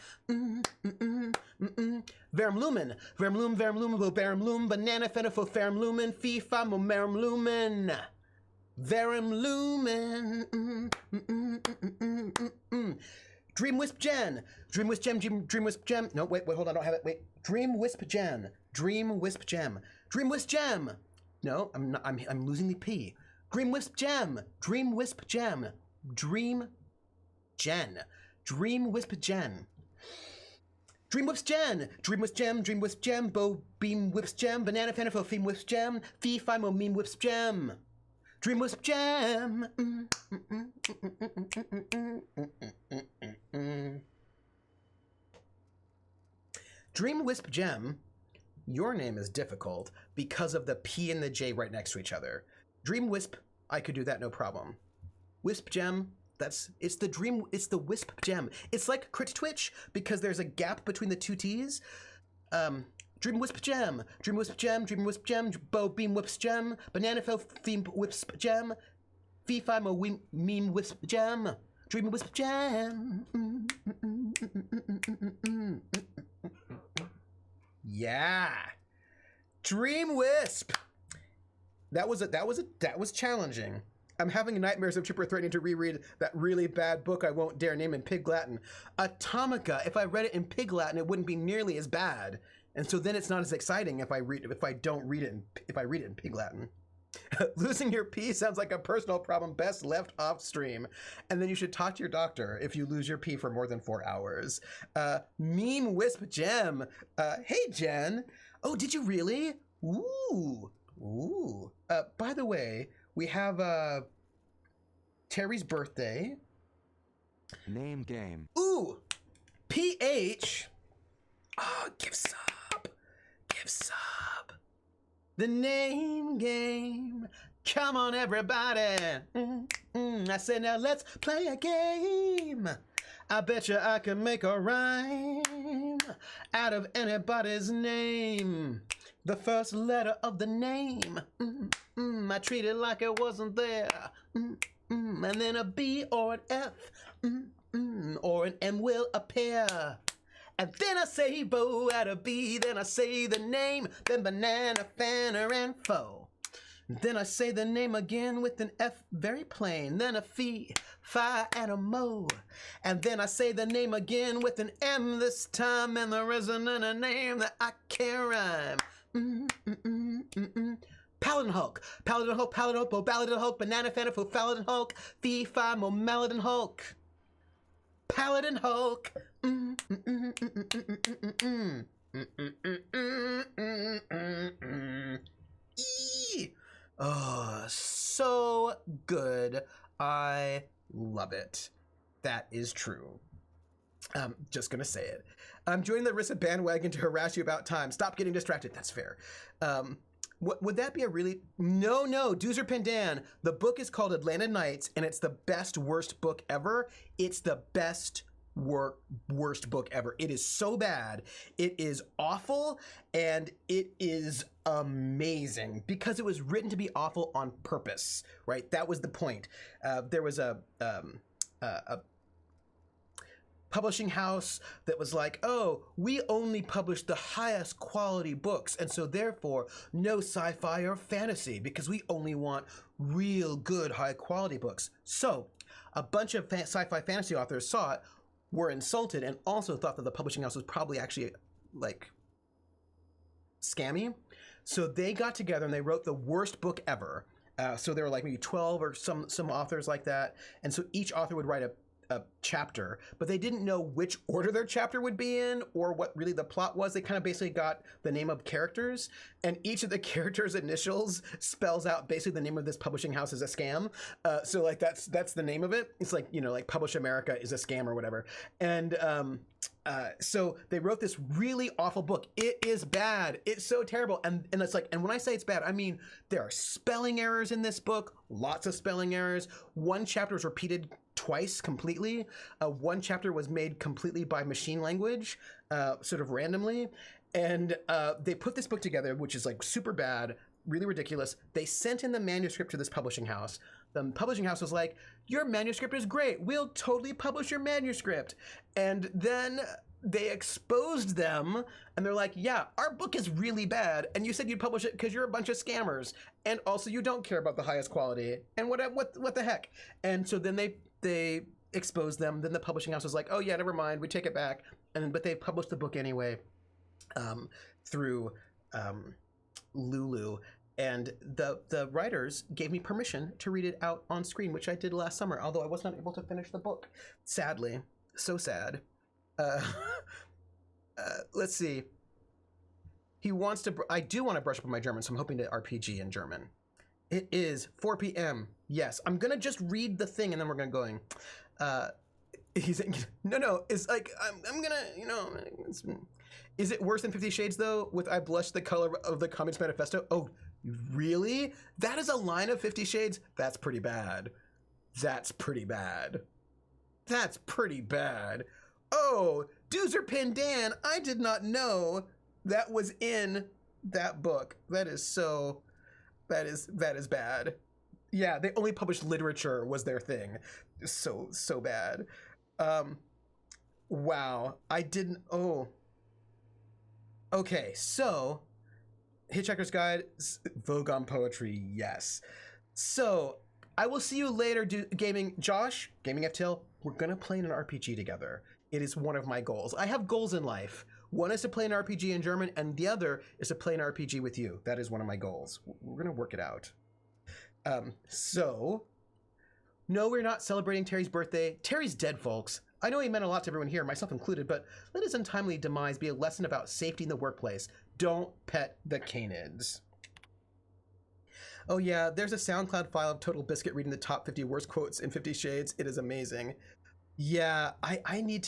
Verum lumen, go verum lum, banana fenifo, verum lumen, fee, fi, mo, merum lumen. Verum lumen. Dream Wisp Jen. Dream Wisp Gem. Dream Wisp Gem. No, wait, hold on, I don't have it. Wait. Dream Wisp Gem. Dream Wisp Gem. Dream Wisp Gem. No, I'm losing the P. Dream Wisp Gem. Dream Wisp Gem. Dream Gen. Dream Wisp Gen. Dream Whips Gen. Dream Wisp Gem. Dream Wisp Gem. Bo Beam Whips Gem. Banana Fanifo Theme Whips Gem. Fee Fimo Meme Whips Gem. Dream Wisp Gem. Dream Wisp Gem, your name is difficult because of the P and the J right next to each other. Dream Wisp, I could do that no problem. Wisp Gem, it's the Wisp Gem. It's like Crit Twitch because there's a gap between the two T's. Dream Wisp Gem, Dream Wisp Gem, Dream Wisp Gem, Bo Beam Whips Gem, Banana Fell Theme Wisp Gem, Fee Fi Mo Meme Wisp Gem, Dream Wisp Gem. Yeah, Dream Wisp. That was challenging. I'm having nightmares of Chipper threatening to reread that really bad book I won't dare name in Pig Latin. Atomica. If I read it in Pig Latin, it wouldn't be nearly as bad. And so then it's not as exciting if I read it in Pig Latin. Losing your P sounds like a personal problem best left off stream. And then you should talk to your doctor if you lose your P for more than 4 hours. Meme Wisp Gem. Hey, Jen. Oh, did you really? Ooh. By the way, we have Terry's birthday. Name game. Ooh. PH. Oh, give sub. The name game. Come on, everybody. I said, now let's play a game. I bet you I can make a rhyme out of anybody's name. The first letter of the name. I treat it like it wasn't there. And then a B or an F or an M will appear. And then I say bo at a B, then I say the name, then banana, fanner, and foe. Then I say the name again with an F very plain. Then a fee, fi, and a mo. And then I say the name again with an M this time. And there isn't a name that I can't rhyme. Paladin Hulk, Paladin Hulk, Paladin Hulk, Paladin Hulk, Banana Fanafo, Paladin Hulk, Fee, fi, mo, Maladin Hulk. Paladin Hulk. Oh, so good. I love it. That is true. I'm just gonna say it. I'm joining the Rissa bandwagon to harass you about time. Stop getting distracted. That's fair. Would that be a really... No, Doozer Pandan. The book is called Atlanta Nights, and it's the best, worst book ever. It's the best, worst book ever. It is so bad. It is awful, and it is amazing because it was written to be awful on purpose, right? That was the point. There was a publishing house that was like, oh, we only publish the highest quality books, and so therefore no sci-fi or fantasy because we only want real good high quality books. So a bunch of sci-fi fantasy authors saw it, were insulted, and also thought that the publishing house was probably actually like scammy. So they got together and they wrote the worst book ever. So there were like maybe 12 or some authors like that, and so each author would write a chapter, but they didn't know which order their chapter would be in or what really the plot was. They kind of basically got the name of characters, and each of the characters' initials spells out basically the name of this publishing house is a scam. So like that's the name of it. It's like, you know, like Publish America is a scam or whatever. And so they wrote this really awful book. It is bad. It's so terrible. And it's like, and when I say it's bad, I mean there are spelling errors in this book, lots of spelling errors. One chapter is repeated twice completely. One chapter was made completely by machine language, sort of randomly. And they put this book together, which is like super bad, really ridiculous. They sent in the manuscript to this publishing house. The publishing house was like, your manuscript is great. We'll totally publish your manuscript. And then they exposed them, and they're like, yeah, our book is really bad, and you said you'd publish it because you're a bunch of scammers, and also you don't care about the highest quality, and what the heck? And so then they exposed them. Then the publishing house was like, oh yeah, never mind, we take it back. But they published the book anyway through Lulu. And the writers gave me permission to read it out on screen, which I did last summer, although I was not able to finish the book. Sadly. So sad. Let's see. He wants to... I do want to brush up on my German, so I'm hoping to RPG in German. It is 4 p.m. Yes, I'm going to just read the thing, and then we're going to go. He's no, it's like, I'm going to, you know... Is it worse than 50 Shades, though, with I blush the color of the Communist Manifesto? Oh, really? That is a line of 50 Shades? That's pretty bad. That's pretty bad. That's pretty bad. Oh, Doozer Pandan, I did not know that was in that book. That is so... That is bad. Yeah, they only published literature was their thing. So bad. Wow, I didn't... Oh... Okay, so Hitchhiker's Guide, Vogue on Poetry, yes. So I will see you later, Gaming Josh, Gaming FTL. We're gonna play an RPG together. It is one of my goals. I have goals in life. One is to play an RPG in German, and the other is to play an RPG with you. That is one of my goals. We're gonna work it out. So, no, we're not celebrating Terry's birthday. Terry's dead, folks. I know he meant a lot to everyone here, myself included, but let his untimely demise be a lesson about safety in the workplace. Don't pet the canids. Oh yeah, there's a SoundCloud file of Total Biscuit reading the top 50 worst quotes in 50 Shades. It is amazing. Yeah, I don't need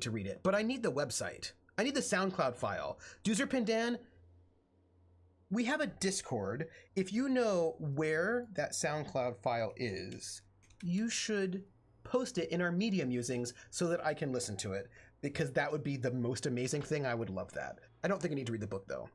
to read it, but I need the website. I need the SoundCloud file. Doozer Pandan, we have a Discord. If you know where that SoundCloud file is, you should post it in our Medium musings so that I can listen to it, because that would be the most amazing thing. I would love that. I don't think I need to read the book, though.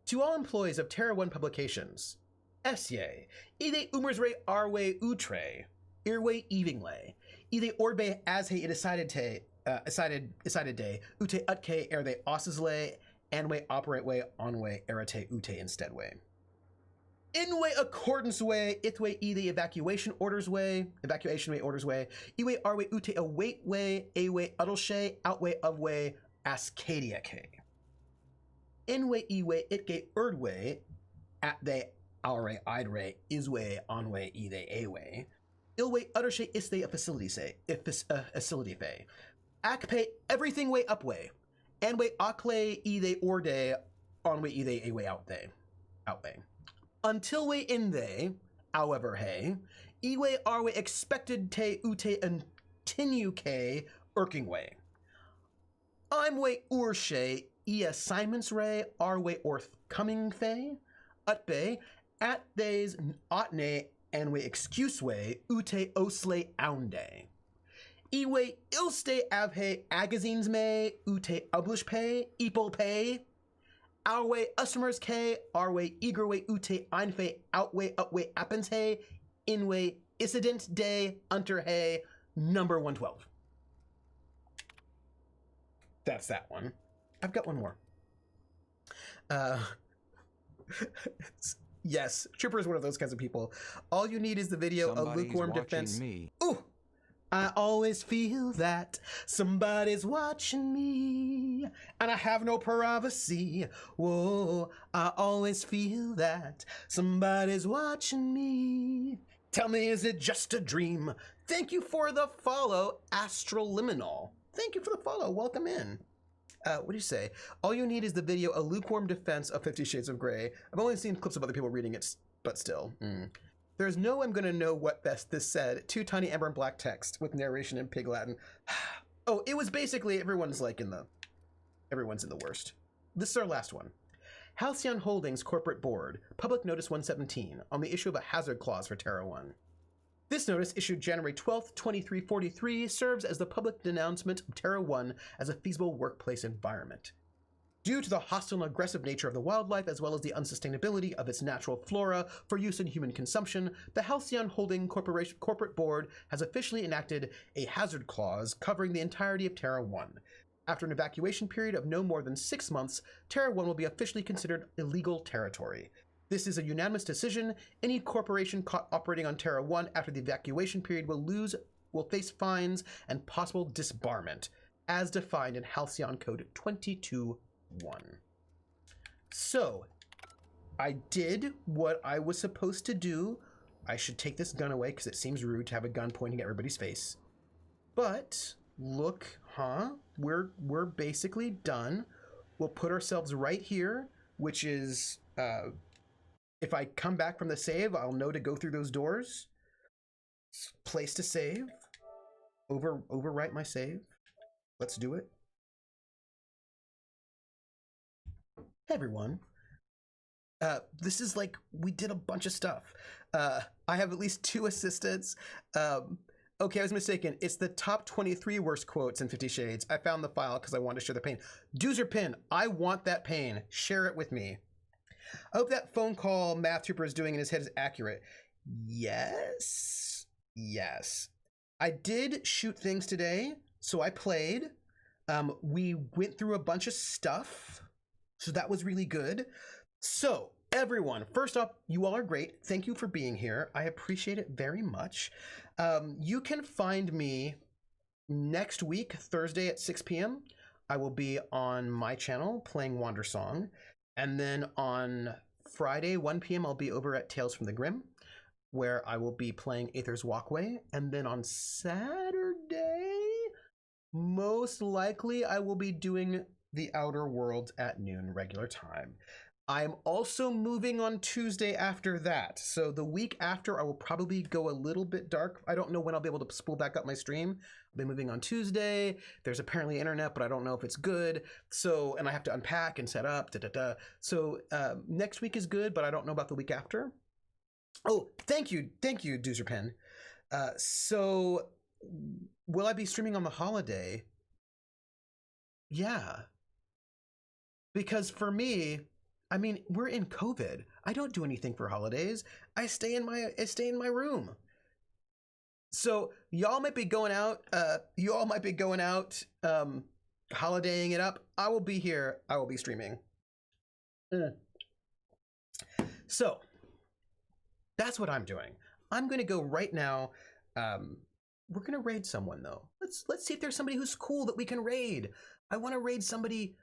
To all employees of Terra One Publications, Esye, ide umersre arwe utre, irwe evingle, ide orbe as he decided day, ute utke erde osisle, Anway operate way, onway, erate, ute instead way. Inway accordance way, ithway the evacuation orders way, iway arway ute await way, away uddleshay, outway of way, ascadia k. Inway iway itgay erdway, at they alray idray, isway onway they away. Ilway uttershay istay a facility say, if facility fay. Akpay everything way upway. Anway akle they orde, onway they away outway. Until way in they, however hey, iwe arwe expected te ute continue k irking way. I'm way urshe, assignments ray, arwe orth coming fay, utbe, at days otne, and way excuse way, ute osle ounde. Iwe ilste avhe agazines may, ute ublish pay, epol pay, our way customers k, our way eager way ute einfe outway upway appens hey, inway incident day unter hey, number 112. That's that one. I've got one more. Yes, Tripper is one of those kinds of people. All you need is the video of lukewarm defense. Me. Ooh, I always feel that somebody's watching me, and I have no privacy. Whoa, I always feel that somebody's watching me. Tell me, is it just a dream? Thank you for the follow, Astroliminal. Thank you for the follow. Welcome in. What do you say? All you need is the video, a lukewarm defense of 50 Shades of Grey. I've only seen clips of other people reading it, but still. There's no I'm gonna know what best this said. Two tiny amber and black text with narration in Pig Latin. Oh, it was basically everyone's in the worst. This is our last one. Halcyon Holdings Corporate Board, Public Notice 117, on the issue of a hazard clause for Terra 1. This notice, issued January 12th, 2343, serves as the public denouncement of Terra 1 as a feasible workplace environment. Due to the hostile and aggressive nature of the wildlife, as well as the unsustainability of its natural flora for use in human consumption, the Halcyon Holding Corporation Corporate Board has officially enacted a hazard clause covering the entirety of Terra 1. After an evacuation period of no more than 6 months, Terra 1 will be officially considered illegal territory. This is a unanimous decision. Any corporation caught operating on Terra 1 after the evacuation period will face fines and possible disbarment, as defined in Halcyon Code 22.1. So, I did what I was supposed to do. I should take this gun away because it seems rude to have a gun pointing at everybody's face. But look, we're basically done. We'll put ourselves right here, which is if I come back from the save, I'll know to go through those doors. Place to save. Overwrite my save. Let's do it. Hey everyone. This is we did a bunch of stuff. I have at least 2 assistants. Okay, I was mistaken. It's the top 23 worst quotes in 50 Shades. I found the file because I wanted to share the pain. Doozer Pin, I want that pain. Share it with me. I hope that phone call Math Trooper is doing in his head is accurate. Yes. Yes. I did shoot things today, so I played. We went through a bunch of stuff, so that was really good. So, everyone, first off, you all are great. Thank you for being here. I appreciate it very much. You can find me next week, Thursday at 6 p.m. I will be on my channel playing Wandersong. And then on Friday, 1 p.m., I'll be over at Tales from the Grim, where I will be playing Aether's Walkway. And then on Saturday, most likely I will be doing The Outer Worlds at noon regular time. I'm also moving on Tuesday after that. So the week after, I will probably go a little bit dark. I don't know when I'll be able to spool back up my stream. I'll be moving on Tuesday. There's apparently internet, but I don't know if it's good. So, and I have to unpack and set up, So next week is good, but I don't know about the week after. Oh, thank you, Doozer Pen. So will I be streaming on the holiday? Yeah. Because for me, I mean, we're in COVID. I don't do anything for holidays. I stay in my room. So y'all might be going out. holidaying it up. I will be here. I will be streaming. So that's what I'm doing. I'm going to go right now. We're going to raid someone though. Let's see if there's somebody who's cool that we can raid. I want to raid somebody.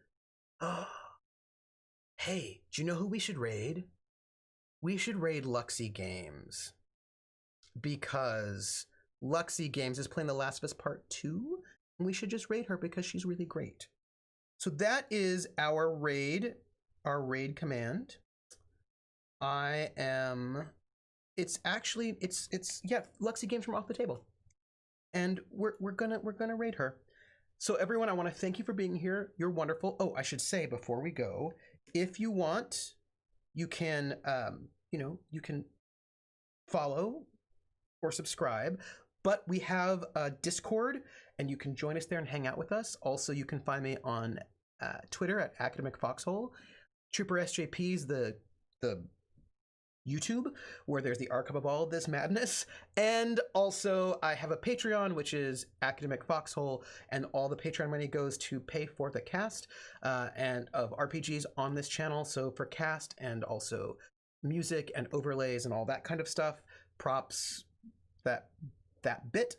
Hey, do you know who we should raid? We should raid Luxy Games, because Luxy Games is playing The Last of Us Part 2, and we should just raid her because she's really great. So that is our raid command. It's Luxy Games from Off the Table. And we're gonna raid her. So everyone, I want to thank you for being here. You're wonderful. Oh, I should say before we go, if you want, you can you can follow or subscribe, but we have a Discord and you can join us there and hang out with us. Also, you can find me on Twitter at Academic Foxhole. Trooper SJP's the YouTube, where there's the archive of all of this madness. And also I have a Patreon, which is Academic Foxhole, and all the Patreon money goes to pay for the cast and of RPGs on this channel. So for cast and also music and overlays and all that kind of stuff, props, that bit.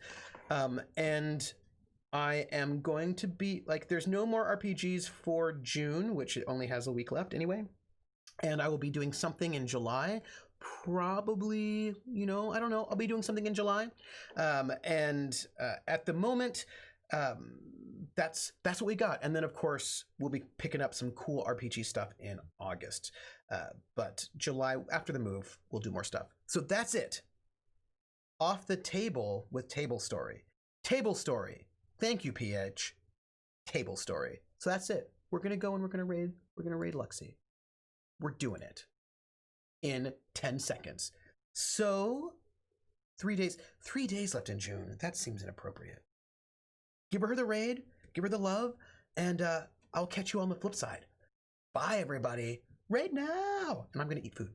And I am going to be like, there's no more RPGs for June, which it only has a week left anyway. And I will be doing something in July, probably, I don't know. I'll be doing something in July. At the moment, that's what we got. And then, of course, we'll be picking up some cool RPG stuff in August. But July, after the move, we'll do more stuff. So that's it. Off the Table with Table Story. Table Story. Thank you, PH. Table Story. So that's it. We're going to go and we're going to raid Luxy. We're doing it in 10 seconds. So 3 days left in June. That seems inappropriate. Give her the raid, give her the love, and I'll catch you on the flip side. Bye, everybody. Raid now. And I'm going to eat food.